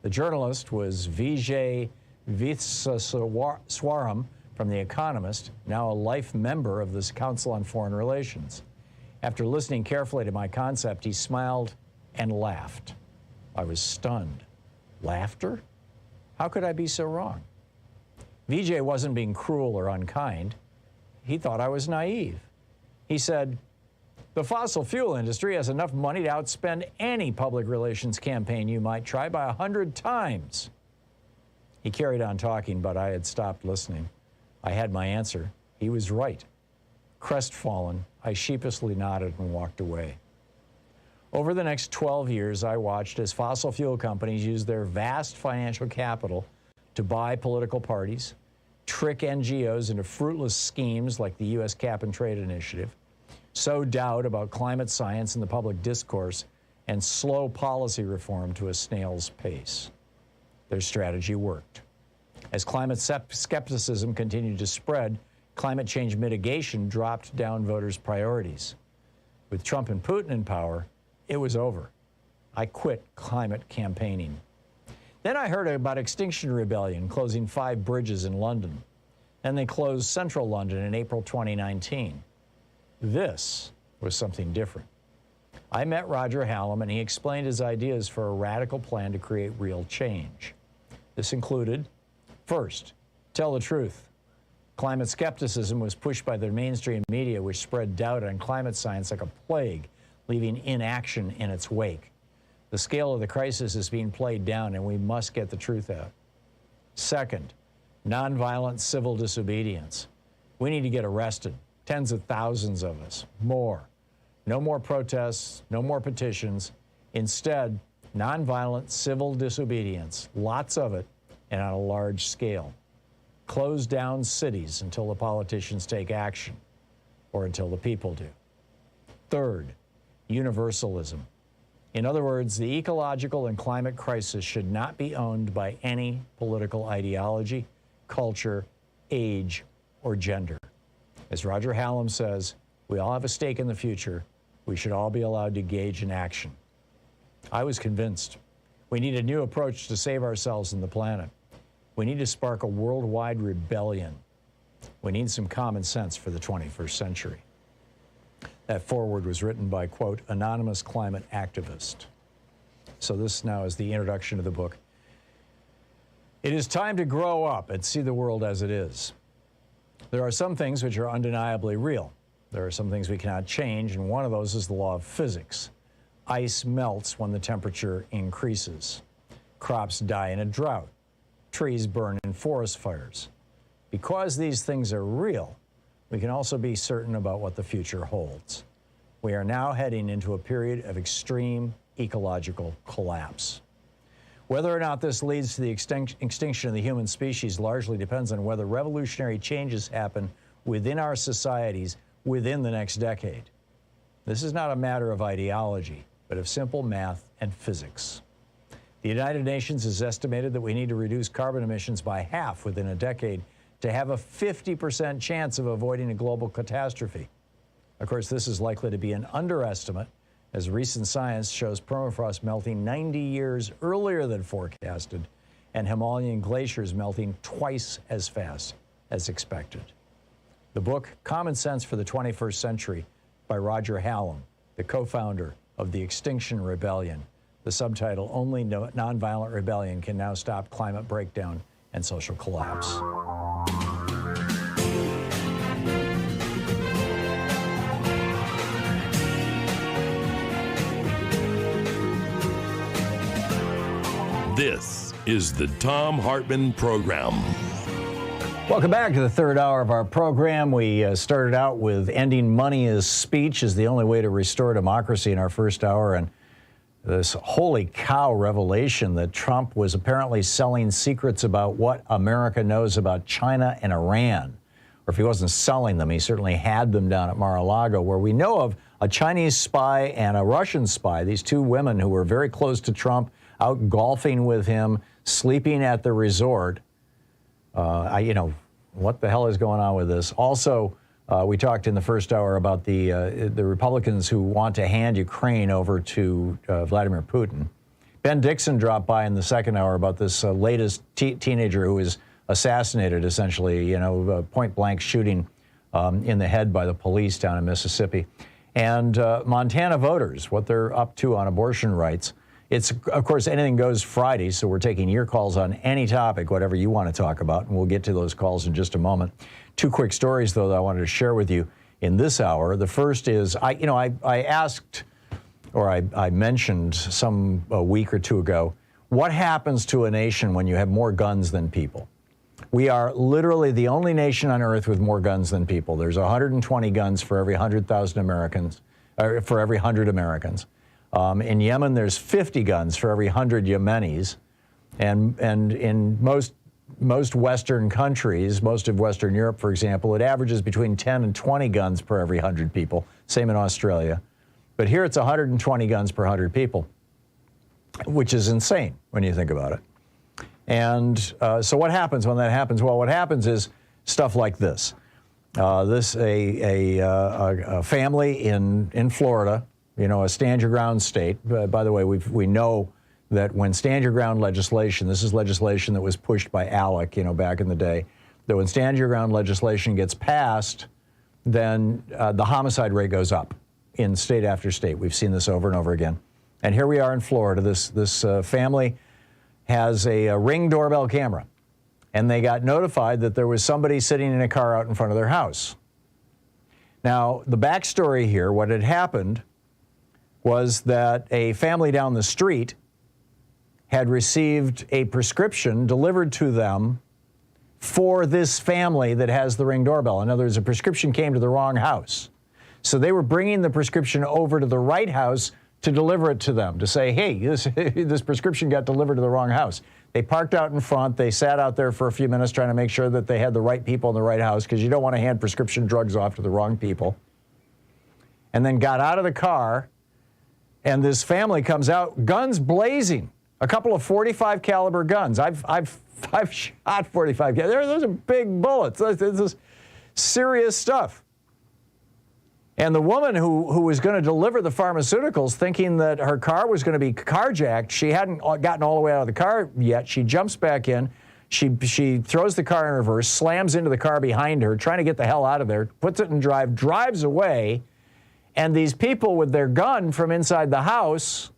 The journalist was Vijay Vithswaram from The Economist, now a life member of this Council on Foreign Relations. After listening carefully to my concept, he smiled and laughed. I was stunned. Laughter? How could I be so wrong? VJ wasn't being cruel or unkind. He thought I was naive. He said, the fossil fuel industry has enough money to outspend any public relations campaign you might try by 100 times. He carried on talking, but I had stopped listening. I had my answer. He was right. Crestfallen, I sheepishly nodded and walked away. Over the next 12 years, I watched as fossil fuel companies used their vast financial capital to buy political parties, trick NGOs into fruitless schemes like the U.S. Cap and Trade Initiative, sow doubt about climate science in the public discourse, and slow policy reform to a snail's pace. Their strategy worked. As climate skepticism continued to spread, climate change mitigation dropped down voters' priorities. With Trump and Putin in power, it was over. I quit climate campaigning. Then I heard about Extinction Rebellion closing 5 bridges in London. Then they closed central London in April 2019. This was something different. I met Roger Hallam, and he explained his ideas for a radical plan to create real change. This included, first, tell the truth. Climate skepticism was pushed by the mainstream media, which spread doubt on climate science like a plague, leaving inaction in its wake. The scale of the crisis is being played down, and we must get the truth out. Second, nonviolent civil disobedience. We need to get arrested, tens of thousands of us, more. No more protests, no more petitions. Instead, nonviolent civil disobedience, lots of it, and on a large scale. Close down cities until the politicians take action, or until the people do. Third, universalism. In other words, the ecological and climate crisis should not be owned by any political ideology, culture, age, or gender. As Roger Hallam says, we all have a stake in the future. We should all be allowed to engage in action. I was convinced. We need a new approach to save ourselves and the planet. We need to spark a worldwide rebellion. We need some common sense for the 21st century. That foreword was written by, quote, anonymous climate activist. So this now is the introduction to the book. It is time to grow up and see the world as it is. There are some things which are undeniably real. There are some things we cannot change, and one of those is the law of physics. Ice melts when the temperature increases. Crops die in a drought. Trees burn in forest fires. Because these things are real, we can also be certain about what the future holds. We are now heading into a period of extreme ecological collapse. Whether or not this leads to the extinction of the human species largely depends on whether revolutionary changes happen within our societies within the next decade. This is not a matter of ideology, but of simple math and physics. The United Nations has estimated that we need to reduce carbon emissions by half within a decade to have a 50% chance of avoiding a global catastrophe. Of course, this is likely to be an underestimate, as recent science shows permafrost melting 90 years earlier than forecasted and Himalayan glaciers melting twice as fast as expected. The book, Common Sense for the 21st Century, by Roger Hallam, the co-founder of the Extinction Rebellion. The subtitle, Only Nonviolent Rebellion Can Now Stop Climate Breakdown and Social Collapse. This is the Thom Hartmann Program. Welcome back to the third hour of our program. We started out with ending money as speech is the only way to restore democracy in our first hour, and this holy cow revelation that Trump was apparently selling secrets about what America knows about China and Iran. Or if he wasn't selling them, he certainly had them down at Mar-a-Lago, where we know of a Chinese spy and a Russian spy, these two women who were very close to Trump, out golfing with him, sleeping at the resort. What the hell is going on with this? Also, we talked in the first hour about the Republicans who want to hand Ukraine over to Vladimir Putin. Ben Dixon dropped by in the second hour about this latest teenager who was assassinated, essentially, point-blank shooting in the head by the police down in Mississippi. And Montana voters, what they're up to on abortion rights. It's, of course, Anything Goes Friday, so we're taking your calls on any topic, whatever you want to talk about, and we'll get to those calls in just a moment. 2 quick stories, though, that I wanted to share with you in this hour. The first is, I asked, or I mentioned a week or two ago, what happens to a nation when you have more guns than people? We are literally the only nation on earth with more guns than people. There's 120 guns for every 100,000 Americans, for every 100 Americans. In Yemen, there's 50 guns for every 100 Yemenis. And in most Western countries, most of Western Europe, for example, it averages between 10 and 20 guns per every 100 people. Same in Australia. But here it's 120 guns per 100 people, which is insane when you think about it. And so what happens when that happens? Well, what happens is stuff like this. A family in Florida, a stand your ground state. By the way, we know that when stand your ground legislation, this is legislation that was pushed by ALEC, back in the day, that when stand your ground legislation gets passed, then the homicide rate goes up in state after state. We've seen this over and over again. And here we are in Florida. This family has a Ring doorbell camera, and they got notified that there was somebody sitting in a car out in front of their house. Now, the backstory here, what had happened was that a family down the street had received a prescription delivered to them for this family that has the Ring doorbell. In other words, a prescription came to the wrong house. So they were bringing the prescription over to the right house to deliver it to them, to say, hey, this prescription got delivered to the wrong house. They parked out in front. They sat out there for a few minutes trying to make sure that they had the right people in the right house, because you don't want to hand prescription drugs off to the wrong people. And then got out of the car, and this family comes out, guns blazing, a couple of .45 caliber guns. I've shot .45 caliber. Those are big bullets. This is serious stuff. And the woman who was going to deliver the pharmaceuticals, thinking that her car was going to be carjacked, she hadn't gotten all the way out of the car yet. She jumps back in. She throws the car in reverse, slams into the car behind her, trying to get the hell out of there, puts it in drive, drives away. And these people with their gun from inside the house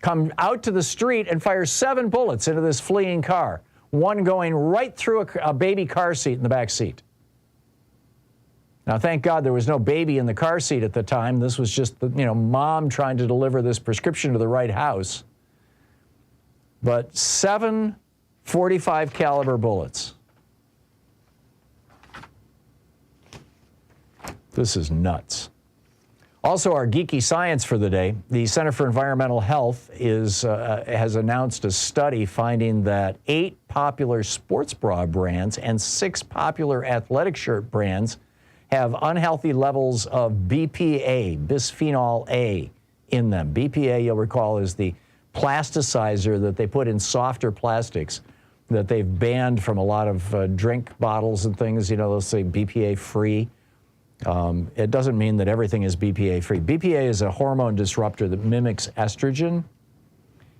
come out to the street and fire 7 bullets into this fleeing car, one going right through a baby car seat in the back seat. Now, thank God there was no baby in the car seat at the time. This was just, mom trying to deliver this prescription to the right house. But 7 .45 caliber bullets. This is nuts. Also, our geeky science for the day. The Center for Environmental Health has announced a study finding that 8 popular sports bra brands and 6 popular athletic shirt brands have unhealthy levels of BPA, bisphenol A, in them. BPA, you'll recall, is the plasticizer that they put in softer plastics that they've banned from a lot of drink bottles and things. They'll say BPA free. It doesn't mean that everything is BPA free. BPA is a hormone disruptor that mimics estrogen.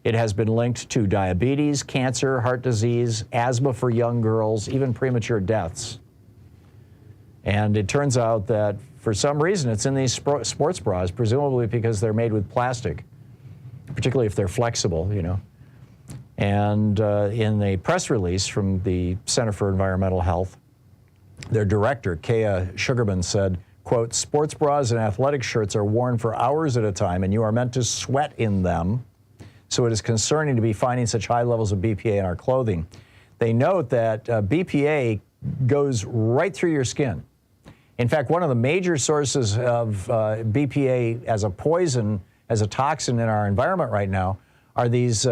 It has been linked to diabetes, cancer, heart disease, asthma for young girls, even premature deaths. And it turns out that for some reason it's in these sports bras, presumably because they're made with plastic, particularly if they're flexible, And in a press release from the Center for Environmental Health, their director, Kaya Sugarman, said, quote, sports bras and athletic shirts are worn for hours at a time, and you are meant to sweat in them. So it is concerning to be finding such high levels of BPA in our clothing. They note that BPA goes right through your skin. In fact, one of the major sources of BPA as a poison, as a toxin in our environment right now, are these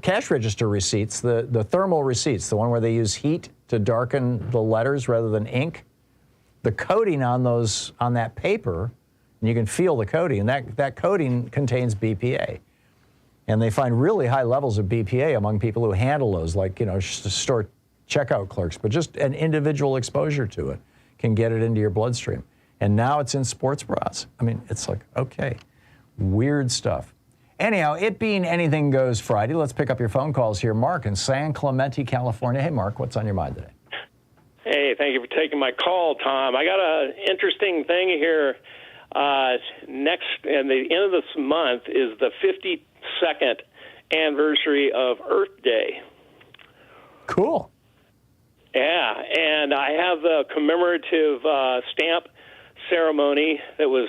cash register receipts, the thermal receipts, the one where they use heat to darken the letters rather than ink. The coating on that paper, and you can feel the coating, and that coating contains BPA. And they find really high levels of BPA among people who handle those, like, store checkout clerks, but just an individual exposure to it can get it into your bloodstream. And now it's in sports bras. I mean, it's like, okay, weird stuff. Anyhow, it being Anything Goes Friday, let's pick up your phone calls here. Mark in San Clemente, California. Hey, Mark, what's on your mind today? Hey, thank you for taking my call, Tom. I got an interesting thing here. Next, and the end of this month is the 2nd anniversary of Earth Day. Cool. Yeah, and I have the commemorative stamp ceremony that was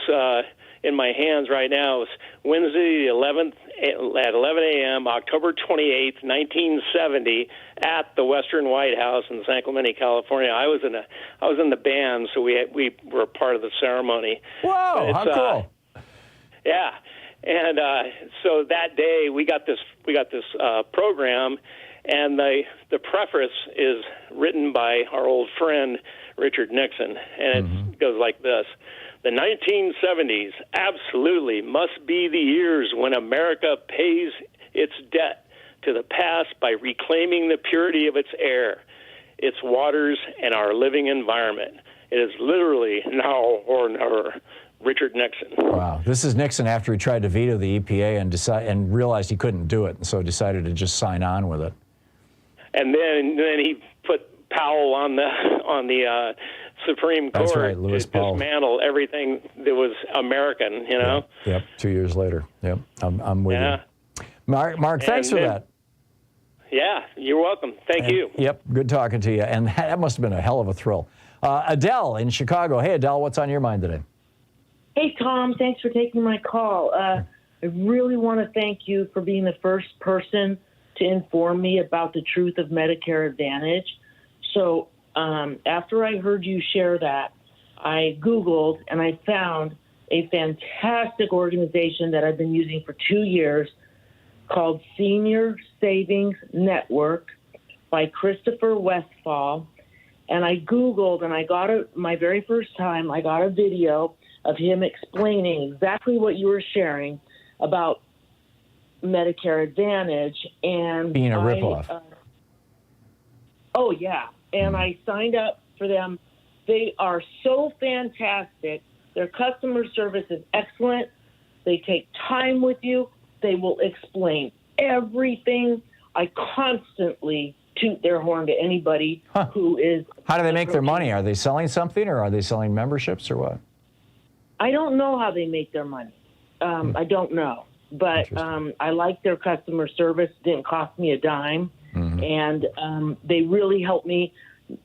in my hands right now. It's Wednesday the 11th at 11 a.m., October 28th, 1970, at the Western White House in San Clemente, California. I was in the band, so we were part of the ceremony. Whoa, how cool! Yeah, and so that day we got this program, and the preface is written by our old friend Richard Nixon, and it goes like this. The 1970s absolutely must be the years when America pays its debt to the past by reclaiming the purity of its air, its waters, and our living environment. It is literally now or never. Richard Nixon. Wow. This is Nixon after he tried to veto the EPA and realized he couldn't do it, and so decided to just sign on with it. And then he put Powell on the Supreme Court. That's right, Lewis Powell. Dismantle everything that was American, you know? Yep, 2 years later. Yep, I'm with you. Mark, thanks for that. Yeah, you're welcome. Thank you. Yep, good talking to you. And that must have been a hell of a thrill. Adele in Chicago. Hey, Adele, what's on your mind today? Hey, Tom, thanks for taking my call. I really want to thank you for being the first person to inform me about the truth of Medicare Advantage. So after I heard you share that, I Googled and I found a fantastic organization that I've been using for 2 years called Senior Savings Network by Christopher Westphal. And I Googled and I got my very first time, I got a video of him explaining exactly what you were sharing about Medicare Advantage and being a ripoff. Oh yeah, and I signed up for them. They are so fantastic. Their customer service is excellent. They take time with you. They will explain everything. I constantly toot their horn to anybody who is. How do they make their money? Are they selling something, or are they selling memberships, or what? I don't know how they make their money. I don't know. But I like their customer service. It didn't cost me a dime. And they really helped me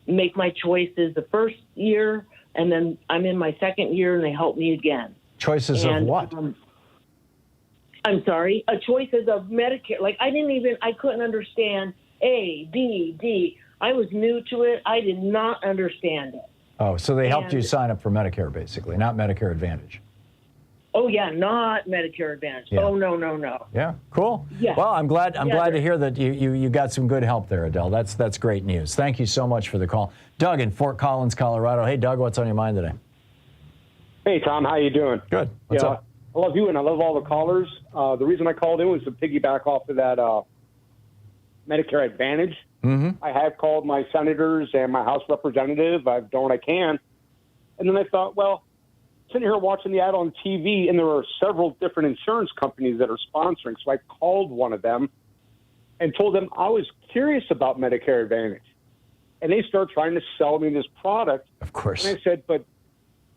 make my choices the first year, and then I'm in my second year, and they helped me again. Choices of what? I'm sorry. Choices of Medicare. Like, I couldn't understand A, B, D. I was new to it. I did not understand it. Oh, so they helped you sign up for Medicare, basically, not Medicare Advantage. Oh yeah, not Medicare Advantage. Yeah. Oh no. Yeah, cool. Yeah. Well, I'm glad to hear that you got some good help there, Adele. That's great news. Thank you so much for the call. Doug in Fort Collins, Colorado. Hey, Doug, what's on your mind today? Hey, Tom, how you doing? Good. What's up? I love you and I love all the callers. The reason I called in was to piggyback off of that Medicare Advantage. I have called my senators and my House representative. I've done what I can. And then I thought, well, sitting here watching the ad on TV, and there are several different insurance companies that are sponsoring. So I called one of them and told them I was curious about Medicare Advantage. And they start trying to sell me this product. Of course. And I said, but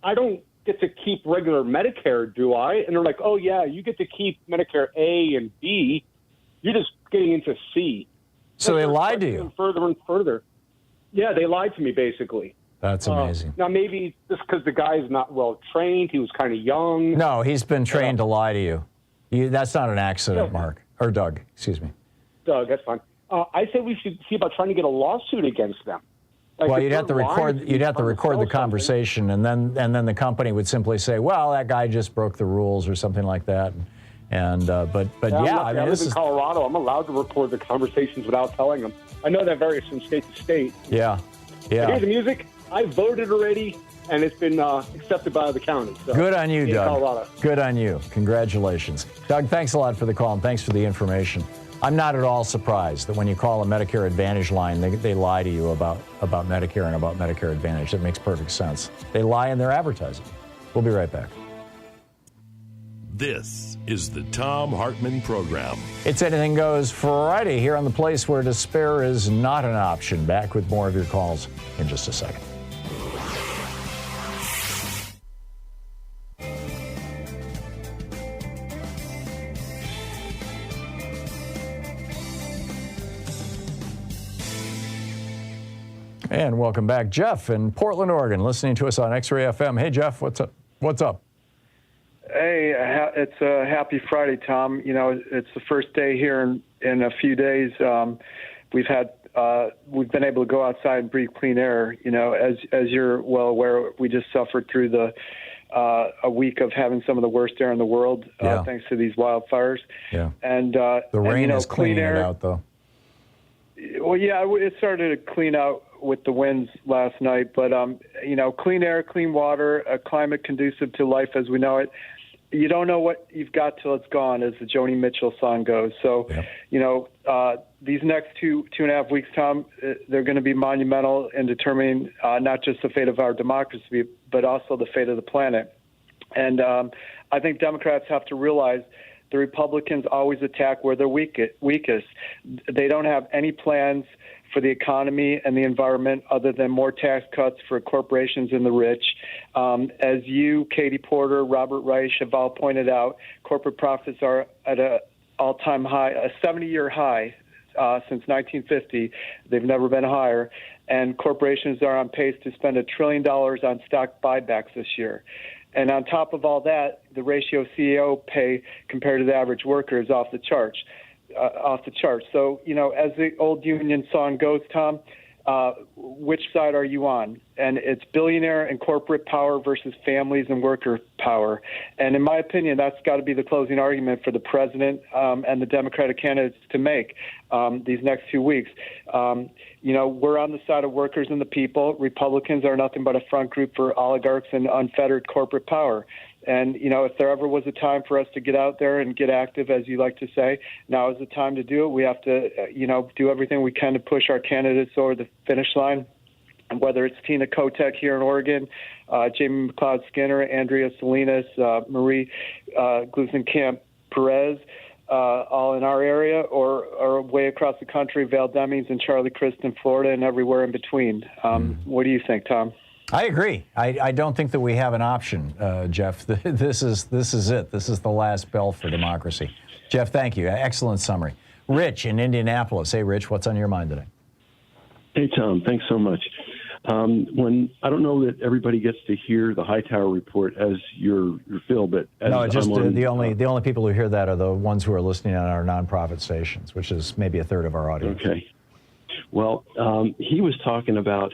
I don't get to keep regular Medicare, do I? And they're like, oh, yeah, you get to keep Medicare A and B. You're just getting into C. So they lied to you? Further and further. Yeah, they lied to me, basically. That's amazing. Now, maybe just because the guy's not well trained, he was kind of young. No, he's been trained to lie to you. That's not an accident, Mark. Or Doug, excuse me. Doug, that's fine. I say we should see about trying to get a lawsuit against them. Like, well, you'd have to record the conversation, and then the company would simply say, "Well, that guy just broke the rules" or something like that. And but yeah, I mean, I live in Colorado. I'm allowed to record the conversations without telling them. I know that varies from state to state. Yeah. I hear the music. I voted already, and it's been accepted by the county. So, good on you, Doug. Colorado. Good on you. Congratulations. Doug, thanks a lot for the call, and thanks for the information. I'm not at all surprised that when you call a Medicare Advantage line, they lie to you about Medicare and about Medicare Advantage. That makes perfect sense. They lie in their advertising. We'll be right back. This is the Thom Hartmann Program. It's Anything Goes Friday here on the place where despair is not an option. Back with more of your calls in just a second. And welcome back. Jeff in Portland, Oregon, listening to us on X-Ray FM. Hey, Jeff, what's up? What's up? Hey, it's a happy Friday, Tom. You know, it's the first day here in a few days. We've been able to go outside and breathe clean air. You know, as you're well aware, we just suffered through a week of having some of the worst air in the world, thanks to these wildfires. Yeah. And the rain is clean cleaning air, it out, though. Well, yeah, it started to clean out with the winds last night, but you know, clean air, clean water, a climate conducive to life as we know it. You don't know what you've got till it's gone, as the Joni Mitchell song goes. So, you know, these next two and a half weeks, Tom, they're going to be monumental in determining not just the fate of our democracy, but also the fate of the planet. And I think Democrats have to realize the Republicans always attack where they're weakest. They don't have any plans for the economy and the environment other than more tax cuts for corporations and the rich. As you, Katie Porter, Robert Reich have all pointed out, corporate profits are at an all-time high, a 70-year high since 1950. They've never been higher. And corporations are on pace to spend $1 trillion on stock buybacks this year. And on top of all that, the ratio CEO pay compared to the average worker is off the charts. So, you know, as the old union song goes, Tom, which side are you on? And it's billionaire and corporate power versus families and worker power. And in my opinion, that's got to be the closing argument for the president and the Democratic candidates to make these next 2 weeks. You know, we're on the side of workers and the people. Republicans are nothing but a front group for oligarchs and unfettered corporate power. And, you know, if there ever was a time for us to get out there and get active, as you like to say, now is the time to do it. We have to, you know, do everything we can to push our candidates over the finish line. And whether it's Tina Kotek here in Oregon, Jamie McLeod-Skinner, Andrea Salinas, Marie Glusenkamp-Perez, all in our area, or way across the country, Val Demings and Charlie Crist in Florida, and everywhere in between. What do you think, Tom? I agree. I don't think that we have an option, Jeff. This is it. This is the last bell for democracy. Jeff, thank you. Excellent summary. Rich in Indianapolis. Hey, Rich, what's on your mind today? Hey, Tom. Thanks so much. When I don't know that everybody gets to hear the Hightower report as your Phil, but as no, just the only people who hear that are the ones who are listening on our nonprofit stations, which is maybe a third of our audience. Okay. Well, he was talking about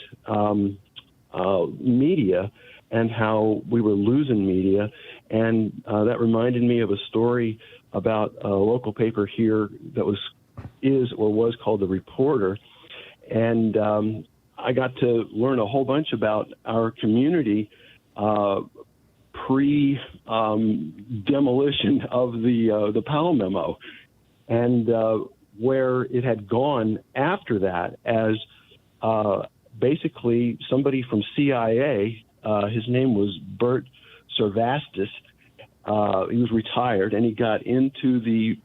media and how we were losing media, and that reminded me of a story about a local paper here that was called The Reporter, and I got to learn a whole bunch about our community pre-demolition of the Powell memo, and where it had gone after that as basically somebody from CIA, his name was Bert Servastis. He was retired, and he got into the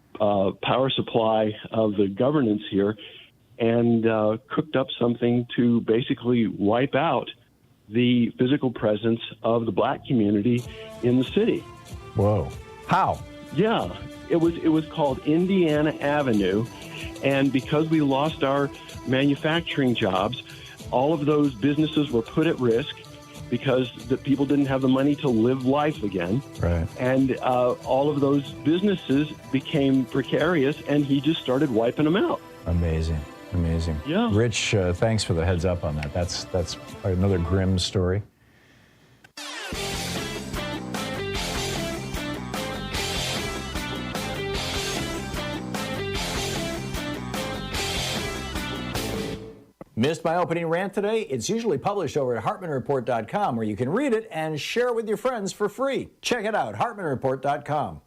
power supply of the governance here and cooked up something to basically wipe out the physical presence of the black community in the city. Whoa. How? Yeah. It was called Indiana Avenue, and because we lost our manufacturing jobs, all of those businesses were put at risk because the people didn't have the money to live life again. Right. And all of those businesses became precarious, and he just started wiping them out. Amazing. Yeah. Rich, thanks for the heads up on that. That's another grim story. Missed my opening rant today? It's usually published over at HartmannReport.com, where you can read it and share it with your friends for free. Check it out, HartmannReport.com.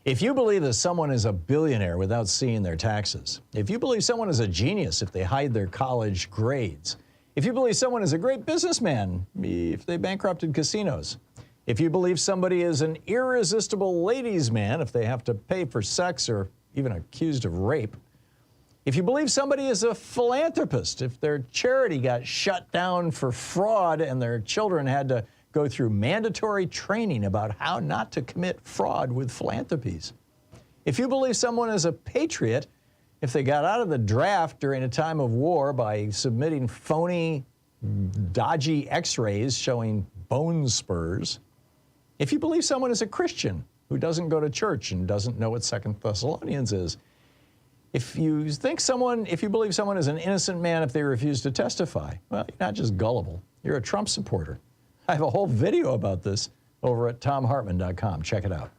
If you believe that someone is a billionaire without seeing their taxes, if you believe someone is a genius if they hide their college grades, if you believe someone is a great businessman if they bankrupted casinos, if you believe somebody is an irresistible ladies' man if they have to pay for sex or even accused of rape, if you believe somebody is a philanthropist, if their charity got shut down for fraud and their children had to go through mandatory training about how not to commit fraud with philanthropies, if you believe someone is a patriot, if they got out of the draft during a time of war by submitting phony dodgy x-rays showing bone spurs. If you believe someone is a Christian who doesn't go to church and doesn't know what 2 Thessalonians is, if you believe someone is an innocent man if they refuse to testify, well, you're not just gullible, you're a Trump supporter. I have a whole video about this over at thomhartmann.com. Check it out.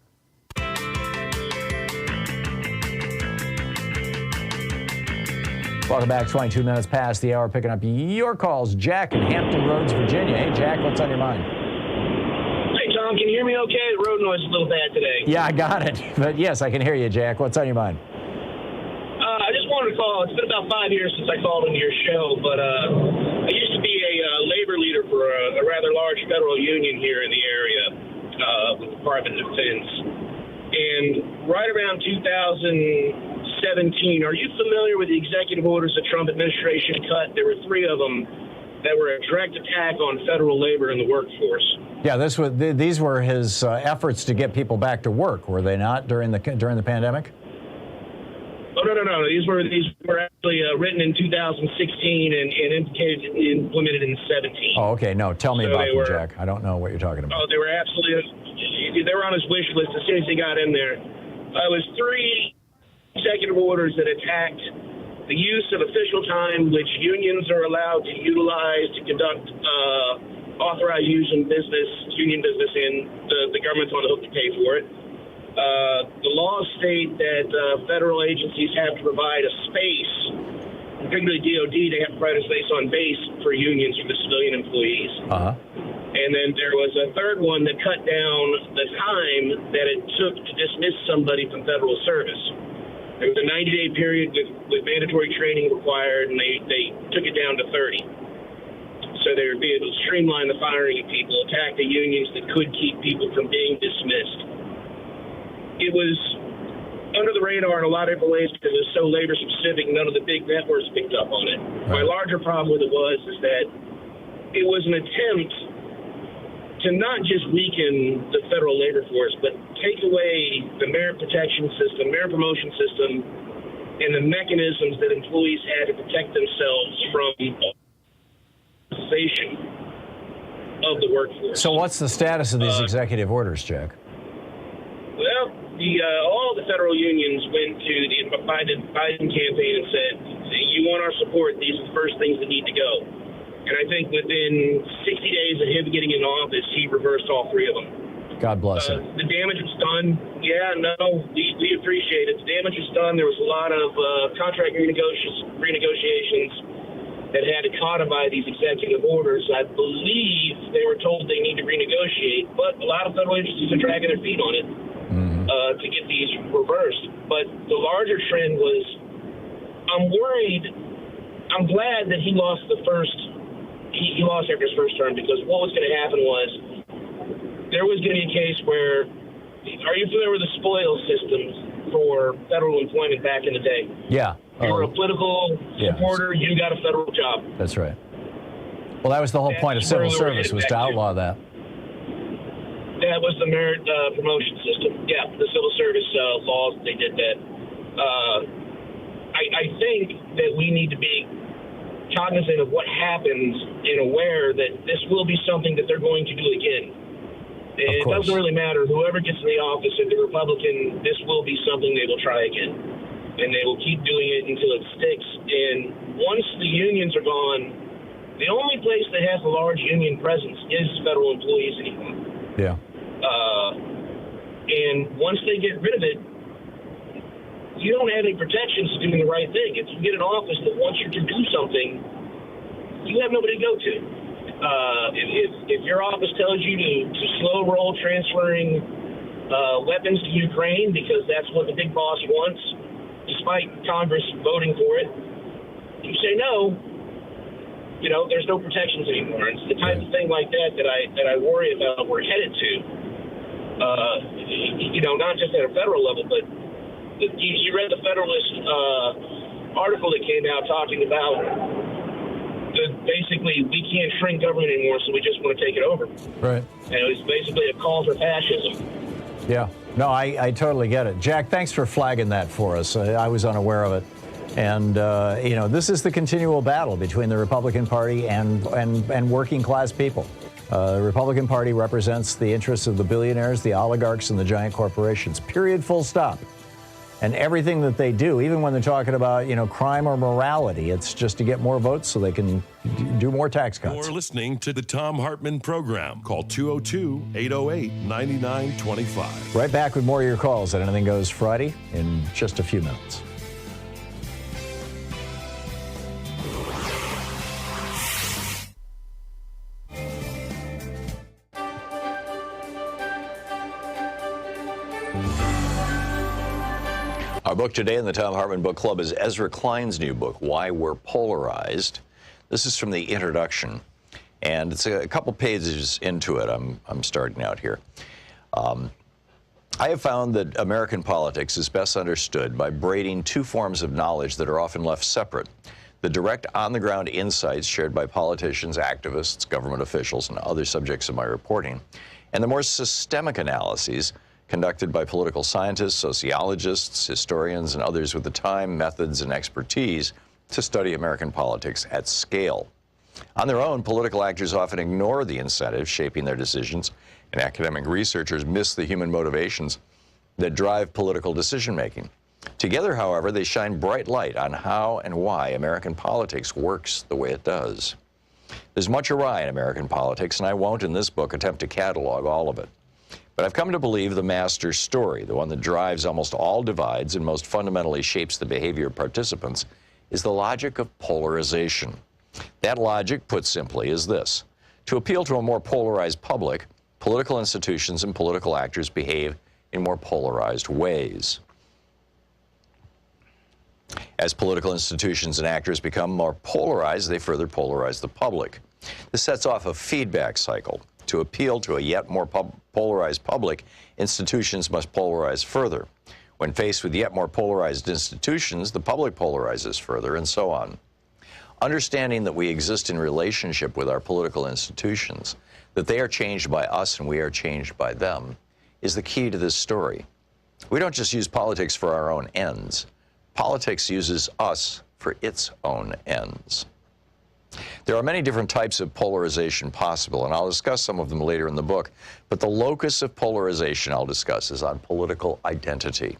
Welcome back. 22 minutes past the hour, picking up your calls. Jack in Hampton Roads, Virginia. Hey, Jack, what's on your mind? Hey, Tom, can you hear me okay? The road noise is a little bad today. Yeah, I got it. But yes, I can hear you, Jack. What's on your mind? I just wanted to call. It's been about 5 years since I called into your show, but I used to be a labor leader for a rather large federal union here in the area with the Department of Defense. And right around 2017, are you familiar with the executive orders the Trump administration cut? There were 3 of them that were a direct attack on federal labor and the workforce. Yeah, these were his efforts to get people back to work, were they not, during the pandemic? Oh, no. These were actually written in 2016 and implemented in 17. Oh, okay. No, tell me about them, Jack. I don't know what you're talking about. Oh, they were on his wish list as soon as he got in there. It was 3 executive orders that attacked the use of official time, which unions are allowed to utilize to conduct authorized union business, and the government's on the hook to pay for it. The laws state that federal agencies have to provide a space, particularly DOD, they have to provide a space on base for unions for the civilian employees. And then there was a 3rd one that cut down the time that it took to dismiss somebody from federal service. There was a 90-day period with mandatory training required, and they took it down to 30. So they would be able to streamline the firing of people, attack the unions that could keep people from being dismissed. It was under the radar in a lot of different ways because it was so labor specific. None of the big networks picked up on it. My larger problem with it is that it was an attempt to not just weaken the federal labor force, but take away the merit protection system, merit promotion system, and the mechanisms that employees had to protect themselves from cessation of the workforce. So what's the status of these executive orders, Jack? Well, all the federal unions went to the Biden campaign and said, you want our support, these are the first things that need to go. And I think within 60 days of him getting in office, he reversed all 3 of them. God bless him. The damage was done. Yeah, no, we appreciate it. The damage was done. There was a lot of contract renegotiations that had to codify these executive orders. I believe they were told they need to renegotiate, but a lot of federal agencies are dragging their feet on it to get these reversed. But the larger trend was, I'm glad that he lost he lost after his first term, because what was going to happen was there was going to be a case where, are you familiar with the spoils systems for federal employment back in the day? Yeah. You were a political supporter, you got a federal job. That's right. Well, that was the whole point of civil service, was to outlaw that. That was the merit promotion system. Yeah, the civil service laws, they did that. I think that we need to be cognizant of what happens and aware that this will be something that they're going to do again. And it doesn't really matter. Whoever gets in the office, if they're Republican, this will be something they will try again. And they will keep doing it until it sticks. And once the unions are gone, the only place that has a large union presence is federal employees anymore. Yeah. And once they get rid of it, you don't have any protections to doing the right thing. If you get an office that wants you to do something, you have nobody to go to. If your office tells you to slow roll transferring weapons to Ukraine because that's what the big boss wants, despite Congress voting for it, you say no. You know, there's no protections anymore. It's the type of thing like that I worry about we're headed to. Not just at a federal level, but you read the Federalist article that came out talking about basically we can't shrink government anymore, so we just want to take it over. Right. And it was basically a call for fascism. Yeah. No, I totally get it. Jack, thanks for flagging that for us. I was unaware of it. And, you know, this is the continual battle between the Republican Party and working class people. The Republican Party represents the interests of the billionaires, the oligarchs, and the giant corporations, period, full stop. And everything that they do, even when they're talking about, you know, crime or morality, it's just to get more votes so they can do more tax cuts. You're listening to the Thom Hartmann Program. Call 202-808-9925. Right back with more of your calls at Anything Goes Friday in just a few minutes. Our book today in the Thom Hartmann Book Club is Ezra Klein's new book, Why We're Polarized. This is from the introduction, and it's a couple pages into it. I'm starting out here. I have found that American politics is best understood by braiding two forms of knowledge that are often left separate: the direct on-the-ground insights shared by politicians, activists, government officials, and other subjects of my reporting, and the more systemic analyses conducted by political scientists, sociologists, historians, and others with the time, methods, and expertise to study American politics at scale. On their own, political actors often ignore the incentives shaping their decisions, and academic researchers miss the human motivations that drive political decision-making. Together, however, they shine bright light on how and why American politics works the way it does. There's much awry in American politics, and I won't in this book attempt to catalog all of it. But I've come to believe the master story, the one that drives almost all divides and most fundamentally shapes the behavior of participants, is the logic of polarization. That logic, put simply, is this: to appeal to a more polarized public, political institutions and political actors behave in more polarized ways. As political institutions and actors become more polarized, they further polarize the public. This sets off a feedback cycle. To appeal to a yet more polarized public, institutions must polarize further. When faced with yet more polarized institutions, the public polarizes further, and so on. Understanding that we exist in relationship with our political institutions, that they are changed by us and we are changed by them, is the key to this story. We don't just use politics for our own ends. Politics uses us for its own ends. There are many different types of polarization possible, and I'll discuss some of them later in the book, but the locus of polarization I'll discuss is on political identity.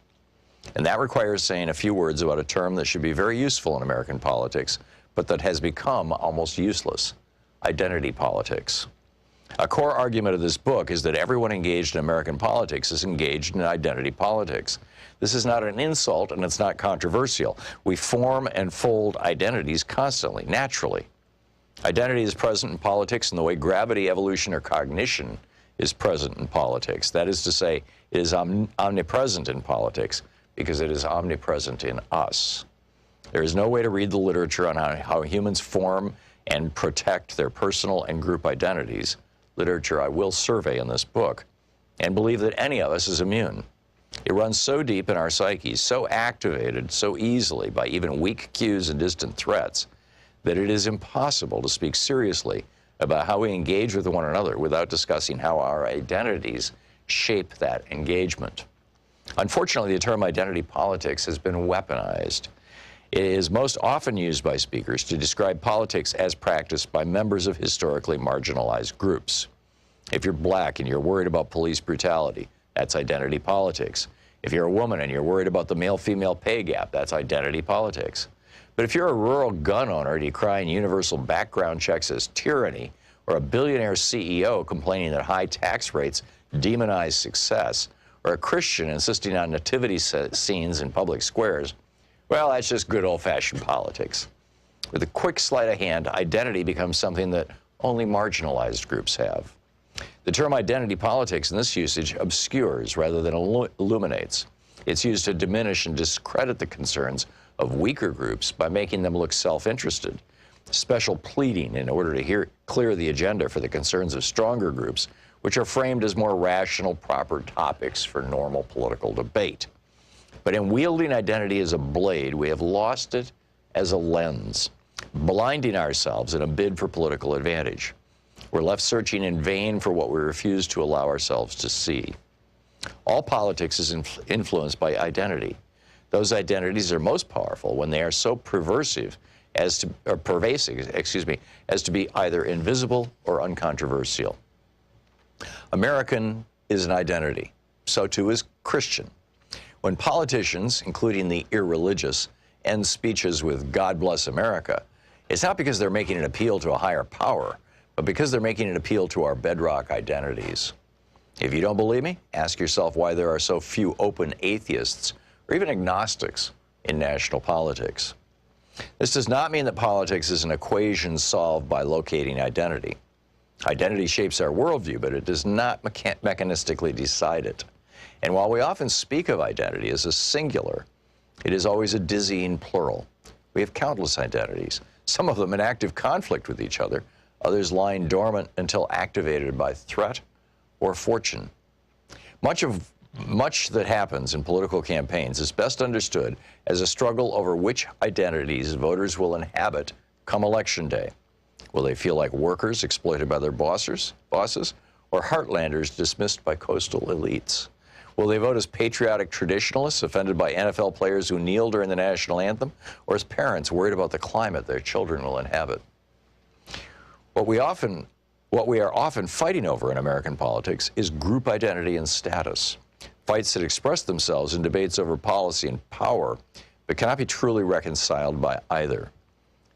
And that requires saying a few words about a term that should be very useful in American politics, but that has become almost useless: identity politics. A core argument of this book is that everyone engaged in American politics is engaged in identity politics. This is not an insult, and it's not controversial. We form and fold identities constantly, naturally. Identity is present in politics in the way gravity, evolution, or cognition is present in politics. That is to say, it is omnipresent in politics because it is omnipresent in us. There is no way to read the literature on how humans form and protect their personal and group identities, literature I will survey in this book, and believe that any of us is immune. It runs so deep in our psyches, so activated so easily by even weak cues and distant threats, that it is impossible to speak seriously about how we engage with one another without discussing how our identities shape that engagement. Unfortunately, the term identity politics has been weaponized. It is most often used by speakers to describe politics as practiced by members of historically marginalized groups. If you're black and you're worried about police brutality, that's identity politics. If you're a woman and you're worried about the male-female pay gap, that's identity politics. But if you're a rural gun owner decrying universal background checks as tyranny, or a billionaire CEO complaining that high tax rates demonize success, or a Christian insisting on nativity scenes in public squares, well, that's just good old-fashioned politics. With a quick sleight of hand, identity becomes something that only marginalized groups have. The term identity politics in this usage obscures rather than illuminates. It's used to diminish and discredit the concerns of weaker groups by making them look self-interested. Special pleading in order to clear the agenda for the concerns of stronger groups, which are framed as more rational, proper topics for normal political debate. But in wielding identity as a blade, we have lost it as a lens, blinding ourselves in a bid for political advantage. We're left searching in vain for what we refuse to allow ourselves to see. All politics is influenced by identity. Those identities are most powerful when they are so pervasive as to be either invisible or uncontroversial. American is an identity. So too is Christian. When politicians, including the irreligious, end speeches with "God bless America," it's not because they're making an appeal to a higher power, but because they're making an appeal to our bedrock identities. If you don't believe me, ask yourself why there are so few open atheists or even agnostics in national politics. This does not mean that politics is an equation solved by locating identity. Identity shapes our worldview, but it does not mechanistically decide it. And while we often speak of identity as a singular, it is always a dizzying plural. We have countless identities, some of them in active conflict with each other, others lying dormant until activated by threat or fortune. Much that happens in political campaigns is best understood as a struggle over which identities voters will inhabit come election day. Will they feel like workers exploited by their bosses, or heartlanders dismissed by coastal elites? Will they vote as patriotic traditionalists offended by NFL players who kneel during the national anthem, or as parents worried about the climate their children will inhabit? What we are often fighting over in American politics is group identity and status, fights that express themselves in debates over policy and power, but cannot be truly reconciled by either.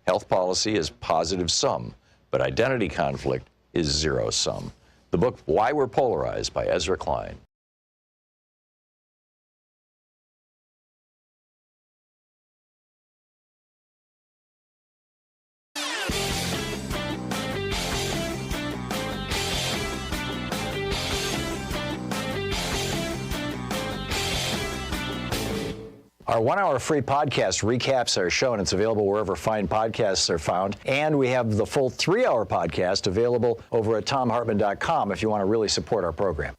Health policy is positive sum, but identity conflict is zero sum. The book Why We're Polarized by Ezra Klein. Our 1-hour free podcast recaps our show, and it's available wherever fine podcasts are found. And we have the full 3-hour podcast available over at thomhartmann.com if you want to really support our program.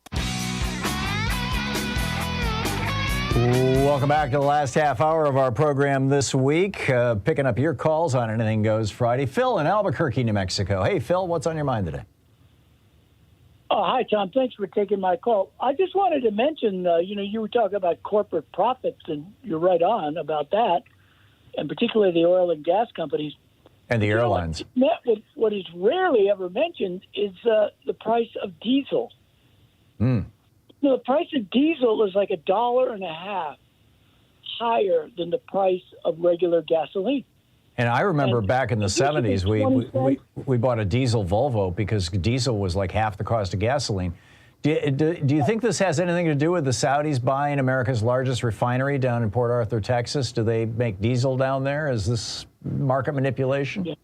Welcome back to the last half hour of our program this week. Picking up your calls on Anything Goes Friday. Phil in Albuquerque, New Mexico. Hey, Phil, what's on your mind today? Oh, hi, Tom. Thanks for taking my call. I just wanted to mention, you were talking about corporate profits, and you're right on about that, and particularly the oil and gas companies. And the airlines. What is rarely ever mentioned is the price of diesel. The price of diesel is like $1.50 higher than the price of regular gasoline. And I remember back in the 70s, we bought a diesel Volvo because diesel was like half the cost of gasoline. Do you think this has anything to do with the Saudis buying America's largest refinery down in Port Arthur, Texas? Do they make diesel down there? Is this market manipulation? Yeah.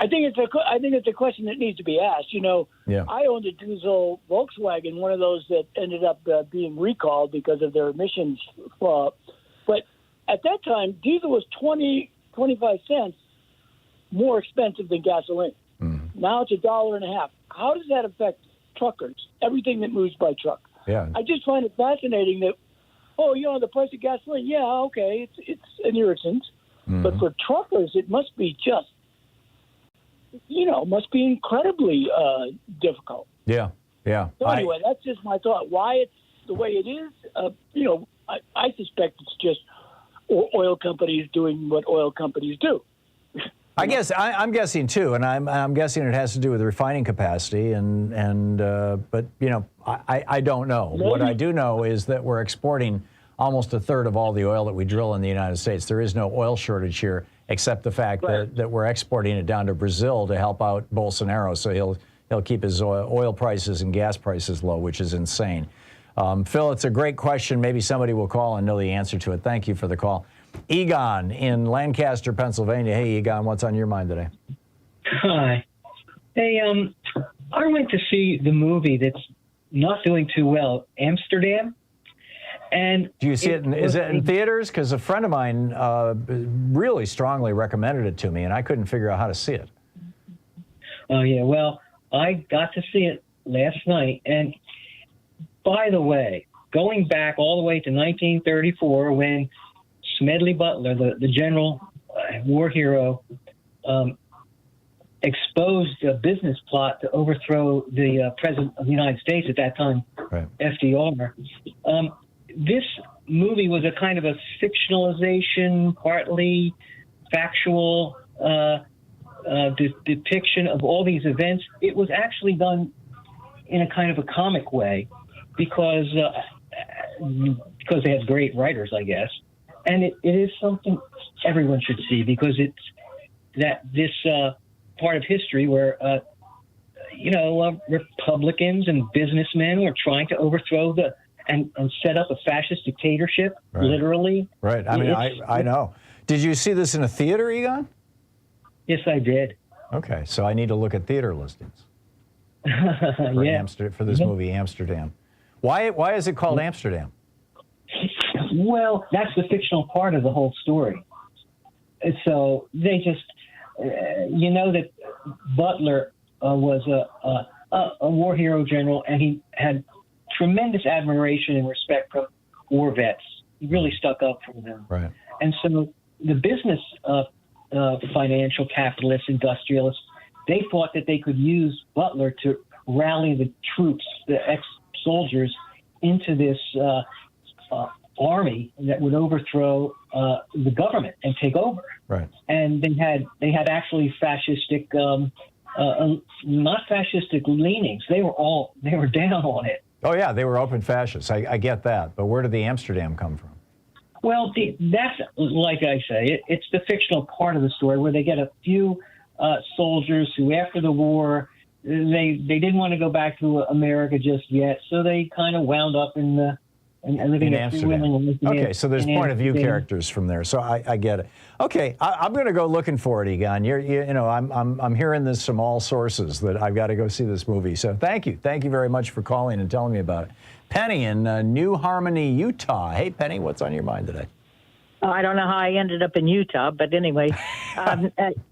I think it's a question that needs to be asked. I owned a diesel Volkswagen, one of those that ended up being recalled because of their emissions flaw. But at that time, diesel was 25 cents more expensive than gasoline. Now it's $1.50. How does that affect truckers? Everything that moves by truck. Yeah. I just find it fascinating that, the price of gasoline, yeah, okay, it's an irritant. But for truckers, it must be just, must be incredibly difficult. Yeah. So anyway, that's just my thought. Why it's the way it is, I suspect it's just oil companies doing what oil companies do. I guess I'm guessing too, and I'm guessing it has to do with refining capacity, but I don't know. Maybe. What I do know is that we're exporting almost a third of all the oil that we drill in the United States. There is no oil shortage here, except the fact that we're exporting it down to Brazil to help out Bolsonaro, so he'll keep his oil prices and gas prices low, which is insane. Phil, it's a great question. Maybe somebody will call and know the answer to it. Thank you for the call. Egon in Lancaster, Pennsylvania. Hey, Egon, what's on your mind today? Hi. Hey, I went to see the movie that's not doing too well, Amsterdam. And do you see it? Is it in theaters? Because a friend of mine really strongly recommended it to me, and I couldn't figure out how to see it. Oh, yeah. Well, I got to see it last night. And by the way, going back all the way to 1934, when Smedley Butler, the general war hero, exposed a business plot to overthrow the president of the United States at that time, FDR. This movie was a kind of a fictionalization, partly factual depiction of all these events. It was actually done in a kind of a comic way because they had great writers, I guess. And it is something everyone should see because it's this part of history where, Republicans and businessmen were trying to overthrow and set up a fascist dictatorship, literally. Right. I mean, I know. Did you see this in a theater, Egon? Yes, I did. Okay, so I need to look at theater listings for this movie, Amsterdam. Why is it called Amsterdam? Well, that's the fictional part of the whole story. So they just, that Butler was a war hero general, and he had tremendous admiration and respect for war vets. He really stuck up for them. Right. And so the business financial capitalists, industrialists, they thought that they could use Butler to rally the troops, the ex-soldiers, into this army that would overthrow the government and take over. Right. And they had actually fascistic, not fascistic leanings. They were down on it. Oh yeah, they were open fascists. I get that, but where did the Amsterdam come from? Well, that's, like I say, it's the fictional part of the story where they get a few soldiers who, after the war, they didn't want to go back to America just yet, so they kind of wound up in living in Amsterdam. Okay, so there's point of view characters from there, so I get it. Okay, I'm going to go looking for it, Egon. I'm hearing this from all sources that I've got to go see this movie. So thank you very much for calling and telling me about it. Penny in New Harmony, Utah. Hey, Penny, what's on your mind today? I don't know how I ended up in Utah, but anyway.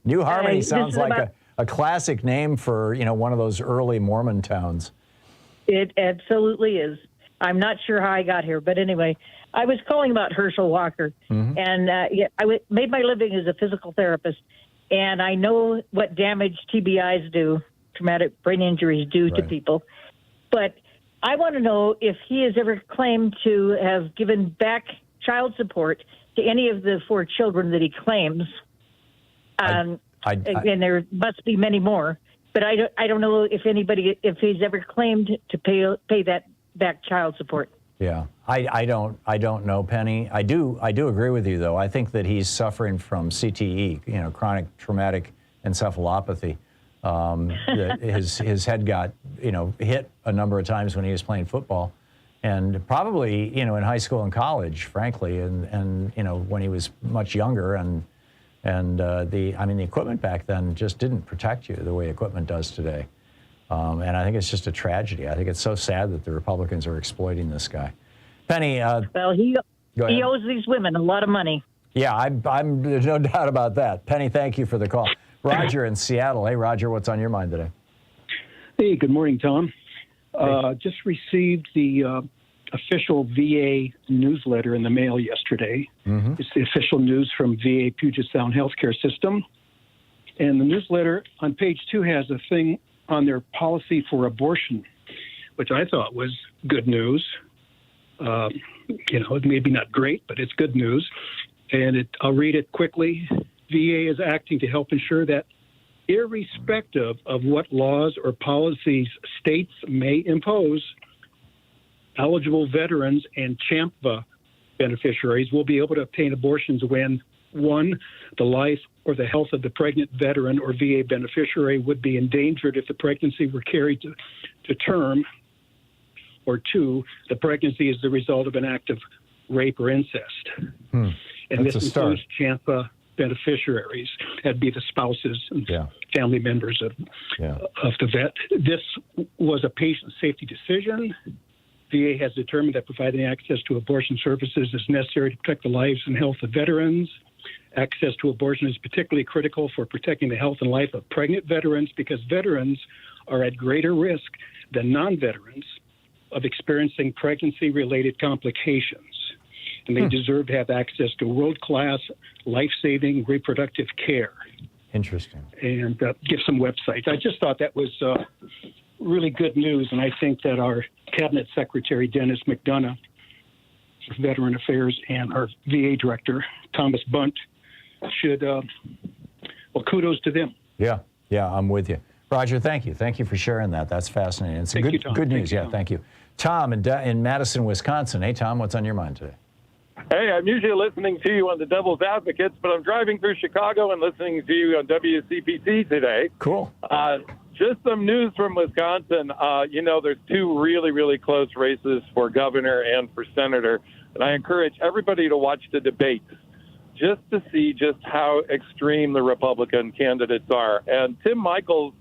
New Harmony sounds like a classic name for, one of those early Mormon towns. It absolutely is. I'm not sure how I got here, but anyway, I was calling about Herschel Walker. Mm-hmm. And I made my living as a physical therapist, and I know what damage TBIs do, traumatic brain injuries do to people. But I want to know if he has ever claimed to have given back child support to any of the 4 children that he claims. And there must be many more, but I don't know if he's ever claimed to pay that back child support. Yeah, I don't know, Penny. I do agree with you though. I think that he's suffering from CTE, chronic traumatic encephalopathy. His head got, hit a number of times when he was playing football, and probably, in high school and college, frankly, and when he was much younger, and the equipment back then just didn't protect you the way equipment does today. And I think it's just a tragedy. I think it's so sad that the Republicans are exploiting this guy. Penny. Well, he owes these women a lot of money. Yeah, there's no doubt about that. Penny, thank you for the call. Roger in Seattle. Hey, Roger, what's on your mind today? Hey, good morning, Tom. Just received the official VA newsletter in the mail yesterday. Mm-hmm. It's the official news from VA Puget Sound Healthcare System. And the newsletter on page 2 has a thing on their policy for abortion, which I thought was good news. Maybe not great, but it's good news. And I'll read it quickly. VA is acting to help ensure that irrespective of what laws or policies states may impose, eligible veterans and CHAMPVA beneficiaries will be able to obtain abortions when, 1, the life or the health of the pregnant veteran or VA beneficiary would be endangered if the pregnancy were carried to term, or 2, the pregnancy is the result of an act of rape or incest. And this includes CHAMPVA beneficiaries. That'd be the spouses and family members of the vet. This was a patient safety decision. VA has determined that providing access to abortion services is necessary to protect the lives and health of veterans. Access to abortion is particularly critical for protecting the health and life of pregnant veterans because veterans are at greater risk than non-veterans of experiencing pregnancy-related complications. And they deserve to have access to world-class, life-saving reproductive care. Interesting. And give some websites. I just thought that was really good news, and I think that our Cabinet Secretary, Dennis McDonough, of Veteran Affairs and our VA director, Thomas Bunt, should, well, kudos to them. Yeah, I'm with you. Roger, thank you. Thank you for sharing that. That's fascinating. It's good news. Thank you. Tom in Madison, Wisconsin. Hey, Tom, what's on your mind today? Hey, I'm usually listening to you on the Devil's Advocates, but I'm driving through Chicago and listening to you on WCPT today. Cool. Just some news from Wisconsin. There's two really, really close races for governor and for senator, and I encourage everybody to watch the debates just to see just how extreme the Republican candidates are. And Tim Michels,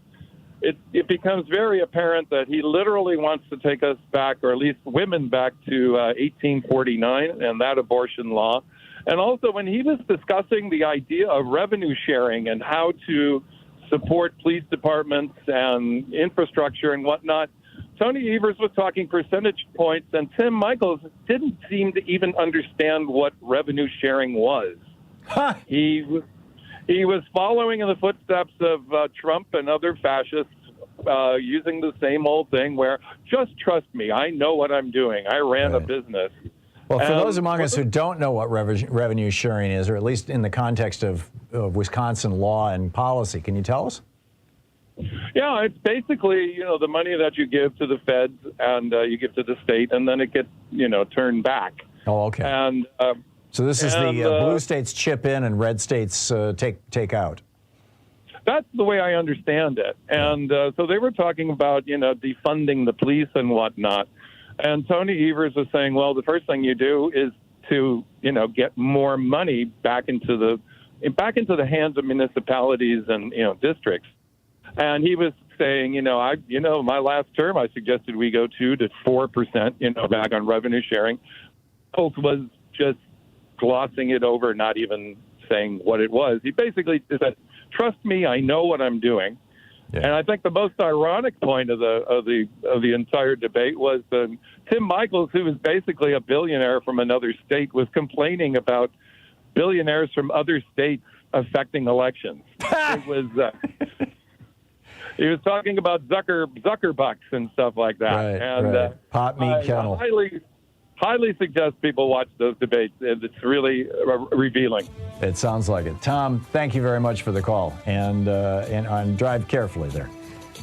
it becomes very apparent that he literally wants to take us back, or at least women back, to 1849 and that abortion law. And also when he was discussing the idea of revenue sharing and how to support police departments and infrastructure and whatnot, Tony Evers was talking percentage points, and Tim Michels didn't seem to even understand what revenue sharing was. He was following in the footsteps of Trump and other fascists, using the same old thing where, just trust me, I know what I'm doing. I ran a business. Well, for those among us who don't know what revenue sharing is, or at least in the context of Wisconsin law and policy, can you tell us? Yeah, it's basically, the money that you give to the feds and you give to the state, and then it gets, turned back. Oh, okay. And so this is the blue states chip in and red states take out. That's the way I understand it. And so they were talking about, defunding the police and whatnot. And Tony Evers was saying, well, the first thing you do is to, get more money back into the hands of municipalities and, districts. And he was saying, my last term, I suggested we go 2 to 4%, back on revenue sharing. Holt was just glossing it over, not even saying what it was. He basically said, trust me, I know what I'm doing. Yeah. And I think the most ironic point of the entire debate was Tim Michels, who was basically a billionaire from another state, was complaining about billionaires from other states affecting elections. It was he was talking about Zuckerbucks and stuff like that. Right, and pot meat kennel. Highly suggest people watch those debates. It's really revealing. It sounds like it. Tom, thank you very much for the call, and drive carefully there.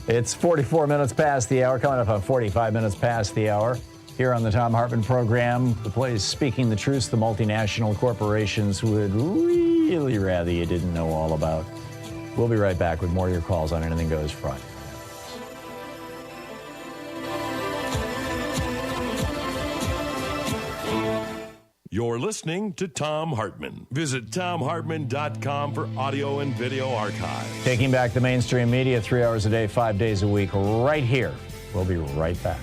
It's 44 minutes past the hour, coming up on 45 minutes past the hour. Here on the Thom Hartmann Program, the place speaking the truth the multinational corporations would really rather you didn't know all about. We'll be right back with more of your calls on Anything Goes Friday. You're listening to Thom Hartmann. Visit ThomHartmann.com for audio and video archive. Taking back the mainstream media 3 hours a day, 5 days a week, right here. We'll be right back.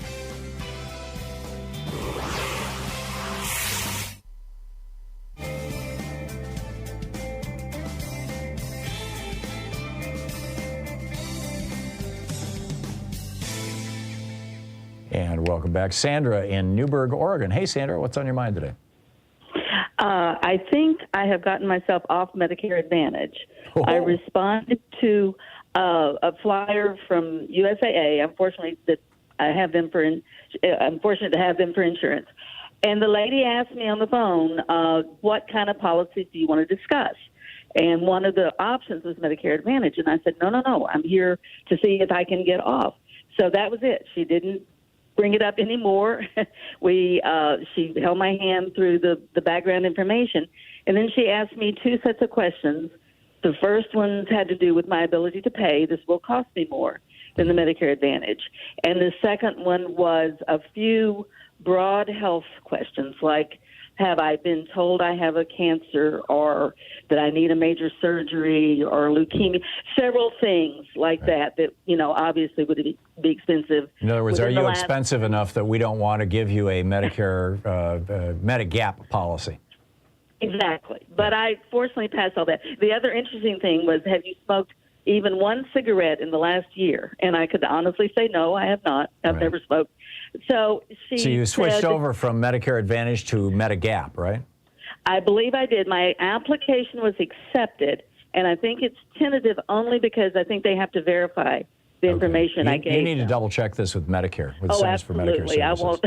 And welcome back. Sandra in Newberg, Oregon. Hey, Sandra, what's on your mind today? I think I have gotten myself off Medicare Advantage. Oh. I responded to a flyer from USAA. Unfortunately, I'm fortunate to have them for insurance. And the lady asked me on the phone, what kind of policies do you want to discuss? And one of the options was Medicare Advantage. And I said, no, I'm here to see if I can get off. So that was it. She didn't bring it up anymore. She held my hand through the background information, and then she asked me 2 sets of questions. The first ones had to do with my ability to pay. This will cost me more than the Medicare Advantage. And the second one was a few broad health questions, like, have I been told I have a cancer, or that I need a major surgery, or leukemia? Several things like that obviously would be expensive. In other words, are you expensive enough that we don't want to give you a Medicare Medigap policy? Exactly. But I fortunately passed all that. The other interesting thing was, have you smoked even one cigarette in the last year? And I could honestly say, no, I have not. I've never smoked. So you switched over from Medicare Advantage to Medigap, right? I believe I did. My application was accepted, and I think it's tentative only because I think they have to verify the information I gave. You need to double check this with Medicare, with Centers for Medicare Services. I won't.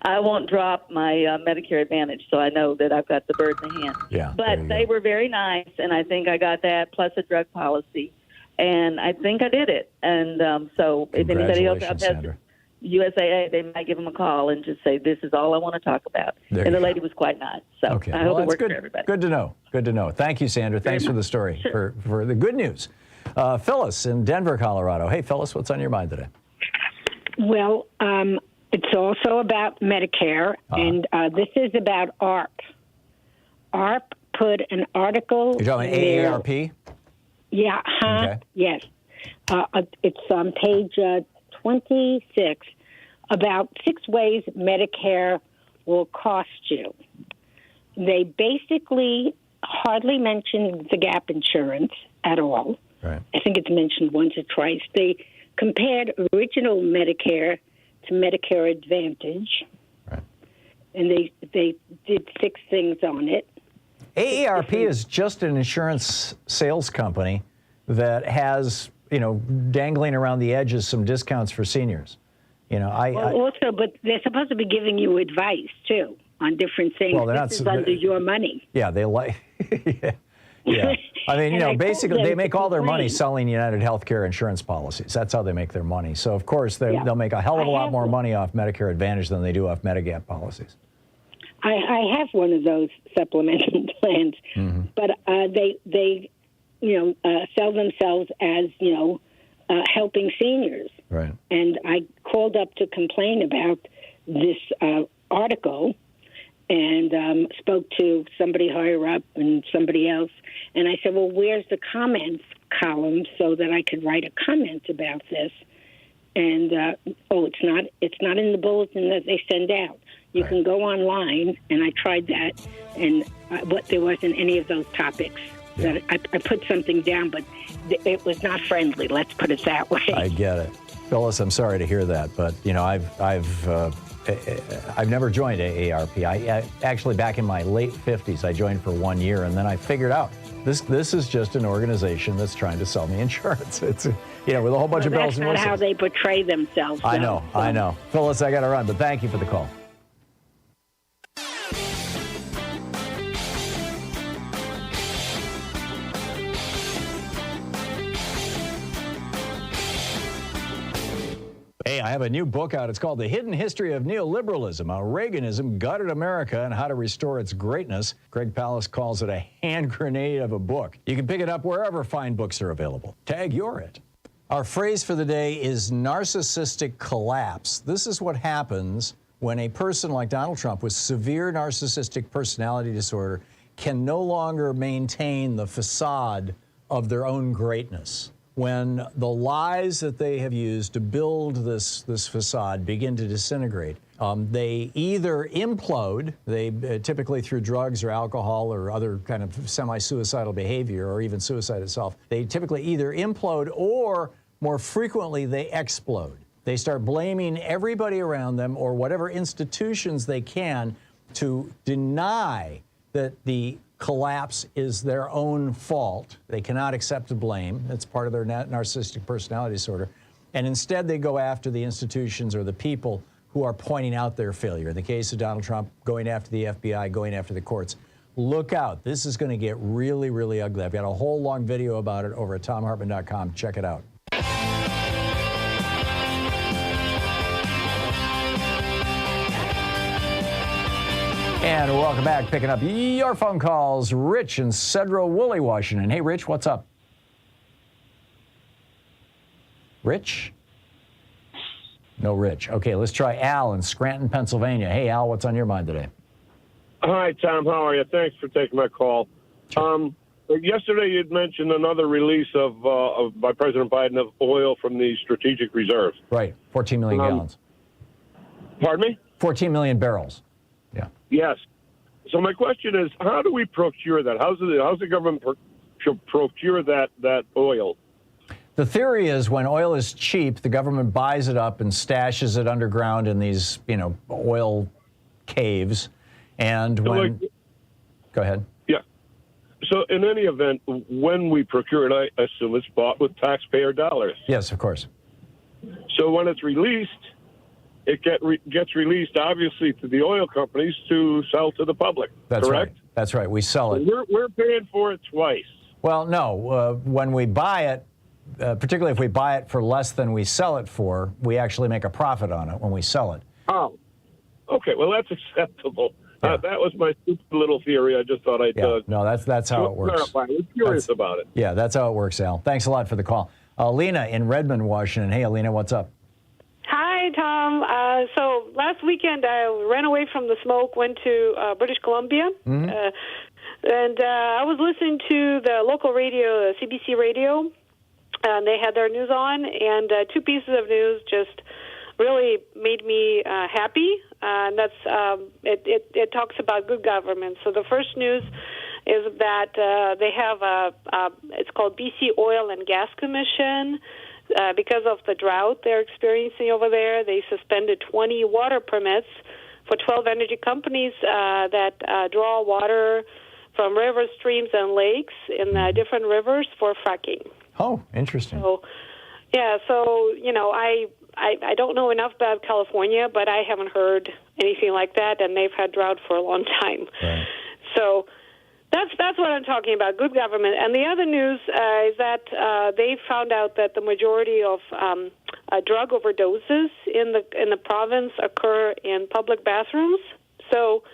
I won't drop my Medicare Advantage, so I know that I've got the bird in the hand. Yeah, but they were very nice, and I think I got that plus a drug policy, and I think I did it. And so if anybody else out there has USAA, they might give them a call and just say, this is all I want to talk about. And the lady was quite nice. So I hope it works for everybody. Good to know. Good to know. Thank you, Sandra. Thanks for the story, for the good news. Phyllis in Denver, Colorado. Hey, Phyllis, what's on your mind today? Well, it's also about Medicare, and this is about ARP. ARP put an article. You're talking about AARP? Yeah, Okay. Yes. It's on page 26, about 6 ways Medicare will cost you. They basically hardly mention the gap insurance at all. Right. I think it's mentioned once or twice. They compared original Medicare to Medicare Advantage. Right. And they did 6 things on it. AARP is just an insurance sales company that has, dangling around the edges some discounts for seniors. Also, but they're supposed to be giving you advice, too, on different things. Well, they're this is under your money. Yeah, they like... Yeah. I mean, basically, they make all their money selling United Healthcare insurance policies. That's how they make their money. So, of course, they'll make a hell of a lot more money off Medicare Advantage than they do off Medigap policies. I have one of those supplemental plans, but they sell themselves as, helping seniors. Right. And I called up to complain about this article and spoke to somebody higher up and somebody else. And I said, well, where's the comments column so that I could write a comment about this? And, it's not in the bulletin that they send out. You can go online, and I tried that, and there wasn't any of those topics. That I put something down, but it was not friendly. Let's put it that way. I get it. Phyllis, I'm sorry to hear that, but, I've never joined AARP. I actually, back in my late 50s, I joined for 1 year, and then I figured out this is just an organization that's trying to sell me insurance. It's, with a whole bunch of bells and whistles. That's not how they portray themselves. I know. Phyllis, I got to run, but thank you for the call. Hey, I have a new book out. It's called The Hidden History of Neoliberalism, How Reaganism Gutted America and How to Restore Its Greatness. Greg Palast calls it a hand grenade of a book. You can pick it up wherever fine books are available. Tag you're it. Our phrase for the day is narcissistic collapse. This is what happens when a person like Donald Trump with severe narcissistic personality disorder can no longer maintain the facade of their own greatness. When the lies that they have used to build this facade begin to disintegrate, they either implode, typically through drugs or alcohol or other kind of semi-suicidal behavior or even suicide itself. They typically either implode or, more frequently, they explode. They start blaming everybody around them or whatever institutions they can to deny that the collapse is their own fault. They cannot accept the blame. It's part of their narcissistic personality disorder. And instead, they go after the institutions or the people who are pointing out their failure. In the case of Donald Trump, going after the FBI, going after the courts. Look out. This is going to get really, really ugly. I've got a whole long video about it over at thomhartmann.com. Check it out. And welcome back. Picking up your phone calls, Rich in Cedro Woolley, Washington. Hey, Rich, what's up? Rich? No Rich. Okay, let's try Al in Scranton, Pennsylvania. Hey, Al, what's on your mind today? Hi, Tom. How are you? Thanks for taking my call. Sure. Yesterday, you'd mentioned another release by President Biden of oil from the strategic reserves. Right, 14 million gallons. Pardon me? 14 million barrels. Yeah. Yes. So my question is, how do we procure that? How's the government procure that oil? The theory is when oil is cheap, the government buys it up and stashes it underground in these, oil caves. And when... Go ahead. Yeah. So in any event, when we procure it, I assume it's bought with taxpayer dollars. Yes, of course. So when it's released, it gets released, obviously, to the oil companies to sell to the public. That's correct? right. That's right. We sell it. We're paying for it twice. Well, no. When we buy it, particularly if we buy it for less than we sell it for, we actually make a profit on it when we sell it. Oh, okay. Well, that's acceptable. Yeah. That was my stupid little theory. I just thought I'd... no, that's how it works. I was curious about it. Yeah, that's how it works, Al. Thanks a lot for the call. Lena in Redmond, Washington. Hey, Alina, what's up? Hi, Tom. So last weekend I ran away from the smoke, went to British Columbia, and I was listening to the local radio, CBC radio, and they had their news on, and two pieces of news just really made me happy, and that's it talks about good government. So the first news is that they have it's called BC Oil and Gas Commission. Because of the drought they're experiencing over there, they suspended 20 water permits for 12 energy companies that draw water from rivers, streams, and lakes in different rivers for fracking. Oh, interesting. So, I don't know enough about California, but I haven't heard anything like that, and they've had drought for a long time. Right. So that's what I'm talking about, good government. And the other news is that they found out that the majority of drug overdoses in the province occur in public bathrooms. So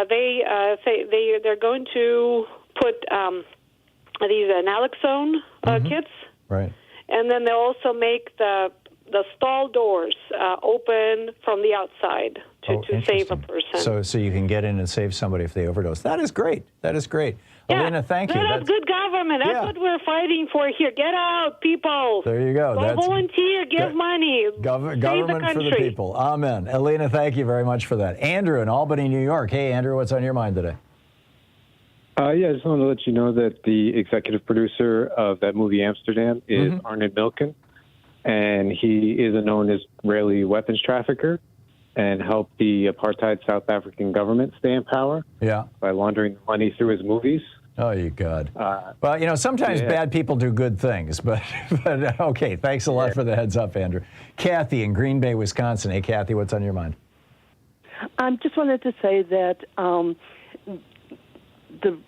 they say they're going to put these naloxone kits, right? And then they'll also make the stall doors open from the outside to save a person. So you can get in and save somebody if they overdose. That is great. That is great. Yeah, Alina, thank you. That's good government. That's what we're fighting for here. Get out, people. There you go. Go volunteer, give money. Government for the people. Amen. Alina, thank you very much for that. Andrew in Albany, New York. Hey, Andrew, what's on your mind today? I just want to let you know that the executive producer of that movie Amsterdam is Arnold Milken, and he is a known Israeli weapons trafficker and helped the apartheid South African government stay in power by laundering money through his movies. Oh, you God. Well, sometimes bad people do good things, but okay, thanks a lot for the heads up, Andrew. Kathy in Green Bay, Wisconsin. Hey, Kathy, what's on your mind? I just wanted to say that the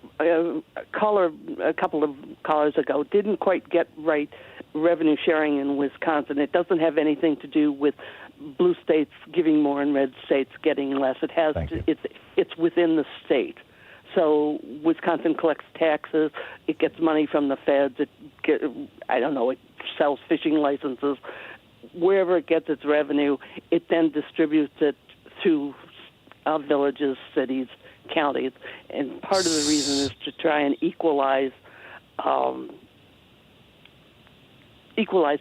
caller, a couple of callers ago, didn't quite get right revenue sharing in Wisconsin. It doesn't have anything to do with blue states giving more and red states getting less. It has it's within the state. So Wisconsin collects taxes. It gets money from the feds. It sells fishing licenses. Wherever it gets its revenue, it then distributes it to villages, cities, counties. And part of the reason is to try and equalize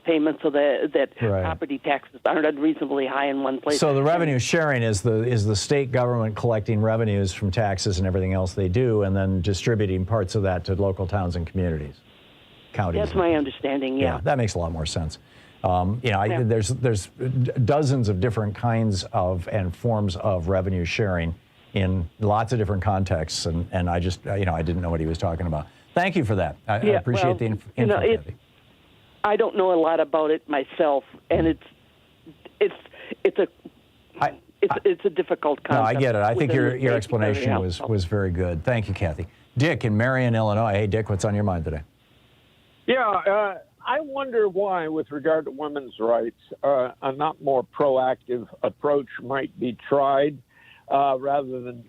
payments so that property taxes aren't unreasonably high in one place. So the revenue sharing is the state government collecting revenues from taxes and everything else they do, and then distributing parts of that to local towns and communities, counties. That's my understanding. Yeah, that makes a lot more sense. There's dozens of different kinds of and forms of revenue sharing in lots of different contexts, and I just I didn't know what he was talking about. Thank you for that. I appreciate the info. I don't know a lot about it myself, and it's a difficult concept. No, I get it. I think your explanation was very good. Thank you, Kathy. Dick in Marion, Illinois. Hey, Dick, what's on your mind today? Yeah, I wonder why, with regard to women's rights, a not more proactive approach might be tried rather than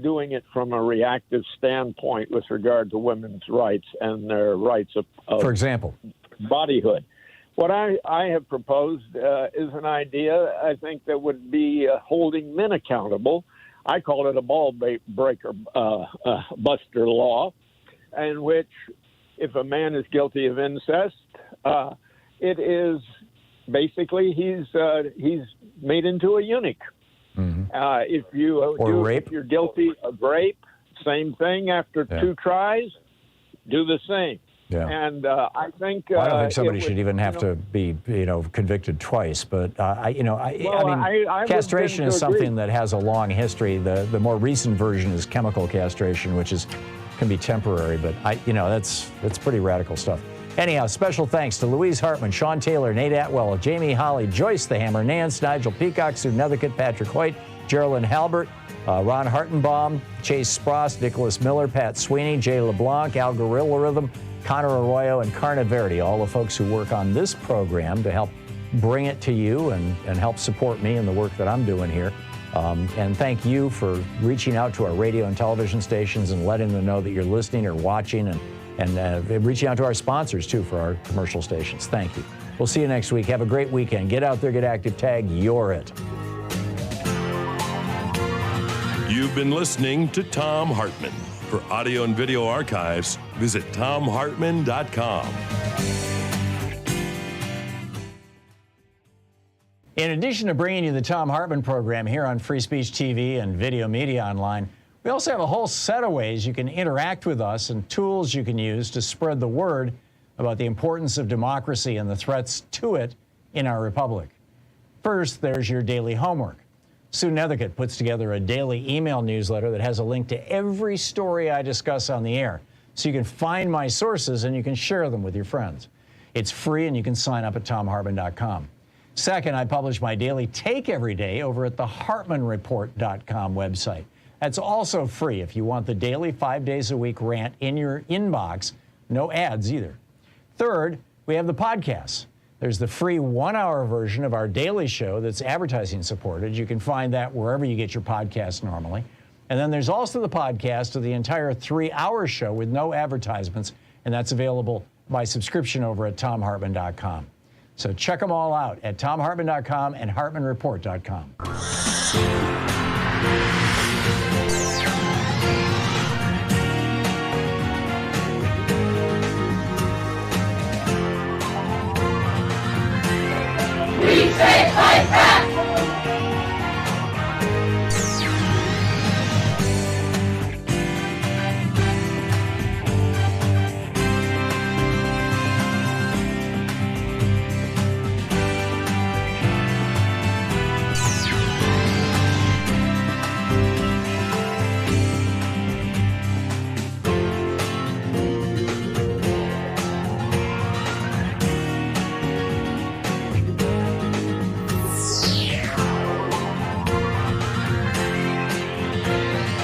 doing it from a reactive standpoint with regard to women's rights and their rights of for example, bodyhood. What I have proposed is an idea, I think, that would be holding men accountable. I call it a ball breaker buster law, in which if a man is guilty of incest, it is basically he's made into a eunuch. If you're guilty of rape, same thing. After 2 tries, do the same. Yeah. And I think I don't think somebody should even have to be convicted twice. But castration is something that has a long history. The more recent version is chemical castration, which can be temporary. But that's pretty radical stuff. Anyhow, special thanks to Louise Hartman, Sean Taylor, Nate Atwell, Jamie Holly, Joyce the Hammer, Nance, Nigel Peacock, Sue Nethercutt, Patrick Hoyt, Geraldine Halbert, Ron Hartenbaum, Chase Spross, Nicholas Miller, Pat Sweeney, Jay LeBlanc, Al Rhythm, Connor Arroyo, and Carna Verdi, all the folks who work on this program to help bring it to you and help support me in the work that I'm doing here. And thank you for reaching out to our radio and television stations and letting them know that you're listening or watching, and reaching out to our sponsors, too, for our commercial stations. Thank you. We'll see you next week. Have a great weekend. Get out there, get active, tag, you're it. You've been listening to Thom Hartmann. For audio and video archives, visit thomhartmann.com. In addition to bringing you the Thom Hartmann Program here on Free Speech TV and Video Media Online, we also have a whole set of ways you can interact with us and tools you can use to spread the word about the importance of democracy and the threats to it in our republic. First, there's your daily homework. Sue Nethercutt puts together a daily email newsletter that has a link to every story I discuss on the air, so you can find my sources and you can share them with your friends. It's free and you can sign up at thomhartmann.com. Second, I publish my daily take every day over at the hartmannreport.com website. That's also free if you want the daily 5 days a week rant in your inbox. No ads either. Third, we have the podcasts. There's the free 1-hour version of our daily show that's advertising supported. You can find that wherever you get your podcasts normally. And then there's also the podcast of the entire 3-hour show with no advertisements, and that's available by subscription over at thomhartmann.com. So check them all out at thomhartmann.com and hartmannreport.com. We say fight back!